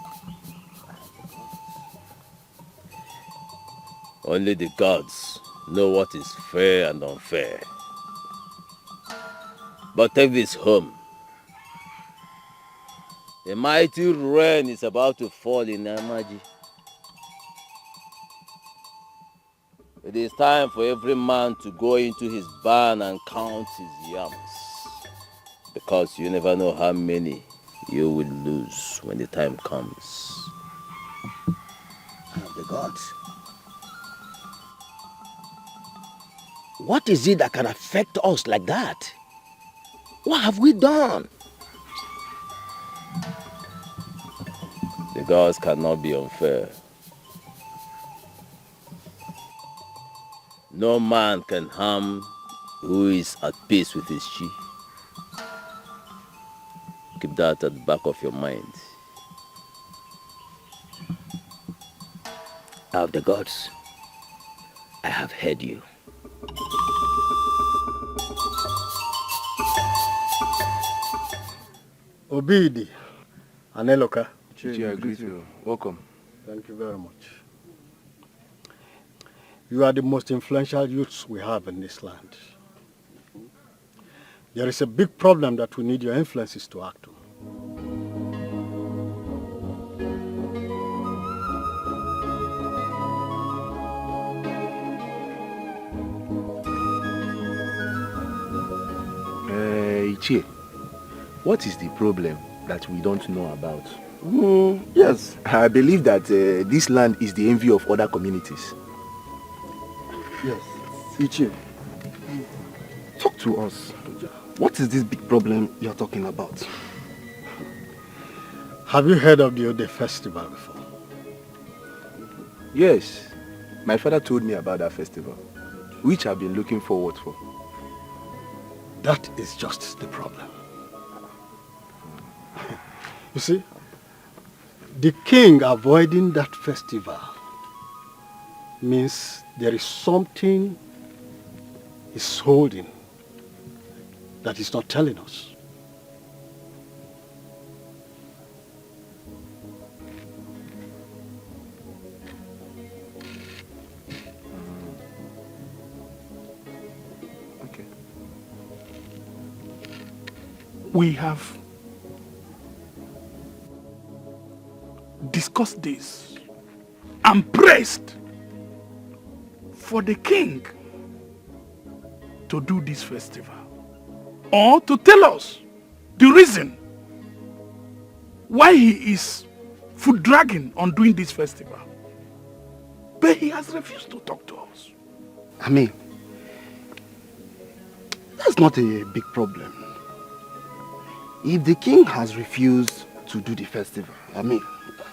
Only the gods know what is fair and unfair. But take this home. A mighty rain is about to fall in Amaji. It is time for every man to go into his barn and count his yams. Because you never know how many you will lose when the time comes. The gods. What is it that can affect us like that? What have we done? The gods cannot be unfair. No man can harm who is at peace with his chief. Keep that at the back of your mind. Of the gods, I have heard you. Obidi, Aneloka. I greet you. Welcome. Thank you very much. You are the most influential youths we have in this land. There is a big problem that we need your influences to act on. Ichie, what is the problem that we don't know about? Yes, I believe that this land is the envy of other communities. Yes, Ichie, talk to us. What is this big problem you're talking about? Have you heard of the Ode festival before? Yes, my father told me about that festival, which I've been looking forward for. That is just the problem. You see, the king avoiding that festival means there is something he's holding that he's not telling us. Okay. We have discussed this and pressed for the king to do this festival, or to tell us the reason why he is foot dragging on doing this festival. But he has refused to talk to us. I mean, that's not a big problem. If the king has refused to do the festival, I mean,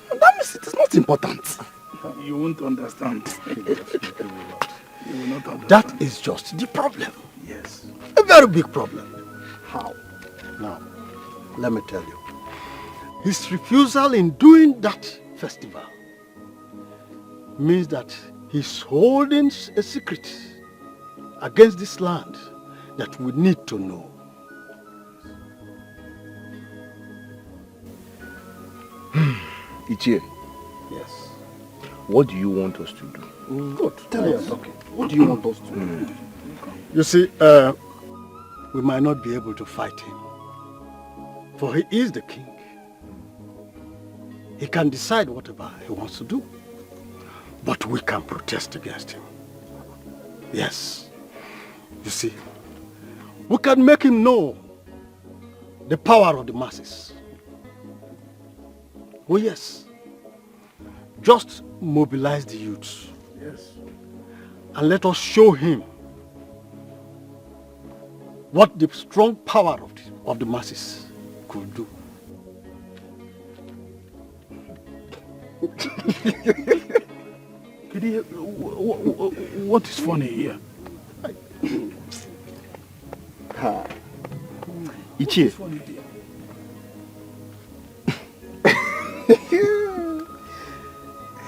that means it is not important. You won't understand. You will not understand. That is just the problem. Yes. A very big problem. How? Now, let me tell you. His refusal in doing that festival means that he's holding a secret against this land that we need to know. Ichie. Yes. What do you want us to do? Good. Tell us. What do you want us to do? You see, we might not be able to fight him. For he is the king. He can decide whatever he wants to do. But we can protest against him. Yes. You see, we can make him know the power of the masses. Oh yes. Just mobilize the youths. Yes. And let us show him what the strong power of the masses could do. What is funny here? Ichie.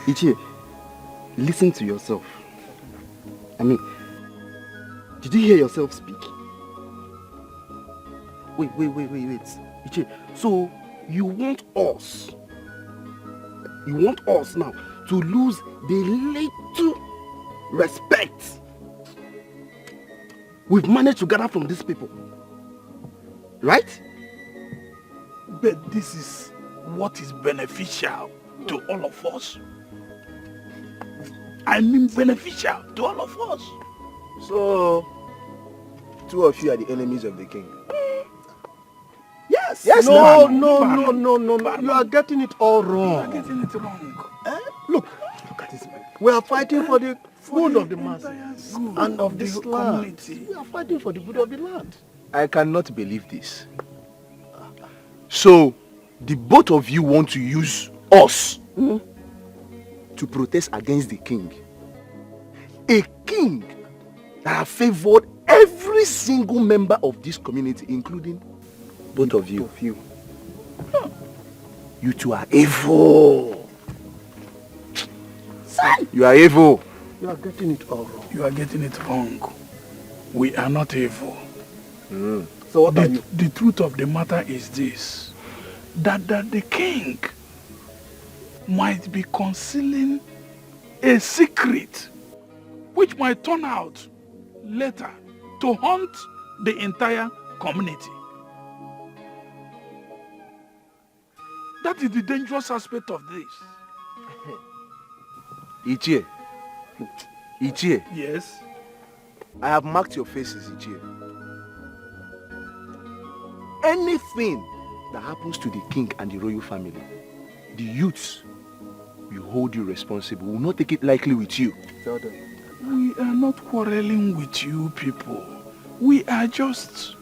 Ichie, listen to yourself. I mean, did you hear yourself speak? Wait. Ichie, so you want us now to lose the little respect we've managed to gather from these people, right? But this is what is beneficial to all of us. I mean beneficial to all of us. So, two of you are the enemies of the king. Yes. Yes, no. You are getting it all wrong. You are getting it wrong. Look at this man. We are fighting for the good of the masses and of this land. Community. We are fighting for the good of the land. I cannot believe this. So, the both of you want to use us to protest against the king. A king that have favored every single member of this community, including both of you. You two are evil. Son! You are evil. You are getting it all wrong. You are getting it wrong. We are not evil. So what are you? The truth of the matter is this. That the king might be concealing a secret which might turn out later to haunt the entire community. That is the dangerous aspect of this. Ichie. Yes? I have marked your faces, Ichie. Anything that happens to the king and the royal family, the youths will hold you responsible. We will not take it lightly with you. Tell them. We are not quarreling with you people. We are just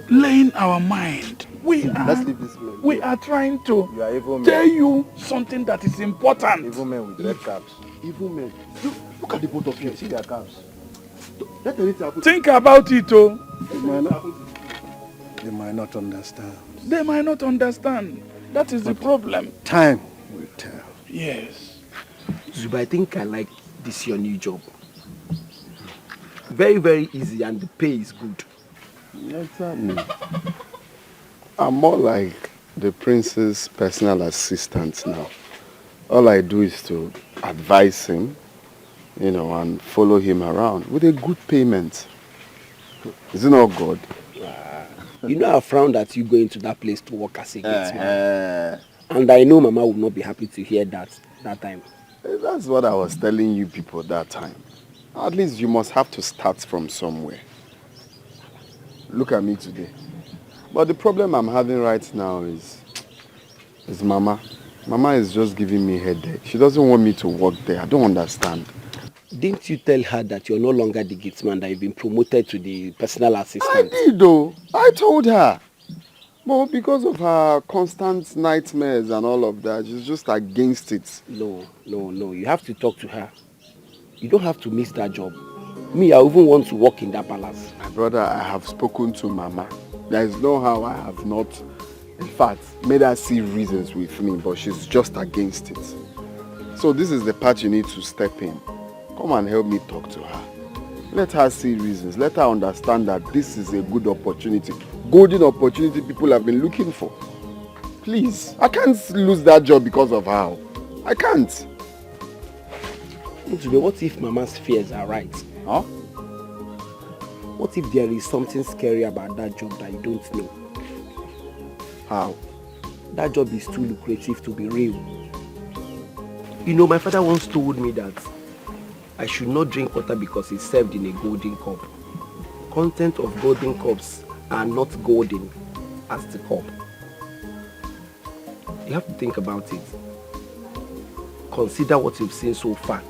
laying our mind. Let's leave this man. We are trying to You are evil men. tell you something that is important. Evil men with red caps. Evil men. Look at the both of you. See their caps. Let anything happen. Think about it, oh. They might not understand. They might not understand. That is the problem. Time will tell. Yes. Zuba, I think I like this your new job. Very, very easy and the pay is good. Exactly. I'm more like the prince's personal assistant now. All I do is to advise him, and follow him around with a good payment. Is it not good? You know I frowned at you going to that place to work as a gateman. And I know Mama would not be happy to hear that time. That's what I was telling you people that time. At least you must have to start from somewhere. Look at me today. But the problem I'm having right now is Mama. Mama is just giving me a headache. She doesn't want me to work there. I don't understand. Didn't you tell her that you're no longer the gateman, that you've been promoted to the personal assistant? I did though. I told her. But because of her constant nightmares and all of that, she's just against it. No. You have to talk to her. You don't have to miss that job. Me, I even want to work in that palace. My brother, I have spoken to Mama. There is no how I have not, in fact, made her see reasons with me, but she's just against it. So this is the part you need to step in. Come and help me talk to her. Let her see reasons. Let her understand that this is a good opportunity. Golden opportunity people have been looking for. Please, I can't lose that job because of her. I can't. What if Mama's fears are right? Huh? What if there is something scary about that job that you don't know? How? That job is too lucrative to be real. You know, my father once told me that I should not drink water because it's served in a golden cup. Content of golden cups are not golden as the cup. You have to think about it. Consider what you've seen so far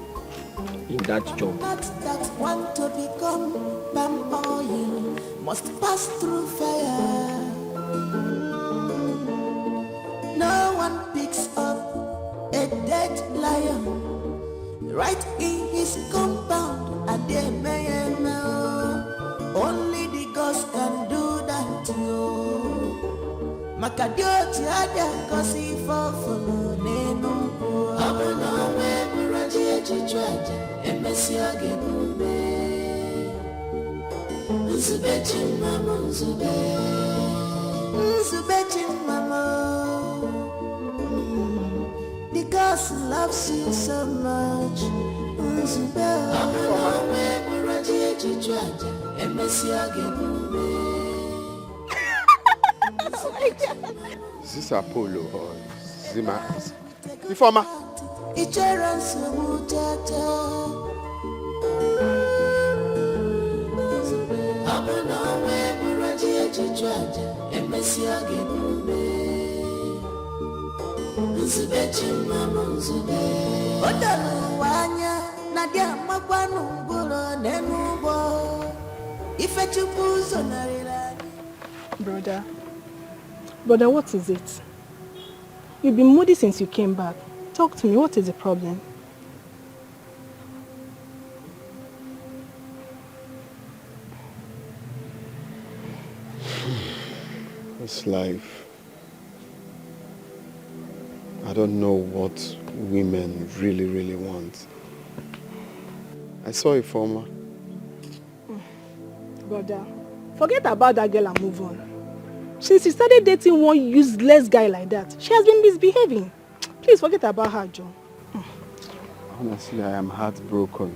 in that job. Not that want to become palm oil must pass through fire. No one picks up a dead lion right in his compound. Only the gods can do that. Makadioti ada kosi fofolo nenu. Abana we muraji chichwaja emesi agebume. Nzube chimama nzube. Nzube chimama. Because he loves you so much. Nzube. Abana we muraji chichwaja emesi agebume. Is this Apollo or Zima? Informer, ichera nsogbu tata. Abana we buraji echichwaja emesi agebume. Nzube chimama nzube. Odalu wanya nadia makwanu nguro nenubo. Ife chupuzo narirani. Brother, what is it? You've been moody since you came back. Talk to me, what is the problem? It's life. I don't know what women really want. I saw a former. Brother, forget about that girl and move on. Since you started dating one useless guy like that, she has been misbehaving. Please forget about her, Joe. Honestly, I am heartbroken.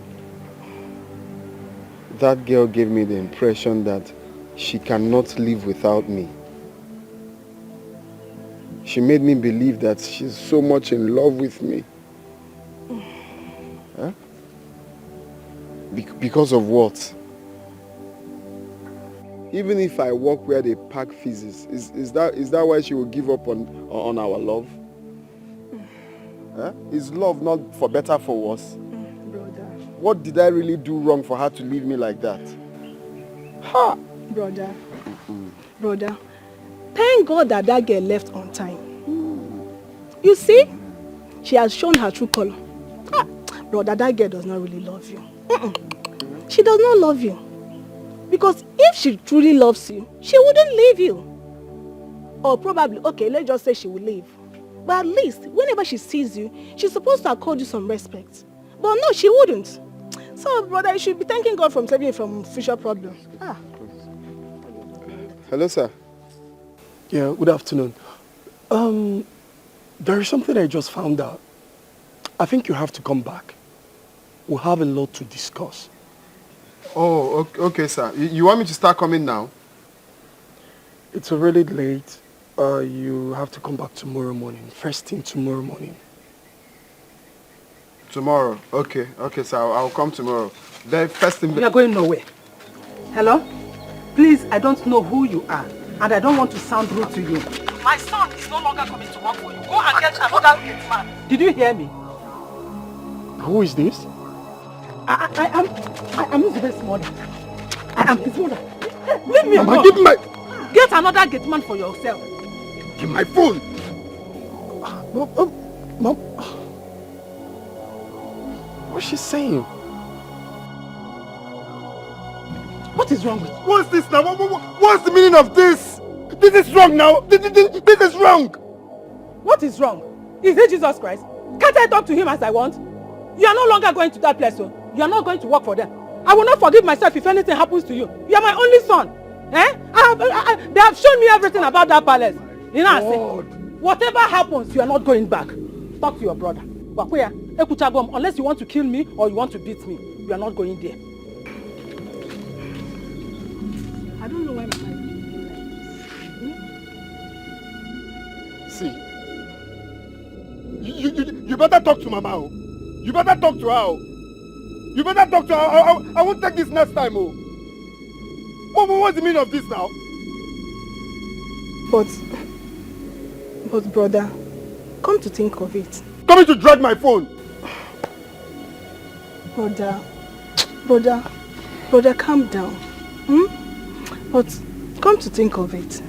That girl gave me the impression that she cannot live without me. She made me believe that she's so much in love with me. Huh? Because of what? Even if I walk where they pack feces, is that why she will give up on our love? Huh? Is love not for better, for worse? Brother. What did I really do wrong for her to leave me like that? Ha! Brother. Brother, thank God that that girl left on time. You see, she has shown her true color. Brother, that girl does not really love you. She does not love you. Because if she truly loves you, she wouldn't leave you. Or probably, okay, let's just say she will leave. But at least, whenever she sees you, she's supposed to accord you some respect. But no, she wouldn't. So, brother, you should be thanking God for saving you from future problems. Hello, sir. Yeah, good afternoon. There is something I just found out. I think you have to come back. We'll have a lot to discuss. Oh, okay, sir. You want me to start coming now? It's already late. You have to come back tomorrow morning. First thing tomorrow morning. Tomorrow? Okay, sir. I'll come tomorrow. Then first thing... We are going nowhere. Hello? Please, I don't know who you are, and I don't want to sound rude to you. My son is no longer coming to work for you. Go and get another man. Did you hear me? Who is this? I am his mother. I am his mother. Leave me alone. Give my... Get another gate man for yourself. Give my phone. Mom. What's she saying? What is wrong with you? What's this now? What's the meaning of this? This is wrong now. This is wrong. What is wrong? Is it Jesus Christ? Can't I talk to him as I want? You are no longer going to that place, so you are not going to work for them. I will not forgive myself if anything happens to you. You are my only son. Eh? They have shown me everything about that palace. You know what I'm saying? Whatever happens, you are not going back. Talk to your brother. Unless you want to kill me or you want to beat me, you are not going there. I don't know why my mind is See, you better talk to Mama. Oh. You better talk to her. Oh. You better talk to her. I won't take this next time. Oh. What's the meaning of this now? But brother, come to think of it. Coming to drag my phone. Brother, calm down. But come to think of it.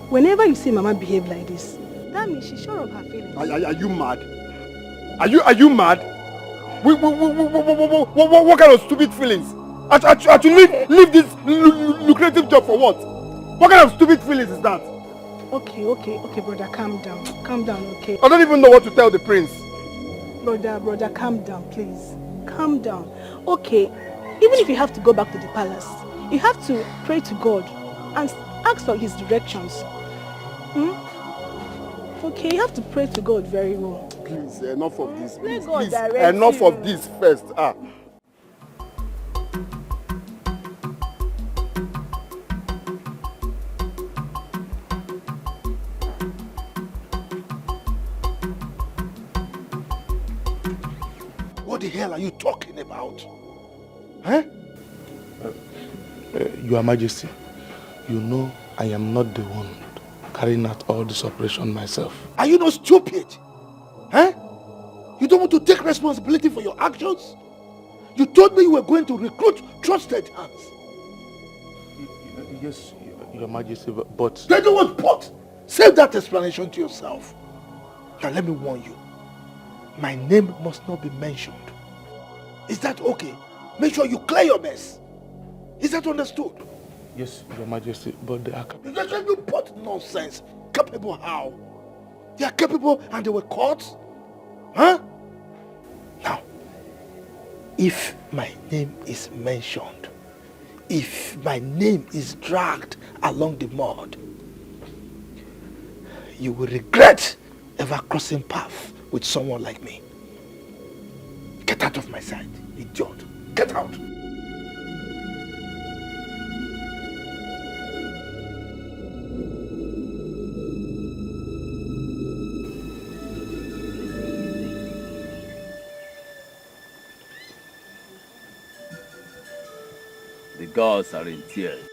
Whenever you see Mama behave like this, that means she's sure of her feelings. Are you mad? Are you mad? What kind of stupid feelings? To leave this lucrative job for what? What kind of stupid feelings is that? Okay, brother, calm down. Calm down, okay? I don't even know what to tell the prince. Brother, calm down, please. Calm down. Okay, even if you have to go back to the palace, you have to pray to God and ask for his directions. Okay, you have to pray to God very well. Please, enough of this. Please, enough of this first. the hell are you talking about? Huh? Your Majesty, you know I am not the one carrying out all this operation myself. Are you not stupid? Huh? You don't want to take responsibility for your actions? You told me you were going to recruit trusted hands. Yes, Your Majesty, but... They don't want but. Save that explanation to yourself. Now let me warn you. My name must not be mentioned. Is that okay? Make sure you clear your mess. Is that understood? Yes, Your Majesty, but they are capable. You just you put nonsense. Capable how? They are capable and they were caught? Huh? Now, if my name is mentioned, if my name is dragged along the mud, you will regret ever crossing paths with someone like me. Get out of my sight, idiot. Get out. The gods are in tears.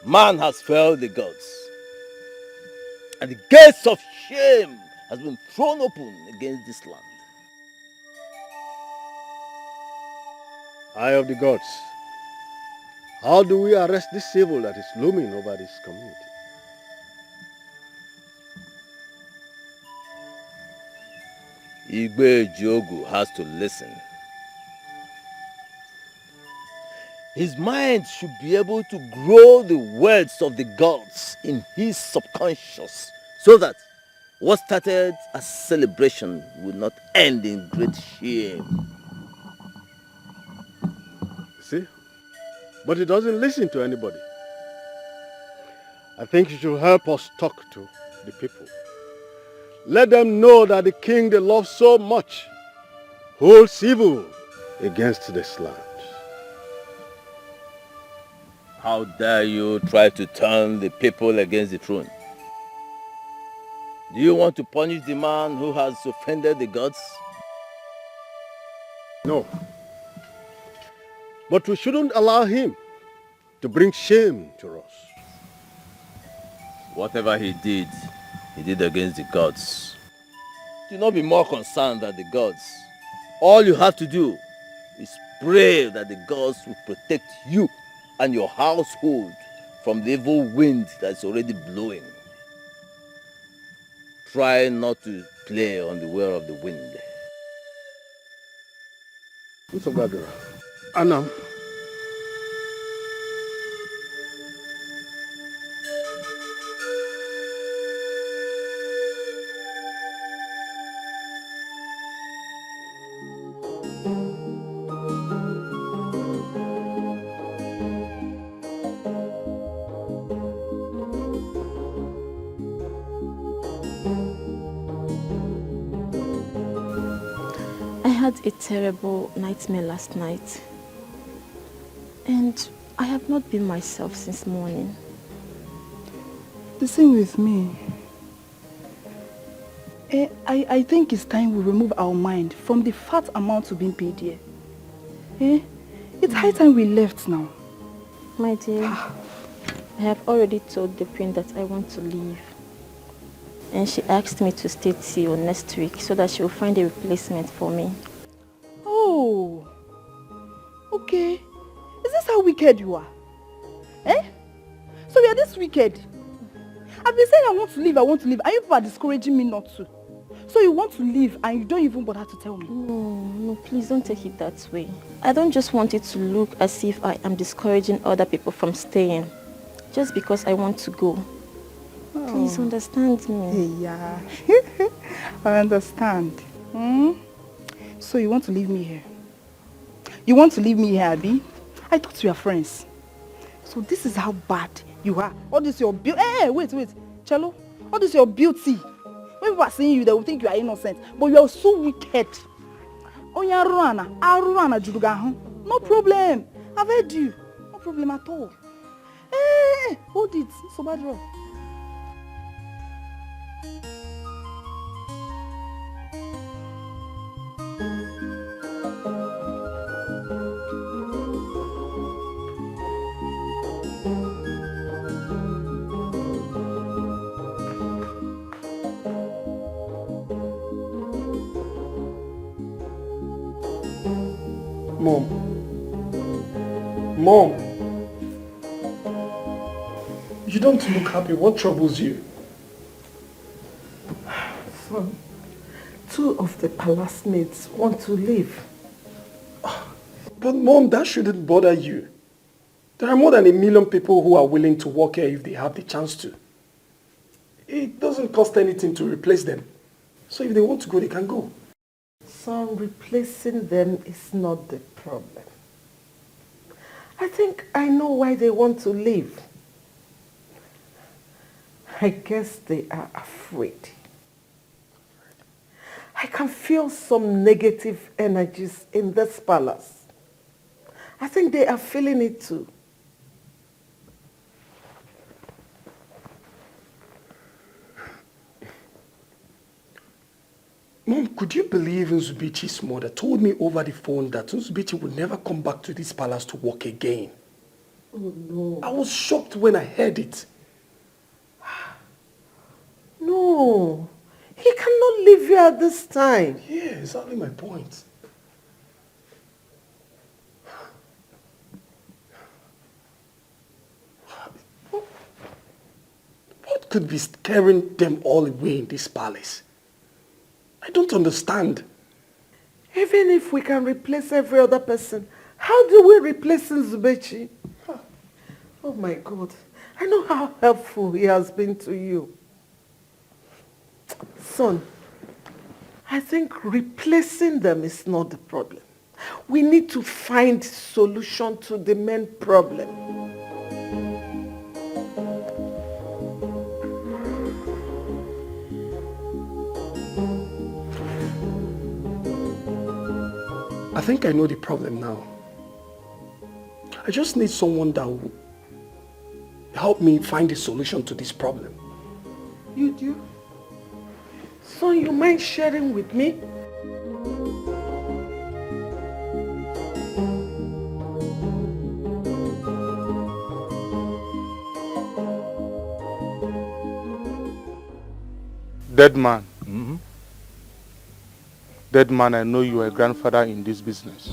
Man has failed the gods. And the gates of shame has been thrown open against this land. Eye of the gods, how do we arrest this evil that is looming over this community? Igwe Jogu has to listen. His mind should be able to grow the words of the gods in his subconscious so that what started as celebration will not end in great shame. See? But he doesn't listen to anybody. I think you should help us talk to the people. Let them know that the king they love so much holds evil against this land. How dare you try to turn the people against the throne? Do you want to punish the man who has offended the gods? No. But we shouldn't allow him to bring shame to us. Whatever he did against the gods. Do not be more concerned than the gods. All you have to do is pray that the gods will protect you and your household from the evil wind that's already blowing. Try not to play on the whir of the wind. What's up, Gadara? Anam. I had a terrible nightmare last night, and I have not been myself since morning. The same with me. I think it's time we remove our mind from the fat amount we've been paid here. It's high time we left now. My dear, I have already told the queen that I want to leave. And she asked me to stay till next week so that she will find a replacement for me. Oh, okay. Is this how wicked you are? So you are this wicked? I've been saying I want to leave, and you people are discouraging me not to. So you want to leave and you don't even bother to tell me? No, please don't take it that way. I don't just want it to look as if I am discouraging other people from staying just because I want to go. Please understand me. Yeah, I understand. So you want to leave me here? You want to leave me here, Abi? I thought you were friends. So this is how bad you are. All this your beauty. Hey, wait. Cello, all this your beauty. When people are seeing you, they will think you are innocent. But you are so wicked. No problem. I've heard you. No problem at all. Hey, hold it. So bad, bro. Mom. Mom. You don't look happy. What troubles you? Son, 2 of the palace maids want to leave. But Mom, that shouldn't bother you. There are more than 1 million people who are willing to work here if they have the chance to. It doesn't cost anything to replace them. So if they want to go, they can go. Son, replacing them is not the problem. I think I know why they want to leave. I guess they are afraid. I can feel some negative energies in this palace. I think they are feeling it too. Mom, could you believe Nzubichi's mother told me over the phone that Nzubichi would never come back to this palace to work again? Oh no. I was shocked when I heard it. No, he cannot leave you at this time. Yeah, exactly my point. What could be scaring them all away in this palace? I don't understand. Even if we can replace every other person, how do we replace Nzubechi? Oh my God, I know how helpful he has been to you. Son, I think replacing them is not the problem. We need to find solution to the main problem. I think I know the problem now. I just need someone that will help me find a solution to this problem. You do? So you mind sharing with me? Dead man. Mm-hmm. Dead man, I know you are a grandfather in this business.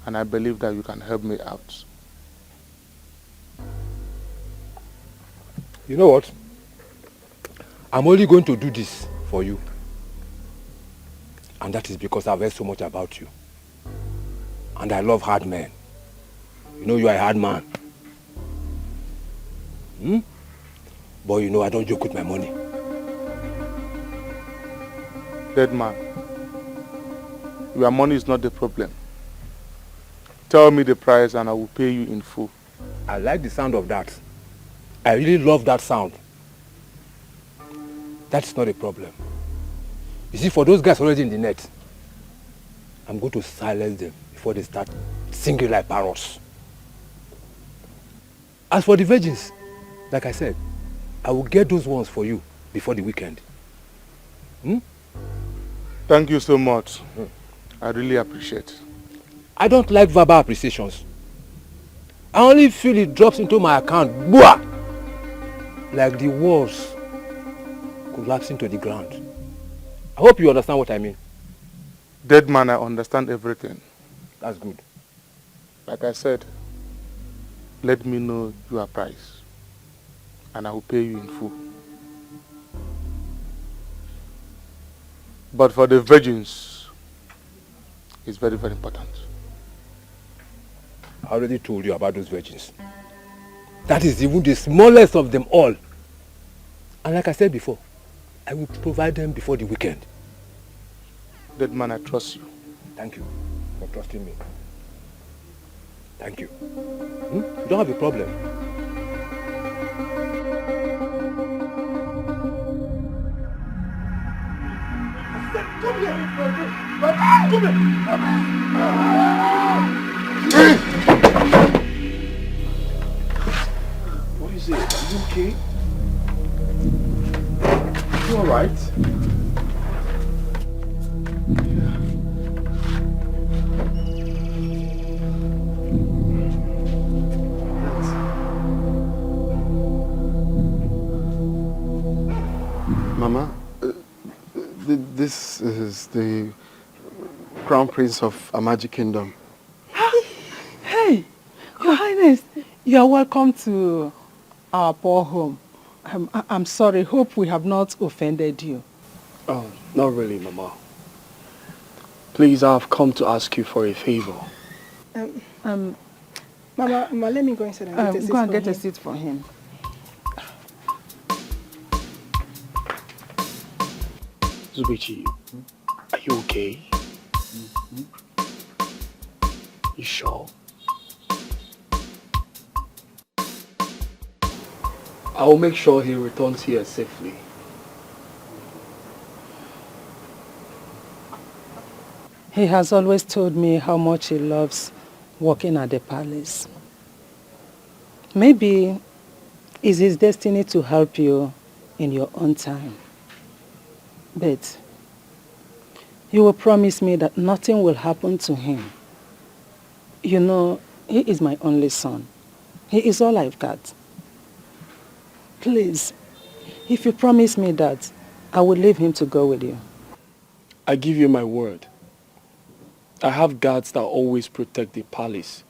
And I believe that you can help me out. You know what? I'm only going to do this for you. And that is because I've heard so much about you. And I love hard men. You know you are a hard man. Hmm? But you know I don't joke with my money. Dead man, your money is not the problem. Tell me the price and I will pay you in full. I like the sound of that. I really love that sound. That's not a problem. You see, for those guys already in the net, I'm going to silence them before they start singing like parrots. As for the virgins, like I said, I will get those ones for you before the weekend. Hmm? Thank you so much. I really appreciate it. I don't like verbal appreciations. I only feel it drops into my account, boah! Like the walls collapsing to the ground. I hope you understand what I mean. Dead man, I understand everything. That's good. Like I said, let me know your price and I will pay you in full. But for the virgins, it's very, very important. I already told you about those virgins. That is even the smallest of them all. And like I said before, I will provide them before the weekend. Dead man, I trust you. Thank you for trusting me. Thank you. You don't have a problem. Come here! Come here! What is it? Are you okay? You alright? Mama, this is the Crown Prince of Amaji Kingdom. Hey, Your Highness, you are welcome to our poor home. I'm sorry, hope we have not offended you. Oh, not really, Mama. Please, I have come to ask you for a favor. Mama, let me go inside and get a seat go and for get him. a seat for him. Zubichi, are you okay? You sure? I will make sure he returns here safely. He has always told me how much he loves working at the palace. Maybe it's his destiny to help you in your own time. But you will promise me that nothing will happen to him. You know, he is my only son. He is all I've got. Please, if you promise me that, I will leave him to go with you. I give you my word. I have guards that always protect the palace.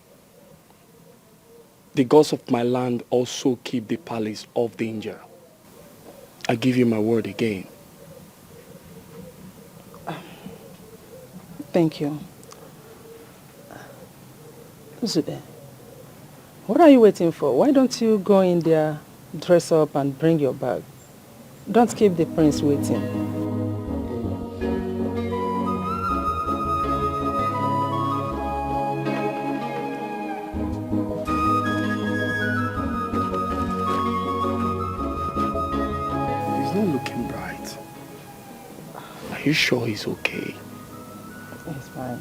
The gods of my land also keep the palace off danger. I give you my word again. Thank you. Zube, what are you waiting for? Why don't you go in there, dress up and bring your bag? Don't keep the prince waiting. He's not looking bright. Are you sure he's okay? He's fine.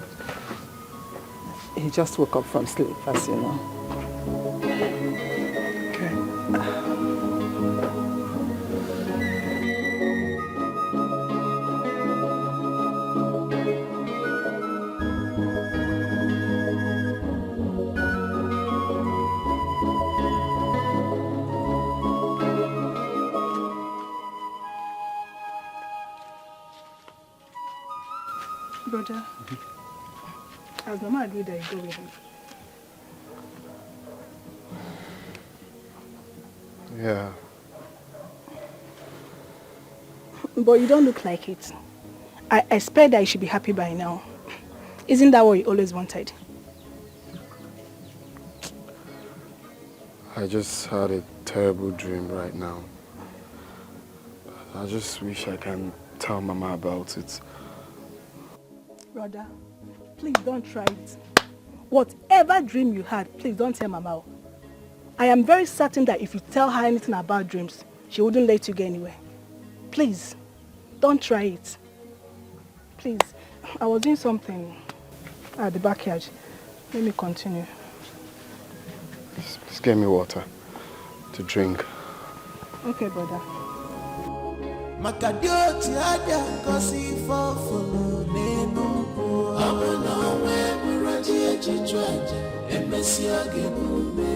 He just woke up from sleep, as you know. Okay. Brother, as Mama agreed that you go with him. Yeah. But you don't look like it. I expect that you should be happy by now. Isn't that what you always wanted? I just had a terrible dream right now. I just wish I can tell Mama about it. Brother, please don't try it. Whatever dream you had, please don't tell Mama. I am very certain that if you tell her anything about dreams, she wouldn't let you go anywhere. Please, don't try it. Please, I was doing something at the backyard. Let me continue. Please get me water to drink. Okay, brother. Makadioti adia kosi fofolo nenupo Amana we muraji echichwaje emesi agebume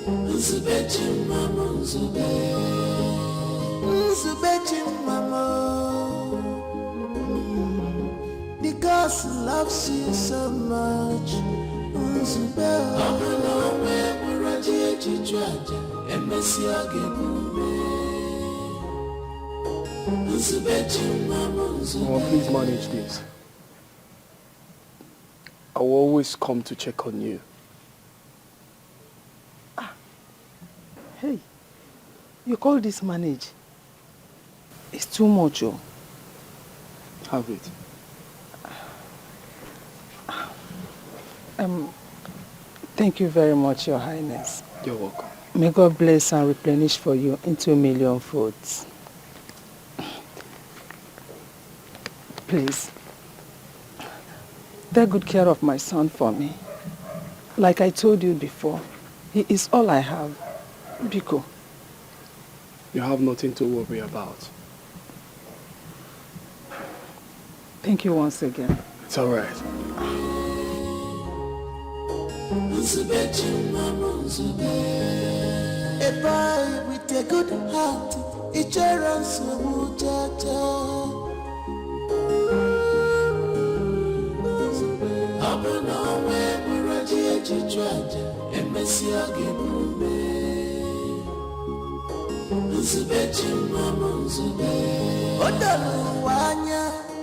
Nzubechi mama Nzubechi mama Because he loves you so much Nzube Amana we muraji echichwaje emesi agebume Mama, please manage this. I will always come to check on you. Hey, you call this manage? It's too much, oh. Have it. Thank you very much, Your Highness. You're welcome. May God bless and replenish for you into 1 million folds. Please, take good care of my son for me. Like I told you before, he is all I have. Biko. You have nothing to worry about. Thank you once again. It's all right. A boy with a good heart, it runs so much.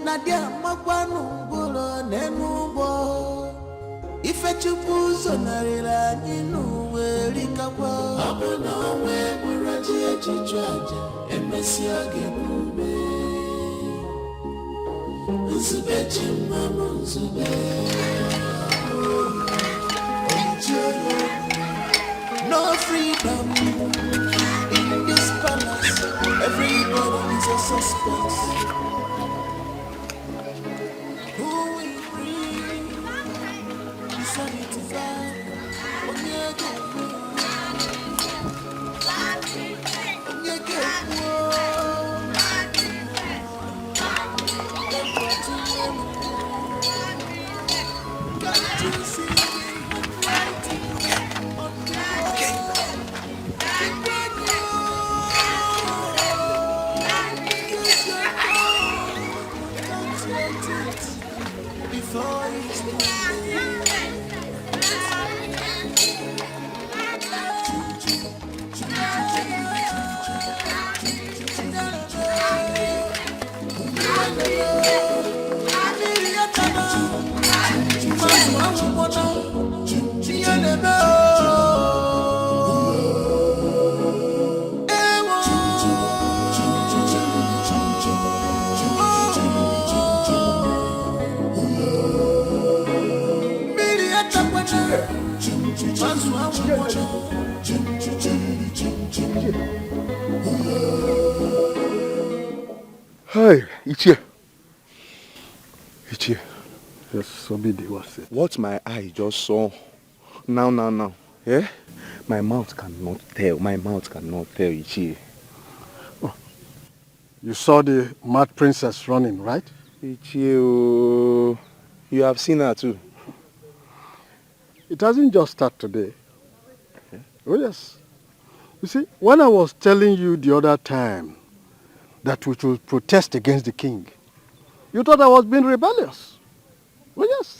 Nadia Makwanu Bulo Nenubo Ifechupu Sonarila Ninu Werikawa Abuna we Muraji Chichaja Emesia Gebube Nzubechi Mama Nzube No freedom in this palace. Everybody is a suspect. Who will bring sanity back? Hey, Ichie. Ichie. Yes, somebody was it. What my eye just saw. Now. Yeah? My mouth cannot tell. Ichie. Oh. You saw the mad princess running, right? Ichie, you have seen her too. It hasn't just started today. Okay. Oh yes. You see, when I was telling you the other time that we should protest against the king, you thought I was being rebellious. Oh yes.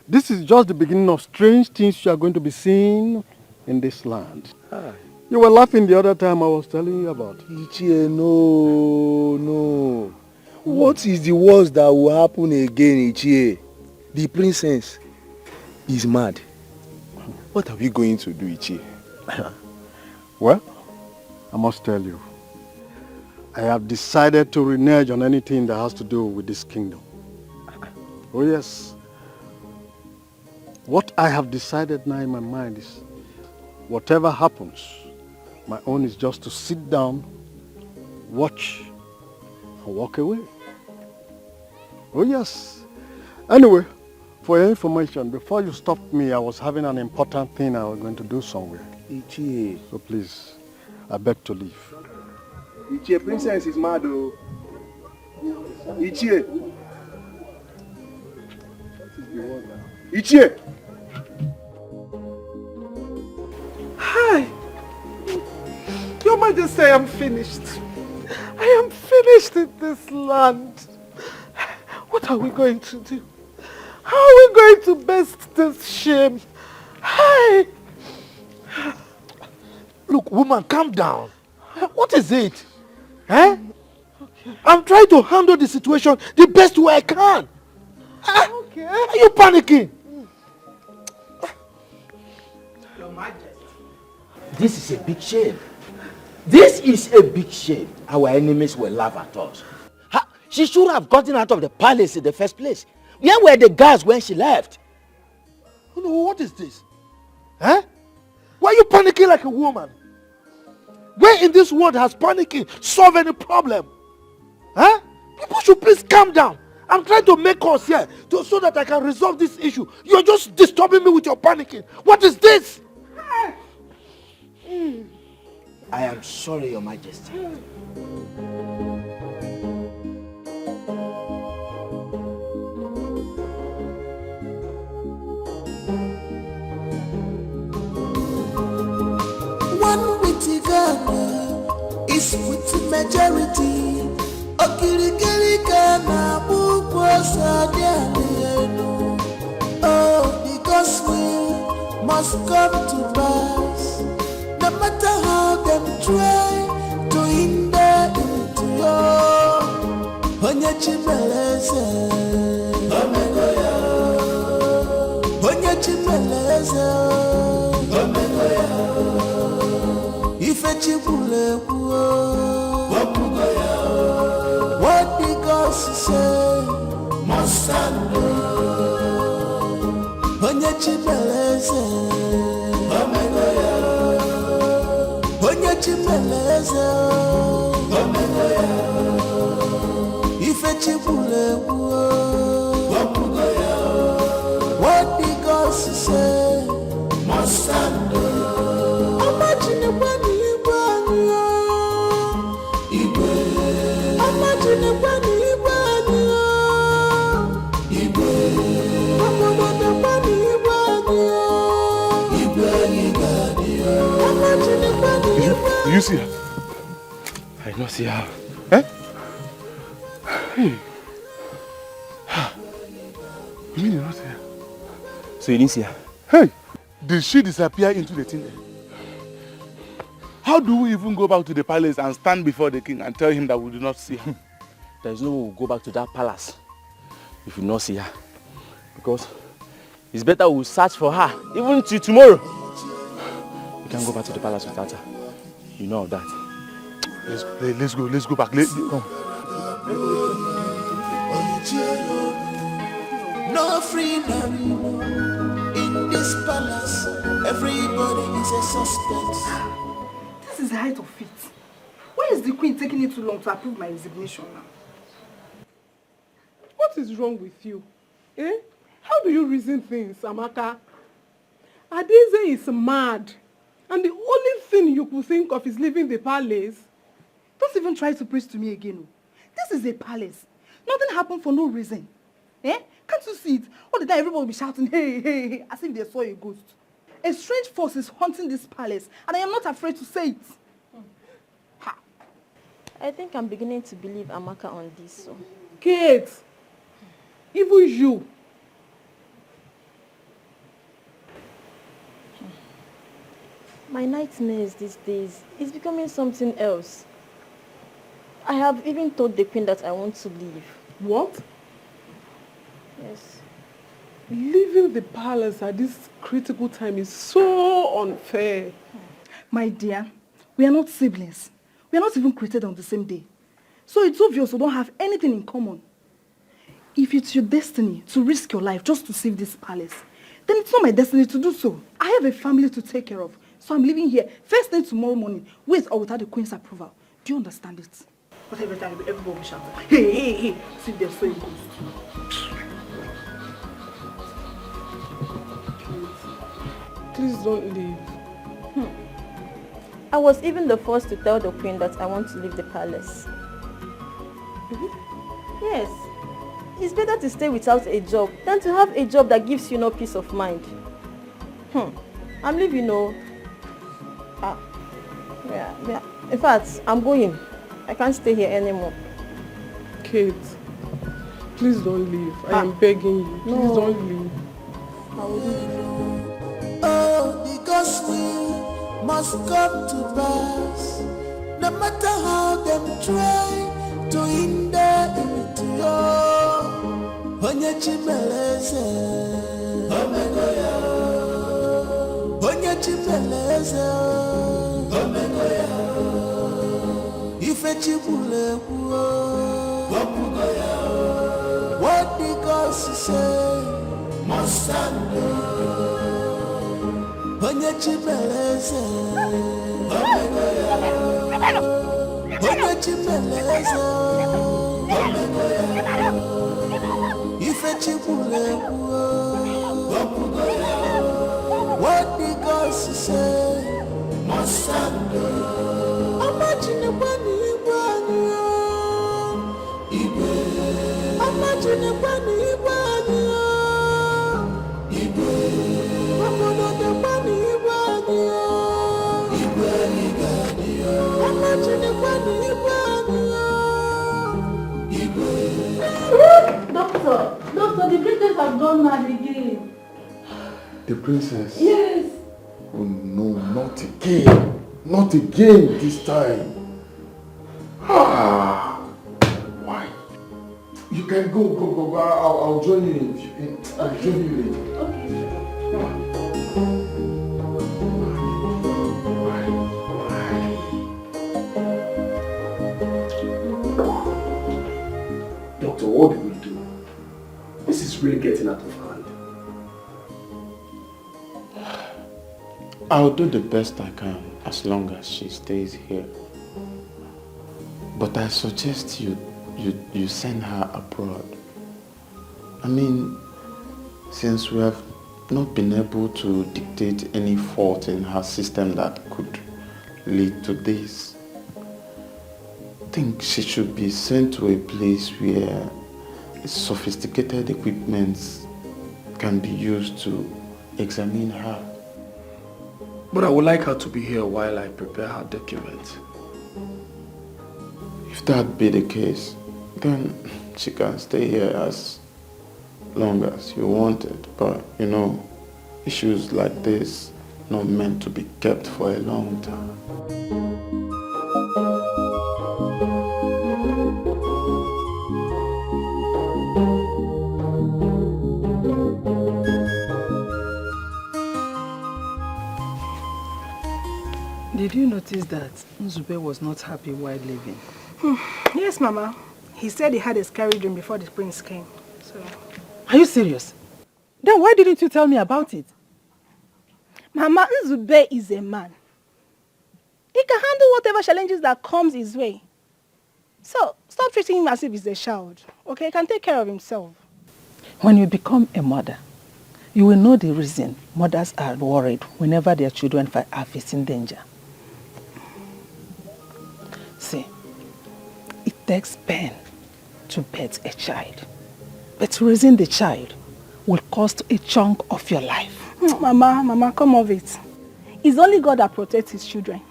This is just the beginning of strange things you are going to be seeing in this land. You were laughing the other time I was telling you about. Ichie, no. What is the worst that will happen again, Ichie? The princess is mad. What are we going to do, Ichie? Well, I must tell you, I have decided to renege on anything that has to do with this kingdom. Oh yes. What I have decided now in my mind is, whatever happens, my own is just to sit down, watch, and walk away. Oh yes. Anyway, for your information, before you stopped me, I was having an important thing I was going to do somewhere. Ichie. So please, I beg to leave. Ichie, princess is mad, oh. Ichie. Ichie. Hi. Your Majesty, I am finished. I am finished in this land. What are we going to do? How are we going to best this shame? Hi. Look, woman, calm down. What is it? Eh? Okay. I'm trying to handle the situation the best way I can. Okay. Are you panicking? Your Majesty, this is a big shame. This is a big shame. Our enemies will laugh at us. She should have gotten out of the palace in the first place. Where were the guards when she left? Oh, no, what is this? Eh? Why are you panicking like a woman? Where in this world has panicking solved any problem? Huh? People should please calm down. I'm trying to make us here so that I can resolve this issue. You're just disturbing me with your panicking. What is this? I am sorry, Your Majesty. One witty Ghana is with majority. Okirikiri Ghana, oh, because we must come to pass. No matter how them try to hinder it, onye chimeleze, omegoya, onye chimeleze, omegoya, ife chibule kuo, wapugoya, what the gods say must stand. Onye chimeleze, omegoya, onye chimeleze, omegoya, ife chibule kuo, wapugoya, what the gods say must stand. Imagine kwani ibani, igwe, imagine kwani ibani, igwe, imagine kwani You see her? I don't see her. Eh? Hey. You mean you don't see her? So you didn't see her? Hey! Did she disappear into the thing? How do we even go back to the palace and stand before the king and tell him that we do not see her? There is no way we'll go back to that palace if we do not see her. Because it's better we'll search for her even till tomorrow. We can't go back to the palace without her. You know of that. Let's go back. Come. No freedom in this palace. Everybody is a suspect. This is the height of it. Why is the queen taking it too long to approve my resignation now? What is wrong with you? Eh? How do you reason things, Amaka? Adize is mad. And the only thing you could think of is leaving the palace. Don't even try to preach to me again. This is a palace. Nothing happened for no reason. Eh? Can't you see it? All the time everybody will be shouting, hey, hey, hey, as if they saw a ghost. A strange force is haunting this palace, and I am not afraid to say it. Ha. I think I'm beginning to believe Amaka on this. So. Kate, even you. My nightmares these days is becoming something else. I have even told the queen that I want to leave. What? Yes. Leaving the palace at this critical time is so unfair. My dear, we are not siblings. We are not even created on the same day. So it's obvious we don't have anything in common. If it's your destiny to risk your life just to save this palace, then it's not my destiny to do so. I have a family to take care of. So I'm leaving here first thing tomorrow morning, with or without the queen's approval. Do you understand it? But every time everybody will be shouting, hey, hey, hey, see they're so ghost. Please don't leave. I was even the first to tell the queen that I want to leave the palace. Yes. It's better to stay without a job than to have a job that gives you no peace of mind. I'm leaving, Yeah. In fact, I'm going. I can't stay here anymore. Kate, please don't leave. I am begging you. Please don't leave. I will leave. Oh, because we must come to pass. No matter how them try to hinder it, onye chimeleze, omegoya, onye chimeleze, omegoya, ife chibule kuo, wapugoya, what the gods say must stand. Onye chimeleze, omegoya, onye chimeleze, omegoya, ife chibule kuo, wapugoya, what the gods say must stand. Imagine kwani ibani, igwe, imagine kwani ibani, igwe. Doctor, the princess has gone mad again. The princess? Yes. Oh no, not again. Not again this time. Why? You can go. I'll join you in. I'll join you later. Okay. Doctor, what do we do? This is really getting out of hand. I'll do the best I can as long as she stays here. But I suggest you send her abroad. I mean, since we have not been able to dictate any fault in her system that could lead to this, I think she should be sent to a place where sophisticated equipment can be used to examine her. But I would like her to be here while I prepare her documents. If that be the case, then she can stay here as long as you want it. But, you know, issues like this not meant to be kept for a long time. Did you notice that Nzube was not happy while leaving? Yes, Mama. He said he had a scary dream before the prince came. So. Are you serious? Then why didn't you tell me about it? Mama, Nzube is a man. He can handle whatever challenges that comes his way. So, stop treating him as if he's a child. Okay, he can take care of himself. When you become a mother, you will know the reason mothers are worried whenever their children are facing danger. See, it takes pain to birth a child. But raising the child will cost a chunk of your life. Mama, come off it. It's only God that protects his children.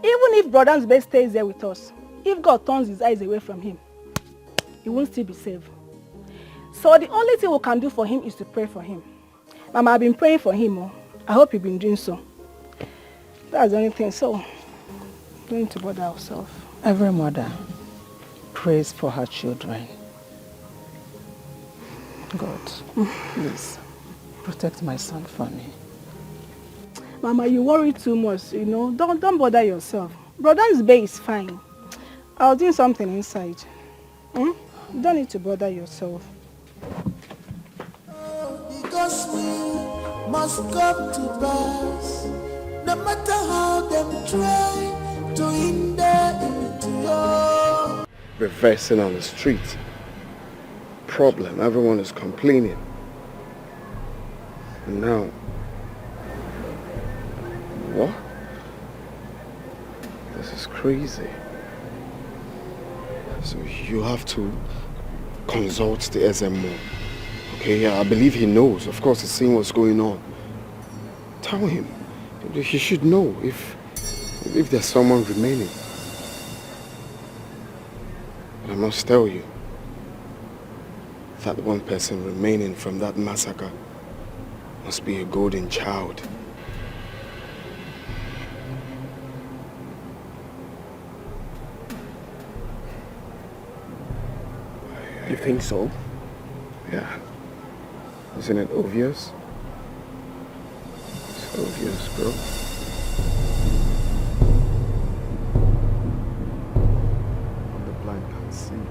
Even if Brother Nzube stays there with us, if God turns his eyes away from him, he won't still be saved. So the only thing we can do for him is to pray for him. Mama, I've been praying for him. Oh. I hope you've been doing so. That's the only thing. So, we don't need to bother ourselves. Every mother prays for her children. God, please, protect my son for me. Mama, you worry too much, you know. Don't bother yourself. Brother Nzube is fine. I'll do something inside. You don't need to bother yourself. Because we must come to pass, no matter how them try to hinder into your Reversing on the street. Problem, everyone is complaining. And now, what? This is crazy. So you have to consult the SMO. Okay, yeah, I believe he knows. Of course, he's seeing what's going on. Tell him. He should know if there's someone remaining. But I must tell you, that one person remaining from that massacre must be a golden child. You think so? Yeah. Isn't it obvious? It's obvious, bro. The blind can't see.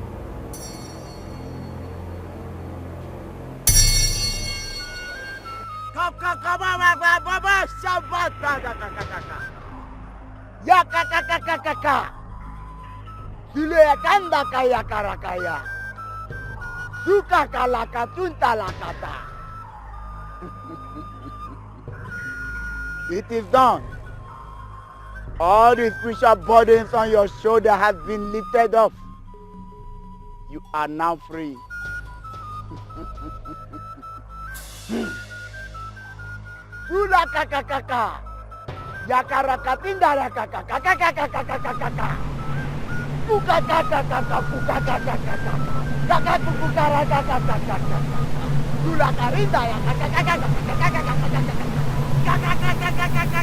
It is done. All the spiritual burdens on your shoulder have been lifted off. You are now free. Sula kakakaka. Yakarakatinda rakakakakakakakakaka. Pukakakakaka pukakakakaka. Kakakukukarakakakakaka. Sula karinda yakakakakakakakakakakaka.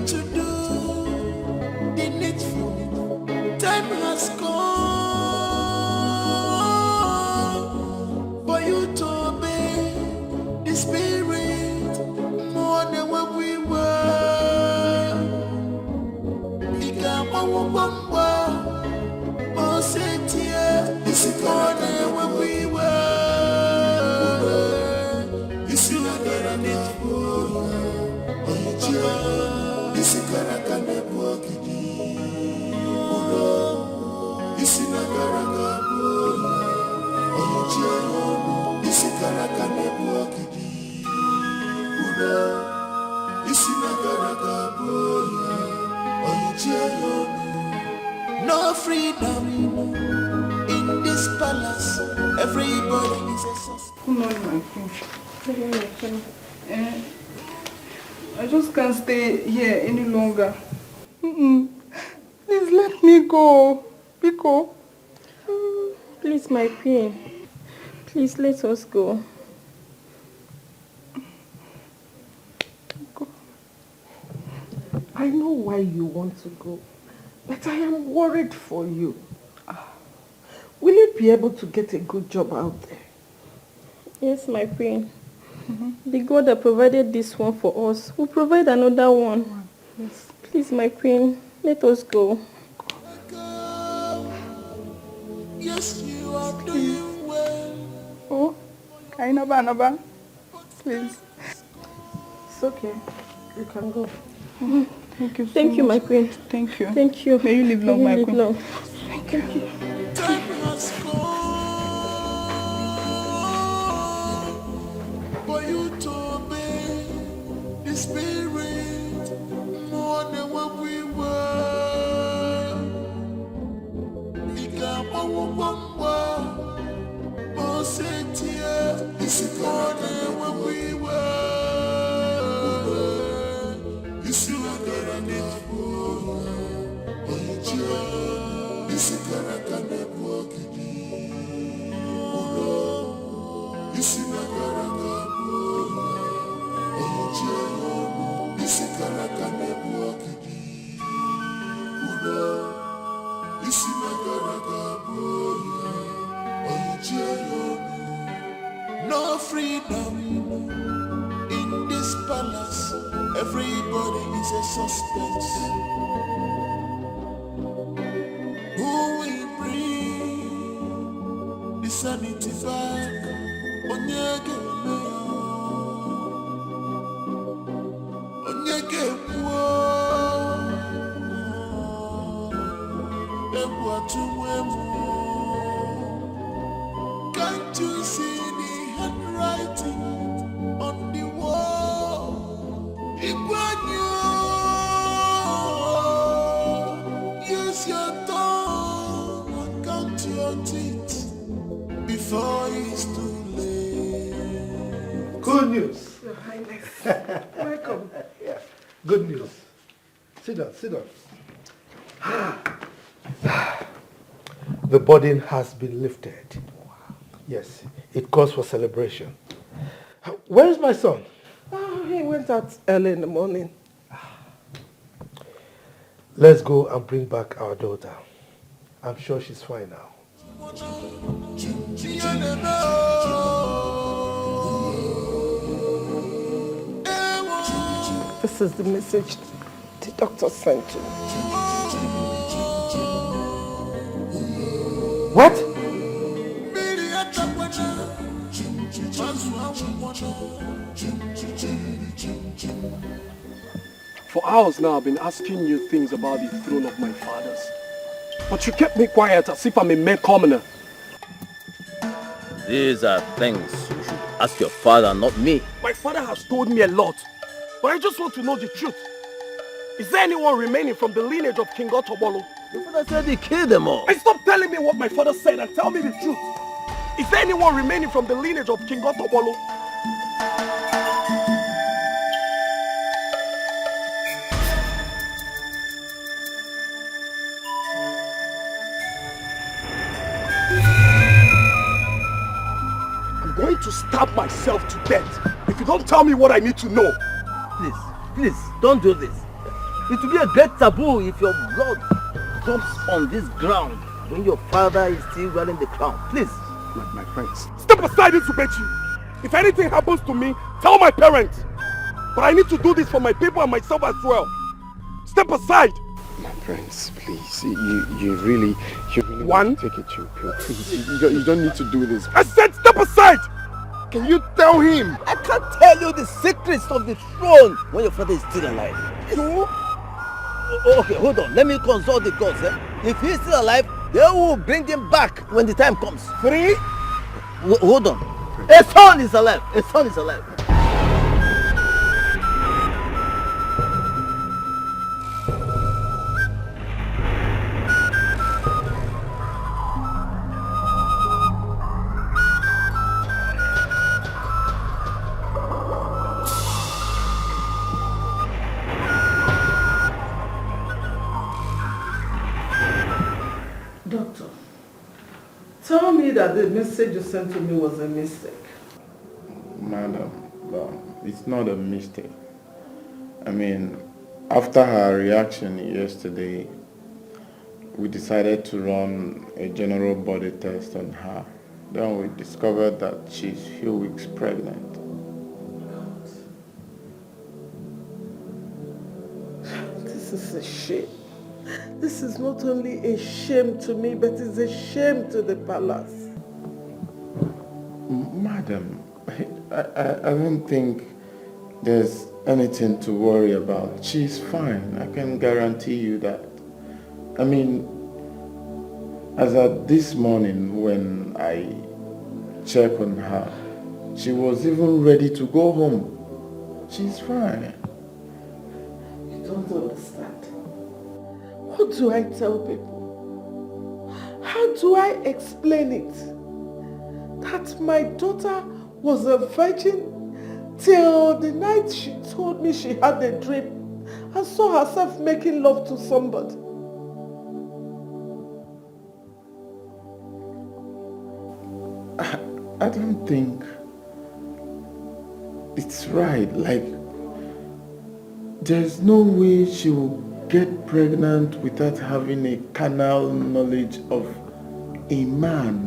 to do the needful. Time has come for you to obey the spirit more than what we were. Oh, sit here, this is more than what we were. This is not gonna need for this is gonna walk in. This is not gonna this is gonna walk in. This is not gonna no freedom in this palace. Everybody is a suspect. Come on, my friend. I just can't stay here any longer. Please let me go. Biko. Please, my queen. Please let us go. I know why you want to go, but I am worried for you. Will you be able to get a good job out there? Yes, my queen. The God that provided this one for us will provide another one. Yes. Please, my queen, let us go. Yes, you are doing well. Oh, Kainaba, please. It's okay. You can go. Thank you so Thank you, much. my queen. Thank you. Thank you. May you live long, my queen. Long. Thank you. Time has come for you to obey the spirit more than what we were. Oh, sit here, this is more than what we were. This is not gonna need for this is gonna walk in. This is not gonna this is gonna walk in. This is not gonna no freedom in this palace. Everybody is a suspect. Who will bring the sanity back? Onyege can't you see the handwriting on the wall? Use your tongue and count your teeth before it's too late. Good news. Your Highness. Welcome. Yeah. Good news. Sit down, sit down. The burden has been lifted. Yes, it calls for celebration. Where is my son? Oh, he went out early in the morning. Let's go and bring back our daughter. I'm sure she's fine now. This is the message the doctor sent you. What? For hours now, I've been asking you things about the throne of my fathers. But you kept me quiet as if I'm a mere commoner. These are things you should ask your father, not me. My father has told me a lot, but I just want to know the truth. Is there anyone remaining from the lineage of King Otobolo? Your father said he killed them all. And stop telling me what my father said and tell me the truth. Is there anyone remaining from the lineage of King Otobolo? I'm going to stab myself to death if you don't tell me what I need to know. Please, don't do this. It will be a great taboo if your blood drops on this ground when your father is still wearing the crown. Please. My friends. Step aside, Isubechi. If anything happens to me, tell my parents. But I need to do this for my people and myself as well. Step aside. My friends, please. You really One. Take it chill, please. You don't need to do this. I said step aside. Can you tell him? I can't tell you the secrets of the throne when your father is still alive. No. Okay, hold on. Let me consult the gods. If he's still alive, they will bring him back when the time comes. Free? Hold on. A son is alive. A son is alive. Doctor, tell me that the message you sent to me was a mistake. Madam, it's not a mistake. I mean, after her reaction yesterday, we decided to run a general body test on her. Then we discovered that she's a few weeks pregnant. This is a shame. This is not only a shame to me, but it's a shame to the palace. Madam, I don't think there's anything to worry about. She's fine. I can guarantee you that. I mean, as at this morning when I checked on her, she was even ready to go home. She's fine. You don't understand. What do I tell people? How do I explain it? That my daughter was a virgin till the night she told me she had a dream and saw herself making love to somebody. I don't think it's right. Like, there's no way she will get pregnant without having a carnal knowledge of a man.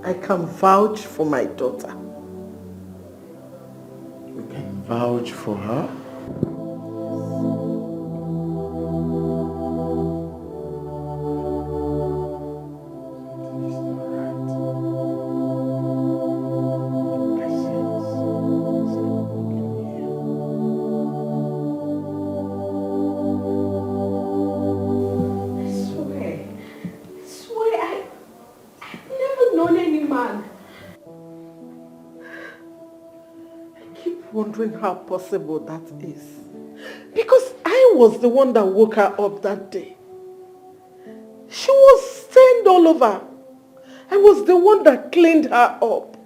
I can vouch for my daughter. You can vouch for her? Wondering how possible that is. Because I was the one that woke her up that day. She was stained all over. I was the one that cleaned her up.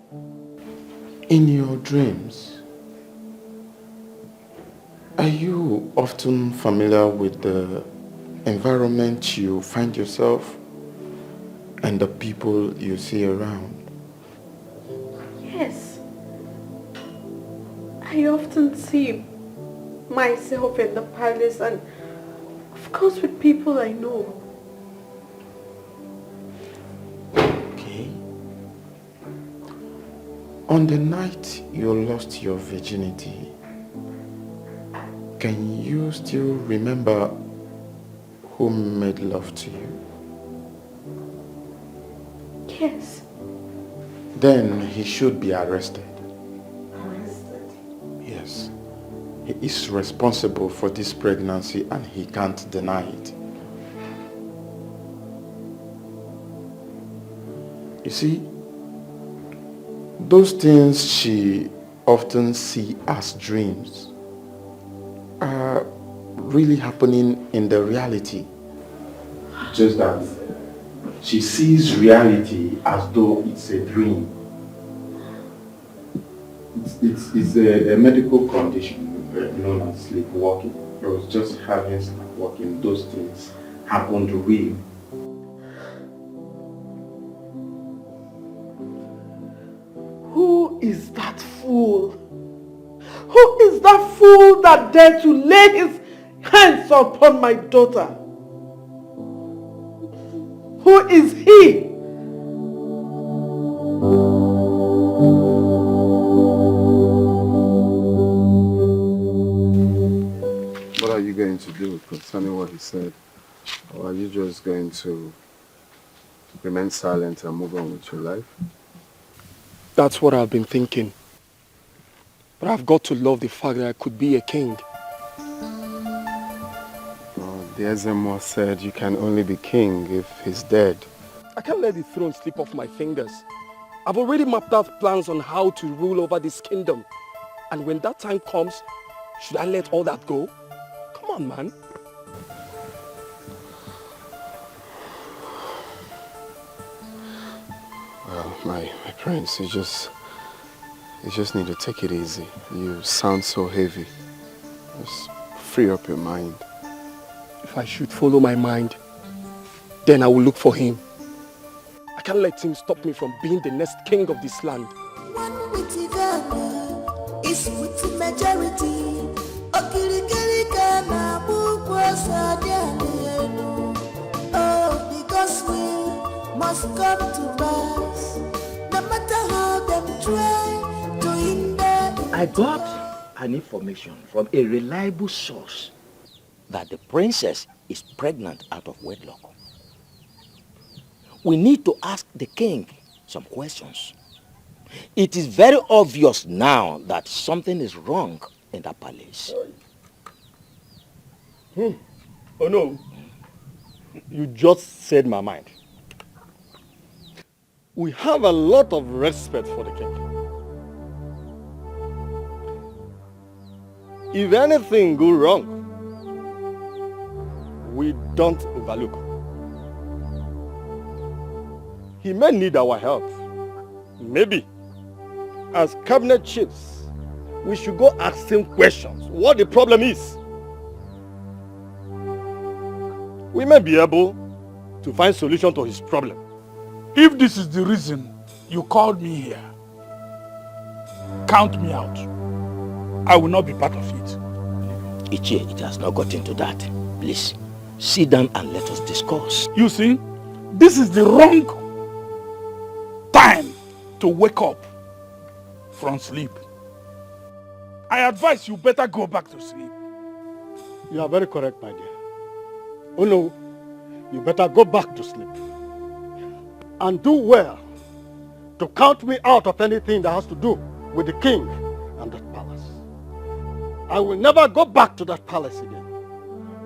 In your dreams, are you often familiar with the environment you find yourself and the people you see around? Yes. I often see myself in the palace and of course with people I know. Okay. On the night you lost your virginity, can you still remember who made love to you? Yes. Then he should be arrested. Yes. He is responsible for this pregnancy and he can't deny it. You see, those things she often sees as dreams are really happening in the reality. Just that she sees reality as though it's a dream. It's a medical condition known as sleepwalking. I was just having sleepwalking. Those things happened real. Who is that fool? Who is that fool that dared to lay his hands upon my daughter? Who is he? What are you going to do concerning what he said? Or are you just going to remain silent and move on with your life? That's what I've been thinking. But I've got to love the fact that I could be a king. The Ezemo said you can only be king if he's dead. I can't let the throne slip off my fingers. I've already mapped out plans on how to rule over this kingdom. And when that time comes, should I let all that go? Come on, man. Well, my prince, you just need to take it easy. You sound so heavy. Just free up your mind. If I should follow my mind, then I will look for him. I can't let him stop me from being the next king of this land. One with Ghana is with the majority. Oh, because we must come to pass, no matter how them try to hinder. I got an information from a reliable source that the princess is pregnant out of wedlock. We need to ask the king some questions. It is very obvious now that something is wrong in that palace. Oh no, you just said my mind. We have a lot of respect for the king. If anything goes wrong, we don't overlook. He may need our help. Maybe, as cabinet chiefs, we should go ask him questions, what the problem is. We may be able to find solution to his problem. If this is the reason you called me here, count me out. I will not be part of it. Ichie, it has not got into that. Please, sit down and let us discuss. You see, this is the wrong time to wake up from sleep. I advise you better go back to sleep. You are very correct, my dear. Oh no, you better go back to sleep. And do well to count me out of anything that has to do with the king and that palace. I will never go back to that palace again.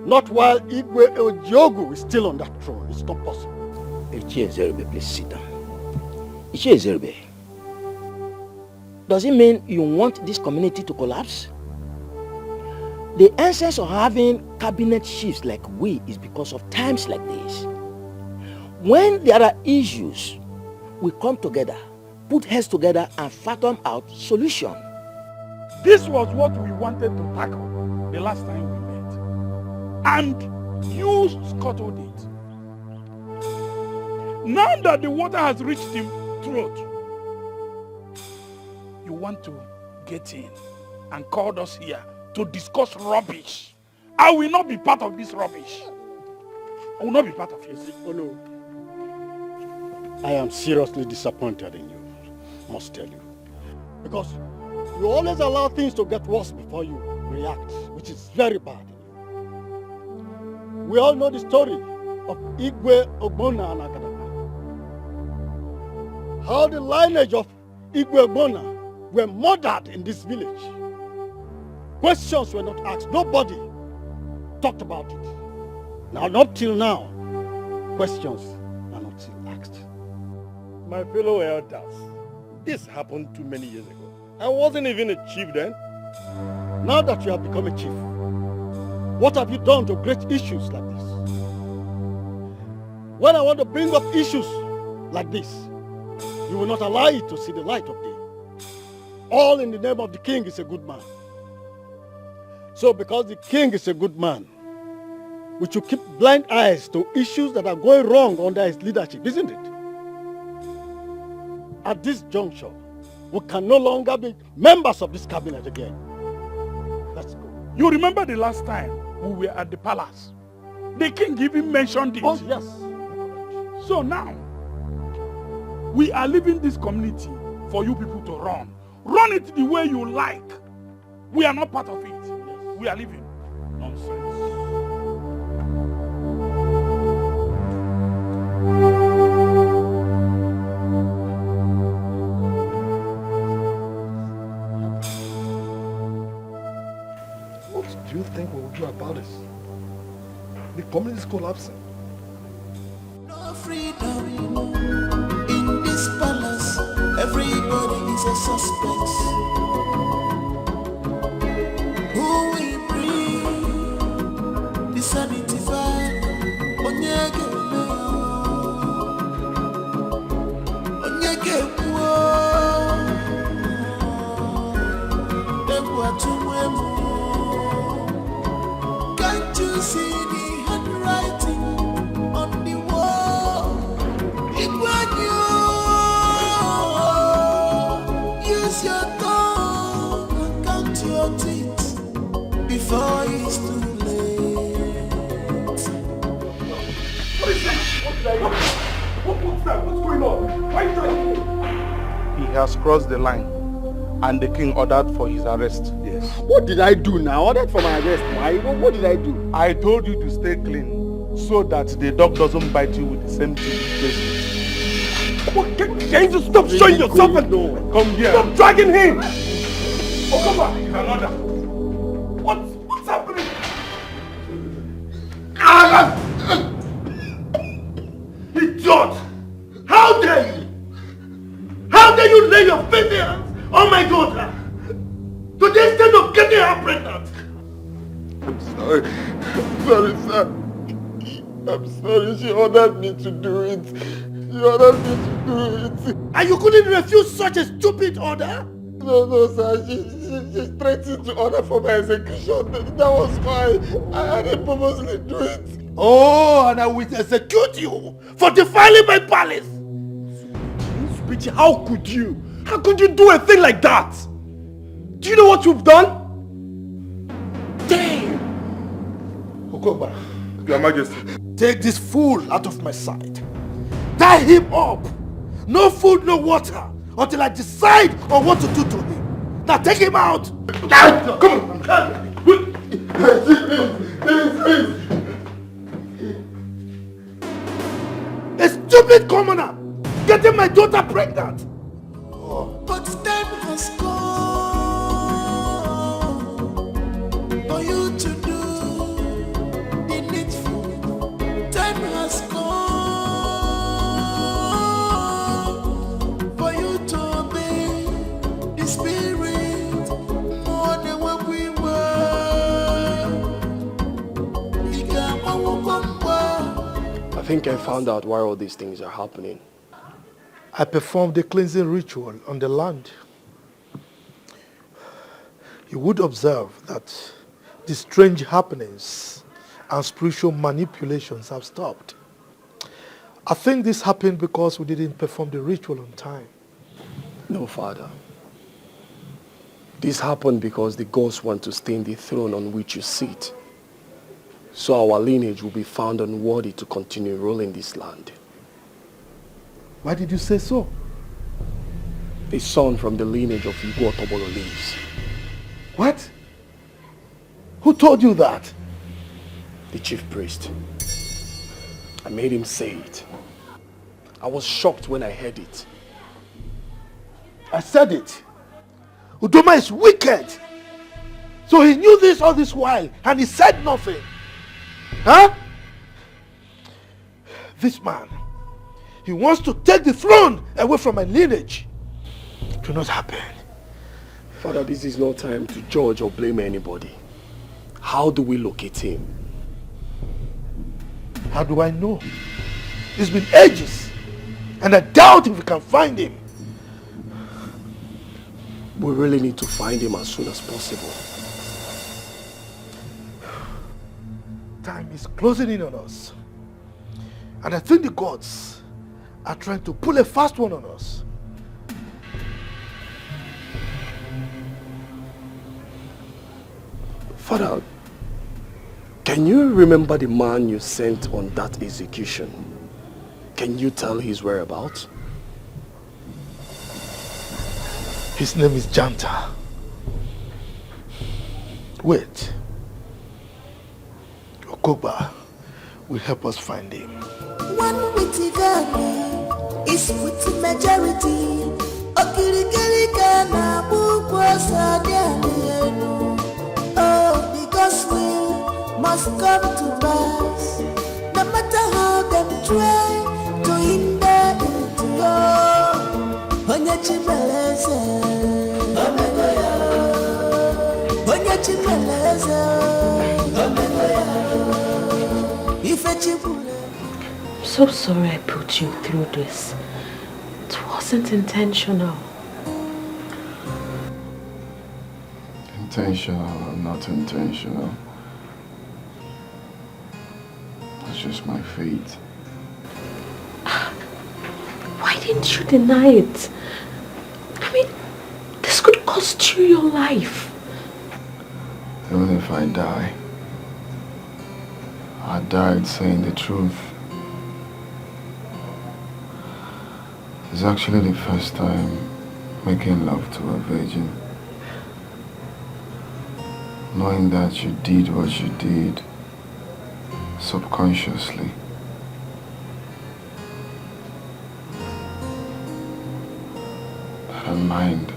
Not while Igwe Ojiogu is still on that throne. It's not possible. Ichie Zerbe, please sit down. Ichie Zerbe, does it mean you want this community to collapse? The essence of having cabinet chiefs like we is because of times like this. When there are issues, we come together, put heads together and fathom out solution. This was what we wanted to tackle the last time we met. And you scuttled it. Now that the water has reached the throat, you want to get in and called us here to discuss rubbish. I will not be part of this rubbish. I will not be part of it. Oh no. I am seriously disappointed in you, must tell you. Because you always allow things to get worse before you react, which is very bad in you. We all know the story of Igwe Ogbonna and Agadaka. How the lineage of Igwe Ogbonna were murdered in this village. Questions were not asked. Nobody talked about it. Now, up till now, questions are not still asked. My fellow elders, this happened too many years ago. I wasn't even a chief then. Now that you have become a chief, what have you done to great issues like this? When I want to bring up issues like this, you will not allow it to see the light of day. All in the name of the king is a good man. So because the king is a good man, we should keep blind eyes to issues that are going wrong under his leadership, isn't it? At this juncture, we can no longer be members of this cabinet again. Let's go. You remember the last time we were at the palace? The king even mentioned it. Oh, yes. So now, we are leaving this community for you people to run. Run it the way you like. We are not part of it. We are leaving. Nonsense. What do you think we will do about this? The community is collapsing. No freedom in this palace. Everybody is a suspect. Who will bring the sanity back? Onyege can't you see the handwriting on the wall? Use your tongue and count your teeth before it's too late. What is this? What did I do? What's that? What's going on? Why are you trying to... He has crossed the line, and the king ordered for his arrest. Yes. What did I do now? Ordered for my arrest. Why? What did I do? I told you to stay clean, so that the dog doesn't bite you with the same teeth. Can you just stop showing yourself and come here? Stop dragging him! Oh, come on! Another. What's happening? Idiot! How dare you? How dare you lay your filthy hands on my daughter? To the extent of getting her pregnant? I'm sorry. I'm sorry, sir. I'm sorry. She ordered me to do it. She ordered me to do it. And you couldn't refuse such a stupid order? No, sir. She threatened to order for my execution. That was why I didn't purposely do it. Oh, and I will execute you for defiling my palace. How could you? How could you do a thing like that? Do you know what you've done? Damn! Okoba, Your Majesty. Take this fool out of my sight. Tie him up. No food, no water, until I decide on what to do to him. Now take him out. Come on. A stupid commoner getting my daughter pregnant. But time has come for you to do the needful. Time has come for you to obey the spirit more than what we were. I think I found out why all these things are happening. I performed a cleansing ritual on the land. You would observe that the strange happenings and spiritual manipulations have stopped. I think this happened because we didn't perform the ritual on time. No, Father. This happened because the gods want to stain the throne on which you sit. So our lineage will be found unworthy to continue ruling this land. Why did you say so? A son from the lineage of Igbo Otobolo lives. What? Who told you that? The chief priest. I made him say it. I was shocked when I heard it. I said it. Udoma is wicked. So he knew this all this while and he said nothing. Huh? This man, he wants to take the throne away from my lineage. It will not happen. Father, this is no time to judge or blame anybody. How do we locate him? How do I know? It's been ages. And I doubt if we can find him. We really need to find him as soon as possible. Time is closing in on us. And I think the gods are trying to pull a fast one on us. Father, can you remember the man you sent on that execution? Can you tell his whereabouts? His name is Janta. Wait. Okoba will help us find him. One witty girl is with the majority. Oh, because we must come to pass. No matter how them try to hinder into your Onyachimeleze, Onyachimeleze, I'm so sorry I put you through this. It wasn't intentional. Intentional or not intentional, it's just my fate. Why didn't you deny it? I mean, this could cost you your life. Even if I die, I died saying the truth. It's actually the first time making love to a virgin. Knowing that you did what you did subconsciously. I don't mind.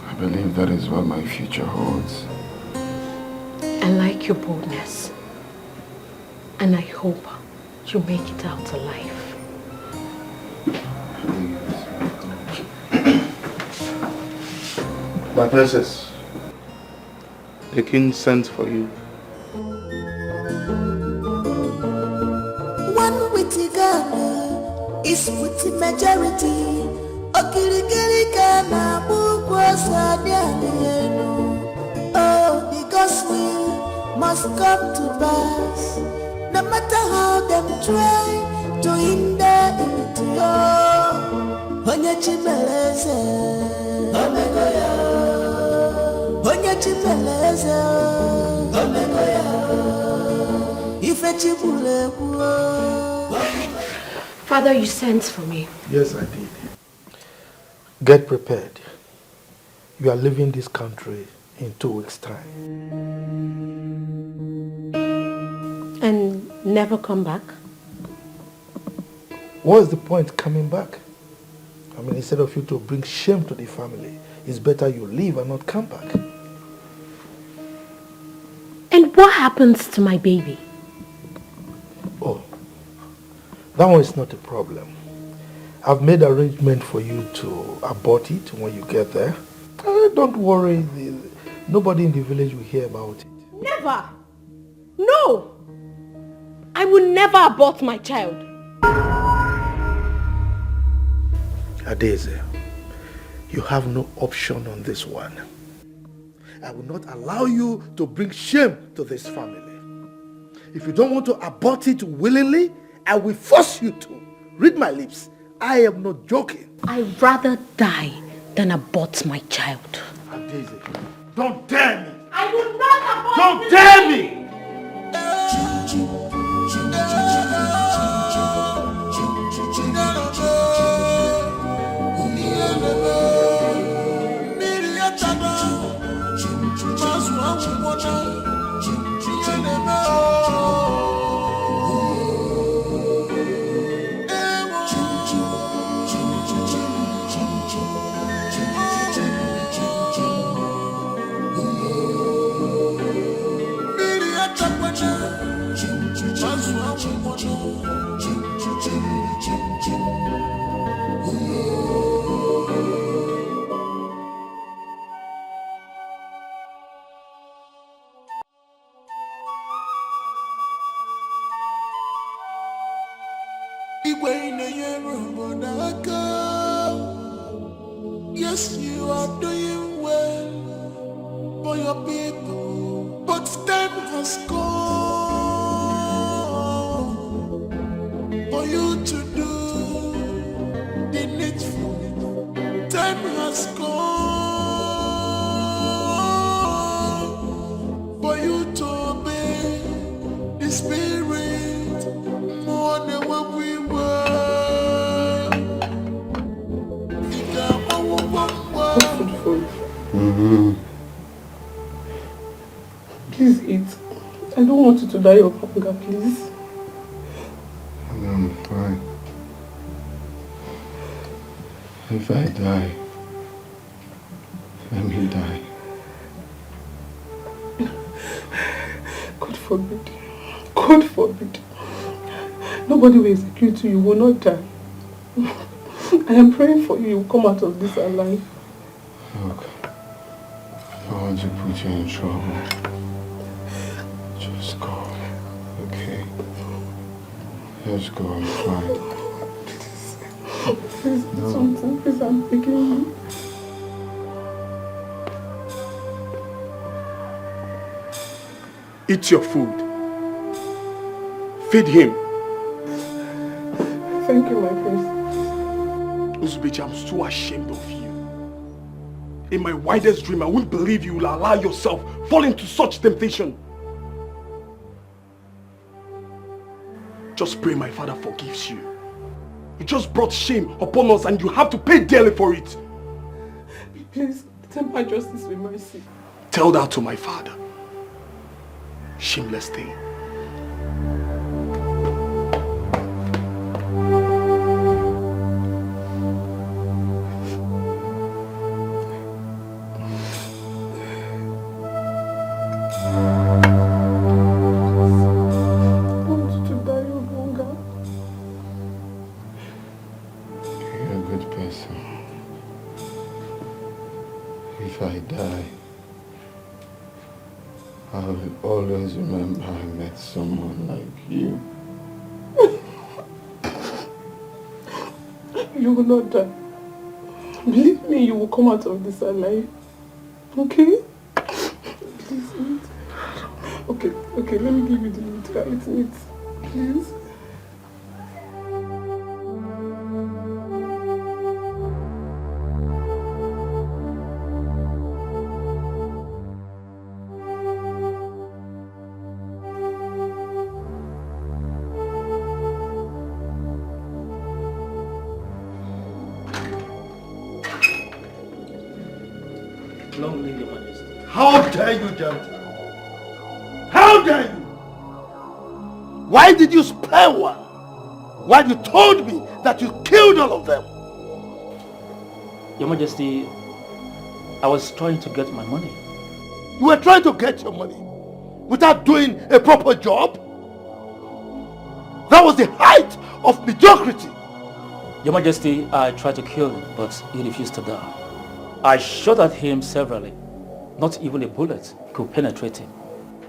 I believe that is what my future holds. I like your boldness. And I hope you make it out alive. My princess. The king sent for you. One witty girl is with the majority. Oh, because we must come to pass. No matter how them try to hinder into your Onyachimeleze, Onyachimeleze, Father, you sent for me. Yes, I did. Get prepared. You are leaving this country in 2 weeks' time. And never come back? What is the point coming back? I mean, instead of you to bring shame to the family, it's better you leave and not come back. And what happens to my baby? Oh, that one is not a problem. I've made arrangement for you to abort it when you get there. Don't worry, nobody in the village will hear about it. Never! No! I will never abort my child. Adeze, you have no option on this one. I will not allow you to bring shame to this family. If you don't want to abort it willingly, I will force you to. Read my lips. I am not joking. I'd rather die than abort my child. Adeze, don't dare me. I will not abort. Don't dare me. Yes, you are doing well for your people, but time has come for you to do the needful. Time has come you to obey the spirit more than what we were. Please eat. I don't want you to die of hunger, please. I'm fine. If I die, let me die. God forbid. God forbid. Nobody will execute you. You will not die. I am praying for you. You will come out of this alive. Look, I don't want to put you in trouble. Just go, okay? Just go, I'm fine. Please do something. Please, I'm begging you. Eat your food. Feed him. Thank you, my prince. Uzbeji, I'm so ashamed of you. In my wildest dream, I wouldn't believe you will allow yourself fall into such temptation. Just pray my father forgives you. You just brought shame upon us and you have to pay dearly for it. Please, temper justice with mercy. Tell that to my father. Shameless thing. If I die, I will always remember I met someone like you. You will not die. Believe me, you will come out of this alive. Okay? Please eat. Okay, let me give you the meat. Eat, please. Long live your majesty. How dare you, gentlemen? How dare you? Why did you spare one? While you told me that you killed all of them? Your majesty, I was trying to get my money. You were trying to get your money without doing a proper job? That was the height of mediocrity. Your majesty, I tried to kill him, but he refused to die. I shot at him severally. Not even a bullet could penetrate him.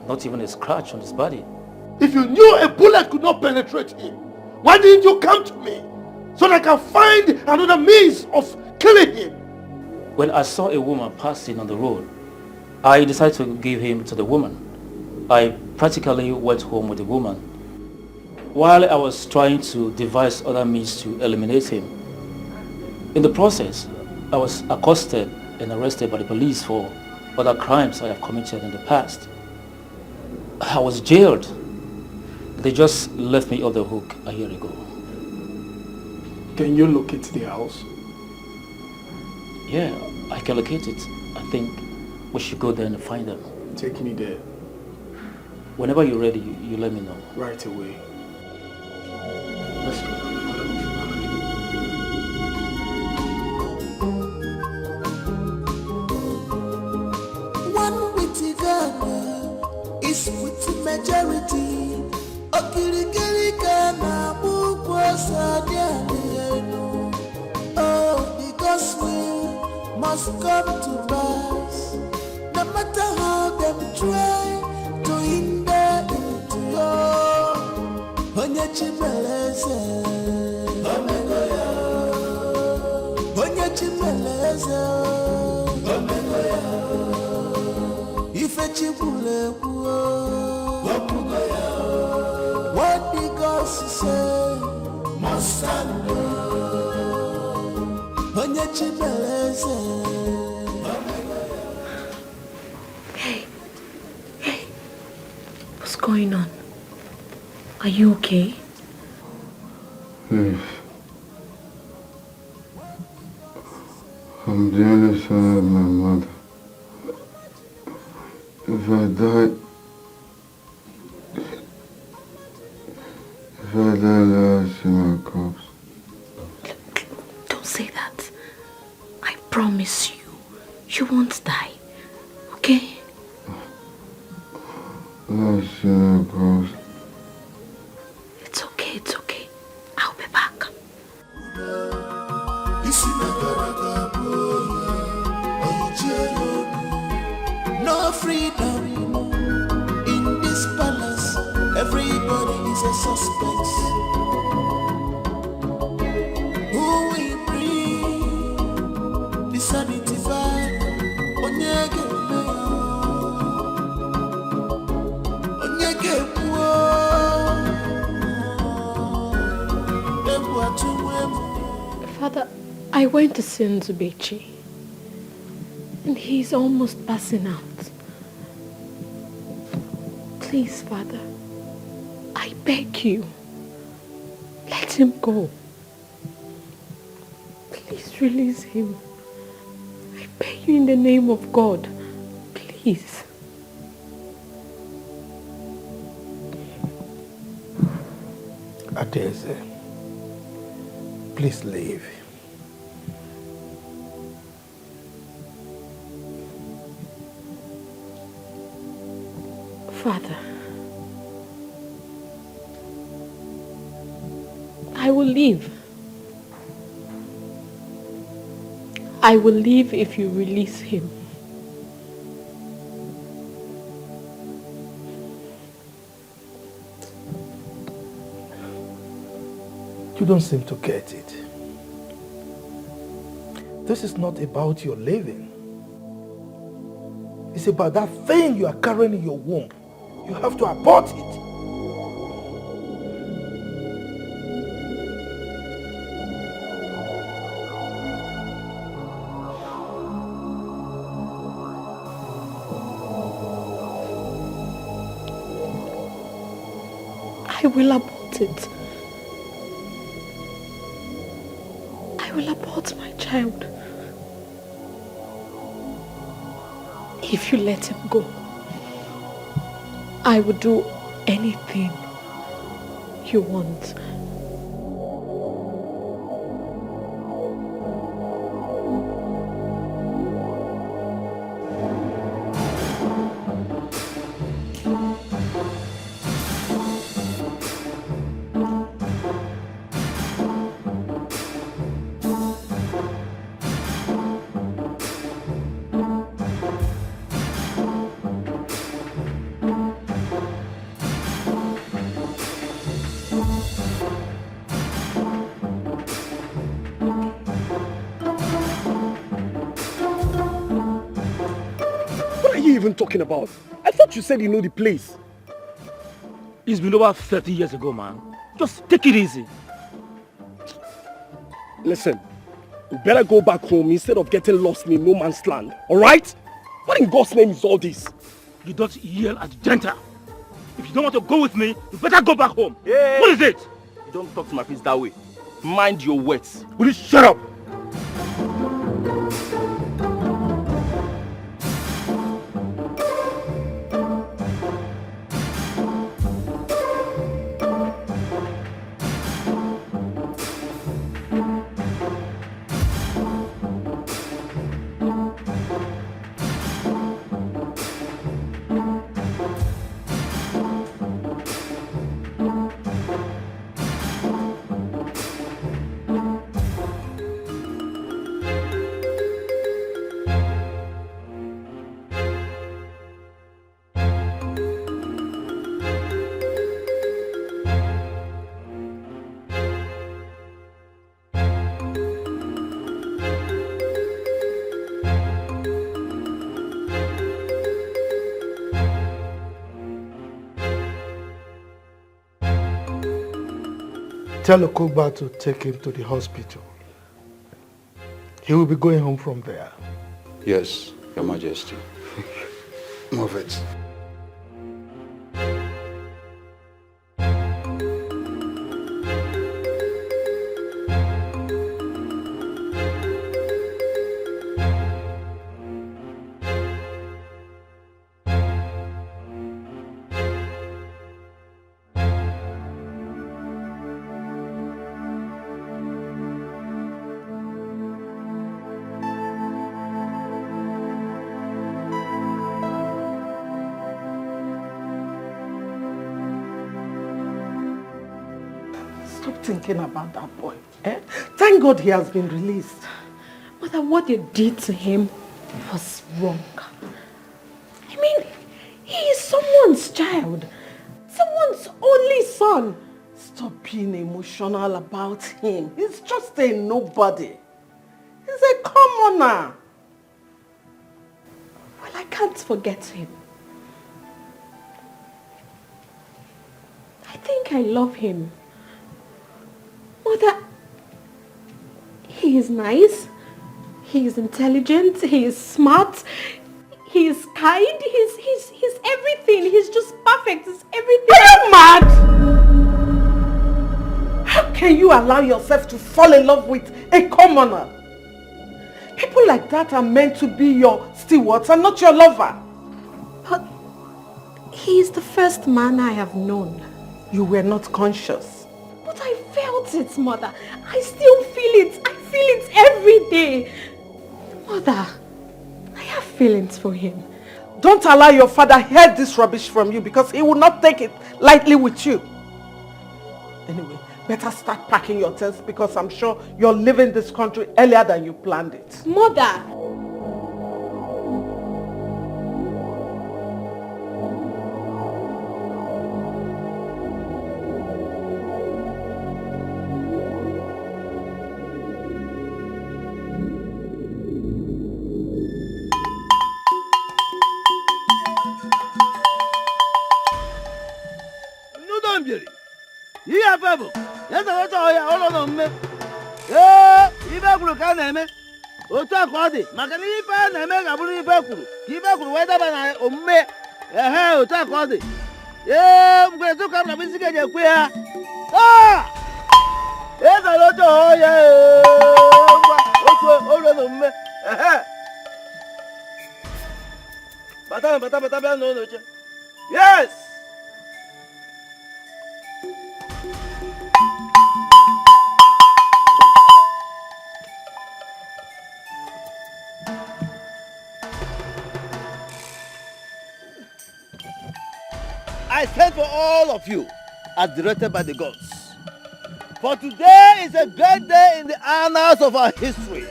Not even a scratch on his body. If you knew a bullet could not penetrate him, why didn't you come to me so that I can find another means of killing him? When I saw a woman passing on the road, I decided to give him to the woman. I practically went home with the woman. While I was trying to devise other means to eliminate him, in the process, I was accosted and arrested by the police for other crimes I have committed in the past. I was jailed. They just left me off the hook a year ago. Can you locate the house? Yeah, I can locate it. I think we should go there and find them. Take me there. Whenever you're ready, you let me know. Right away. Let's go. One witty Ghana is with the majority. Okirikiri Ghana oh, the gospel must come to pass. No matter how them try to hinder it, Onye Chimeleze, Omegoya, Onye Chimeleze, Omegoya, Ife Chibule, Omegoya, what the gospel say must stand. Onye Chimeleze. Hey, What's going on? Are you okay? Please. I'm the only son of my mother. If I die, let her see my corpse. Don't say that. I promise you, you won't die. Okay? Let her see my corpse. It's okay, it's okay. I'll be back. No freedom in this palace. Everybody is a suspect. Who will bring the sanity back? Onyege Father, I went to see Nzubechi, and he's almost passing out. Please, Father, I beg you, let him go. Please release him. I beg you in the name of God. Please. Adeze, please leave. Father, I will leave. I will leave if you release him. You don't seem to get it. This is not about your living. It's about that thing you are carrying in your womb. You have to abort it. I will abort it. I will abort my child. If you let him go, I will do anything you want. Even talking about? I thought you said you know the place. It's been over 30 years ago, man. Just take it easy. Listen, you better go back home instead of getting lost in no man's land, alright? What in God's name is all this? You don't yell at Genta. If you don't want to go with me, you better go back home. Hey. What is it? You don't talk to my prince that way. Mind your words. Will you shut up? Tell Okuba to take him to the hospital. He will be going home from there. Yes, Your Majesty. Move it. Stop thinking about that boy. Eh? Thank God he has been released. Mother, what you did to him was wrong. I mean, he is someone's child. Someone's only son. Stop being emotional about him. He's just a nobody. He's a commoner. Well, I can't forget him. I think I love him. Mother, he is nice. He is intelligent. He is smart. He is kind. He's everything. He's just perfect. He's everything. Are you mad? How can you allow yourself to fall in love with a commoner? People like that are meant to be your stewards and not your lover. But he is the first man I have known. You were not conscious. But I felt it, Mother. I still feel it. I feel it every day. Mother, I have feelings for him. Don't allow your father hear this rubbish from you because he will not take it lightly with you. Anyway, better start packing your things because I'm sure you're leaving this country earlier than you planned it. Mother! otu a ka ọ dị maka na ife a na-eme ga-abụrụ ife kwuru ka ife kwuru wee daba na omume otu a ka ọ dị mgbe tụka na isi ga-eji ekwe ya ezara otu ọhịa ngwa otu olu na omume bata bịa n'ụlọ oche yes. I sent for all of you as directed by the gods. For today is a great day in the annals of our history.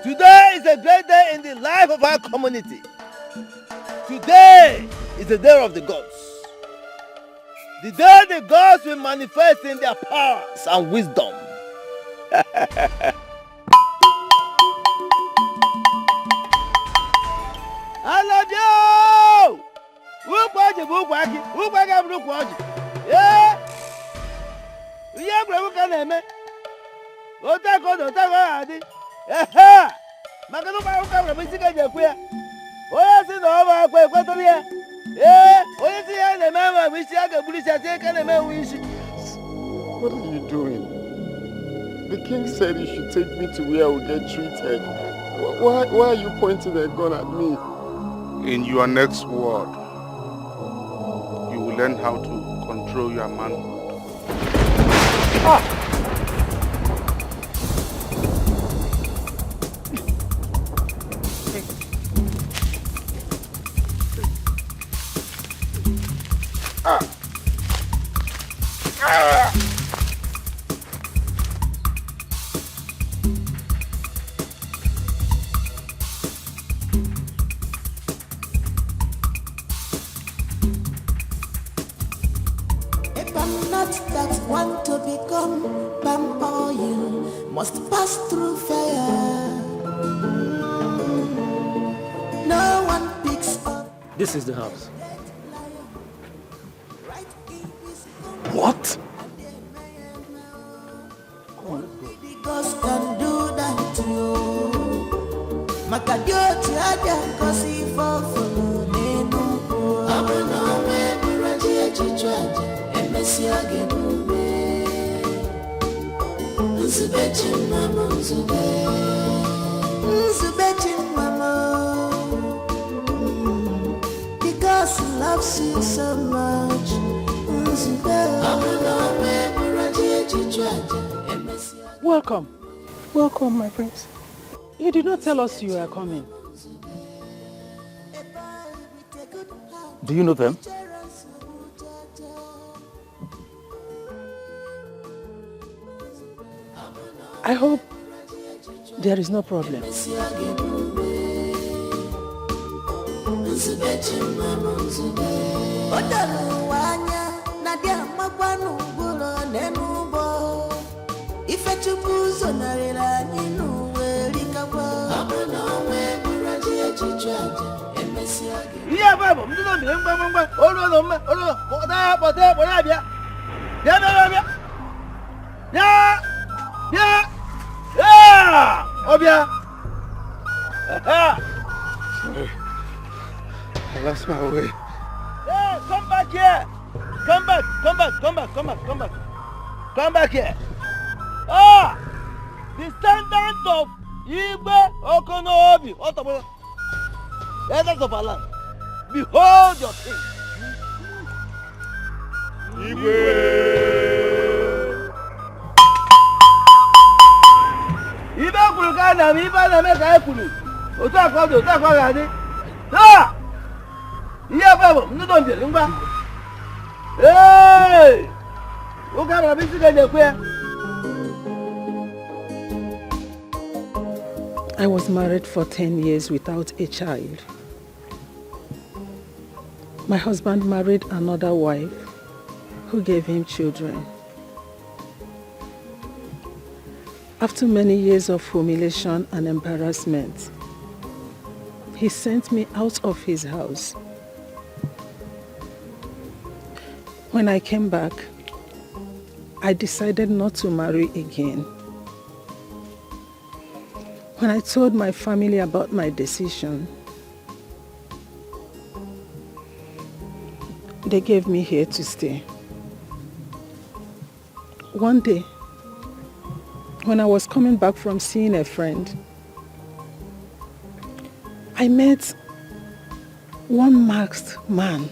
Today is a great day in the life of our community. Today is the day of the gods. The day the gods will manifest in their powers and wisdom. I love you! Ukwaji bụ ukwaji, ukwaji abụrụ ukwaji. Ihe egwuregwu ka na-eme. Otakodo adị. Maka na ụmụ ụka nwere isi ga-eji ekwe ya. Onye si na ọ bụ akwa ekwetara ya. Onye si ya na-eme enwe bụ isi a ga-egburu isi ati eke na-eme enwe isi. What are you doing? The king said he should take me to where I will get treated. Why are you pointing a gun at me? In your next word, you will learn how to control your manhood. This is the house. What? Because can do that to you. Makadioti aja kosi fofo nenu. Abana me buraji echichwaje emesi agebume. Nzubechi mama nzubechi mama. Because he loves you so much. Welcome. Welcome, my prince. You did not tell us you are coming. Do you know them? I hope there is no problem. Yeah, Bible, I'm doing the Mamba, hold on, Obia. Sorry. I lost my way. Hey, come back here. Come back. Come back here. Ah! Descendant of Igbe Okonobi. Otobo. Elders of our land. Behold your king. Igwe. Ibe kwuru ka na m ibe na me ka e kwuru. Otu akwa ga dị. Ah! Ihe babo, ndị don bịa ngwa. Hey! Oge abara bisi ga ekwe. I was married for 10 years without a child. My husband married another wife who gave him children. After many years of humiliation and embarrassment, he sent me out of his house. When I came back, I decided not to marry again. When I told my family about my decision, they gave me here to stay. One day, when I was coming back from seeing a friend, I met one masked man.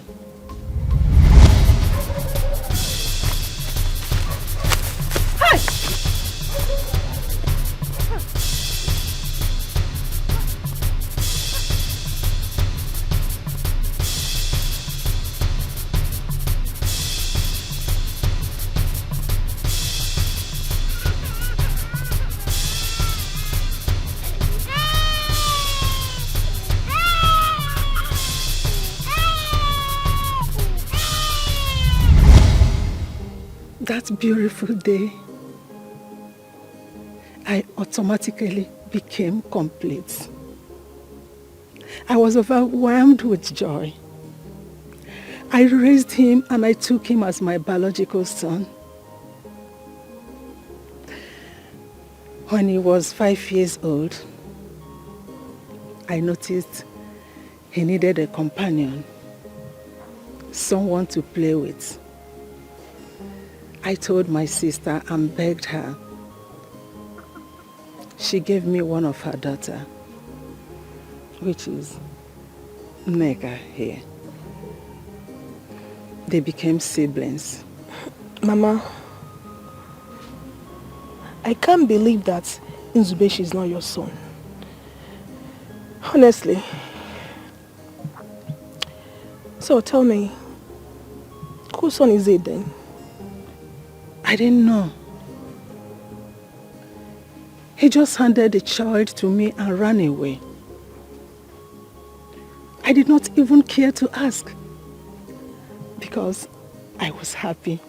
Hey! That beautiful day, I automatically became complete. I was overwhelmed with joy. I raised him and I took him as my biological son. When he was 5 years old, I noticed he needed a companion, someone to play with. I told my sister and begged her. She gave me one of her daughter, which is Nega here. They became siblings. Mama, I can't believe that Nzubechi is not your son. Honestly. So tell me, whose son is it then? I didn't know. He just handed the child to me and ran away. I did not even care to ask because I was happy.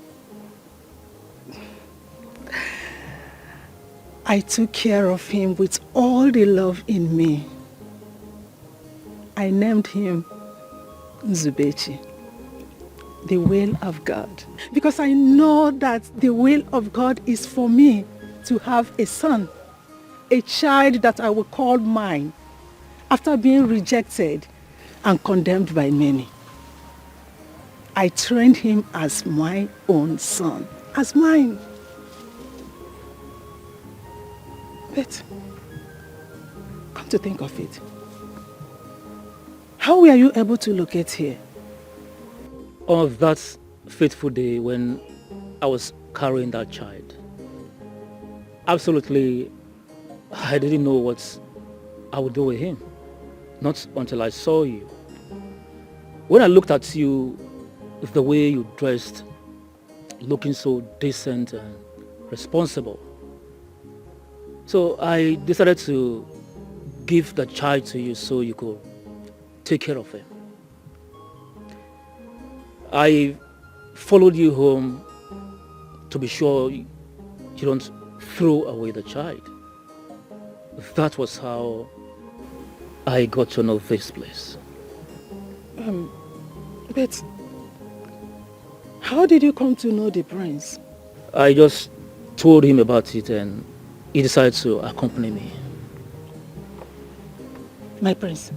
I took care of him with all the love in me. I named him Nzubechi, the will of God, because I know that the will of God is for me to have a son, a child that I will call mine after being rejected and condemned by many. I trained him as my own son, as mine. But come to think of it, how were you able to locate here? On that fateful day when I was carrying that child, absolutely, I didn't know what I would do with him. Not until I saw you. When I looked at you, the way you dressed, looking so decent and responsible, So I decided to give the child to you so you could take care of him. I followed you home to be sure you don't throw away the child. That was how I got to know this place. But how did you come to know the prince? I just told him about it and he decided to accompany me. My prince,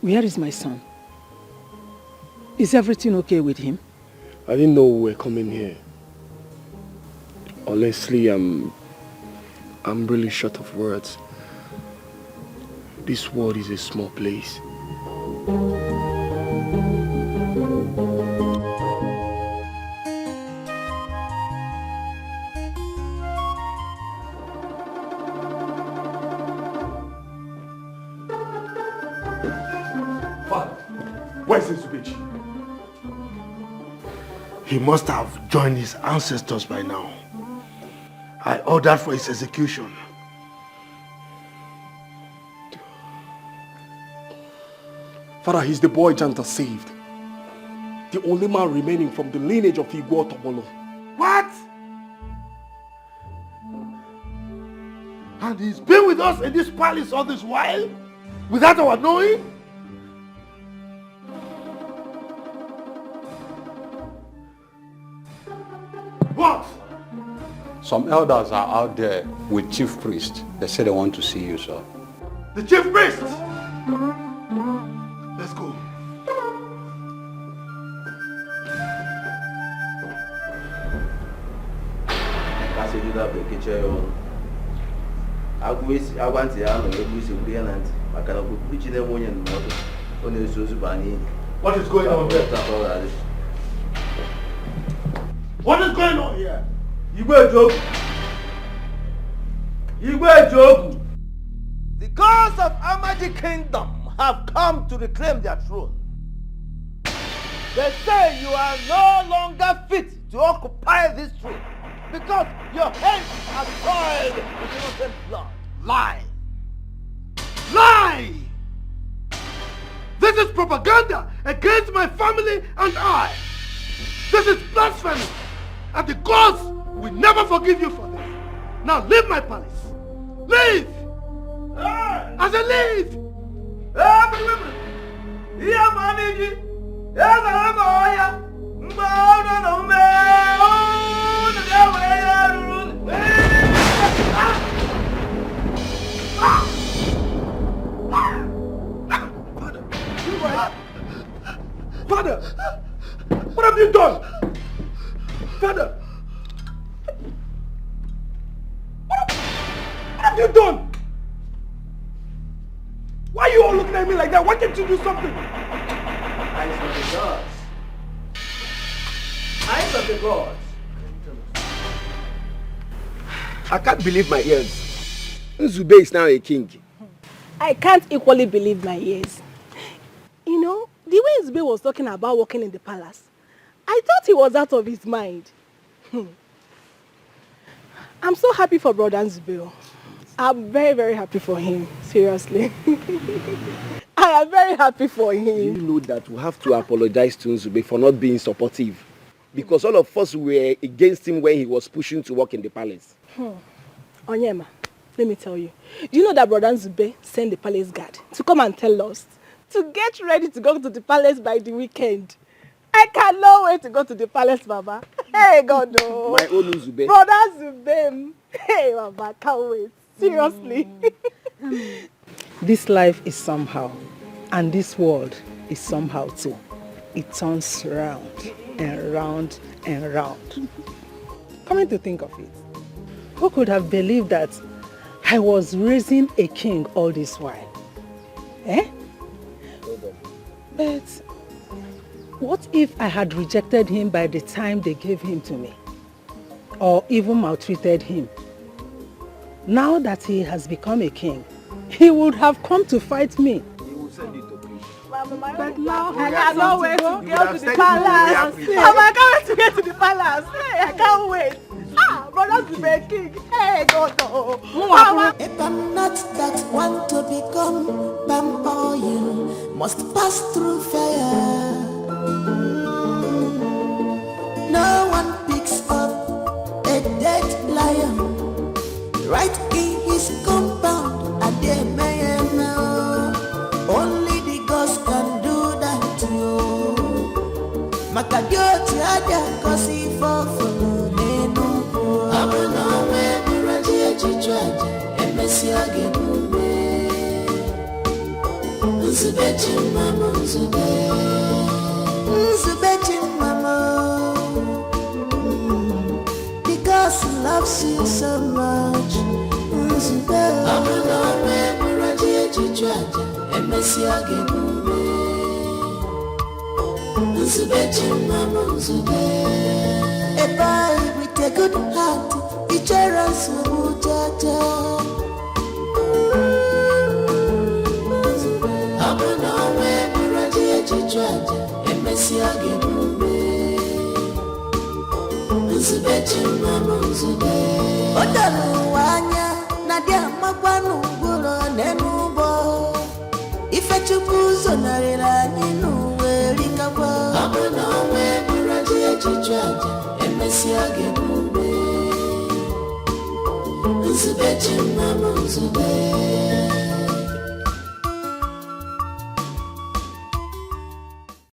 where is my son? Is everything okay with him? I didn't know we were coming here. Honestly, I'm really short of words. This world is a small place. Where's this bitch? He must have joined his ancestors by now. I ordered for his execution. Father, he's the boy Janta saved. The only man remaining from the lineage of Igbo Tobolo. What? And he's been with us in this palace all this while? Without our knowing? What? Some elders are out there with chief priest. They say they want to see you, sir. The chief priest! Let's go. What is going on here? What is going on here? The gods of Amadi Kingdom have come to reclaim their throne. They say you are no longer fit to occupy this throne because your hands are soiled with innocent blood. Lie! Lie! This is propaganda against my family and I. This is blasphemy. And the gods will never forgive you for this. Now leave my palace. Leave! I said leave! Father! What have you done? Father! What have you done? Why are you all looking at me like that? Why can't you do something? Eyes of the gods. Eyes of the gods. I can't believe my ears. Nzube is now a king. I can't equally believe my ears. You know, the way Nzube was talking about working in the palace, I thought he was out of his mind. I'm so happy for Brother Nzube. I'm very, very happy for him. Seriously. I am very happy for him. You know that we have to apologize to Nzube for not being supportive. Because all of us were against him when he was pushing to work in the palace. Onyema, let me tell you. Do you know that Brother Nzube sent the palace guard to come and tell us to get ready to go to the palace by the weekend? I cannot wait to go to the palace, Baba. Hey, God, no. My own Nzube. Brother Nzube. Hey, Baba, can't wait. Seriously. This life is somehow, and this world is somehow too. It turns round and round and round. Coming to think of it, who could have believed that I was raising a king all this while? Eh? But what if I had rejected him by the time they gave him to me? Or even maltreated him? Now that he has become a king, he would have come to fight me. But now I cannot wait to go to the palace. I can't wait to get to the palace. Hey, I can't wait. brother to be a king. Hey, God, no. If I'm not that one to become Bam or you must pass through fire. No one picks up a dead lion right in his compound. And they may know only the ghost can do that to you. Makadioti aja kosi fofo nenu. Abuna we buraji echichwaje emesi agenume. Nzubechi mama nzubechi mama. Because he loves you so much. Abuna we buraji echichwaje emesi agenume. A boy with a good heart, each other so jaja. Abuna we buraji echichwaje emesi agenume. Nzubechi mama nzube. Odalu wanya nadia magwanu nguro nenubo. Ifechukuzo narira ninu werikabwa. Abuna we buraji echichwaje emesi agenume. Nzubechi mama nzube.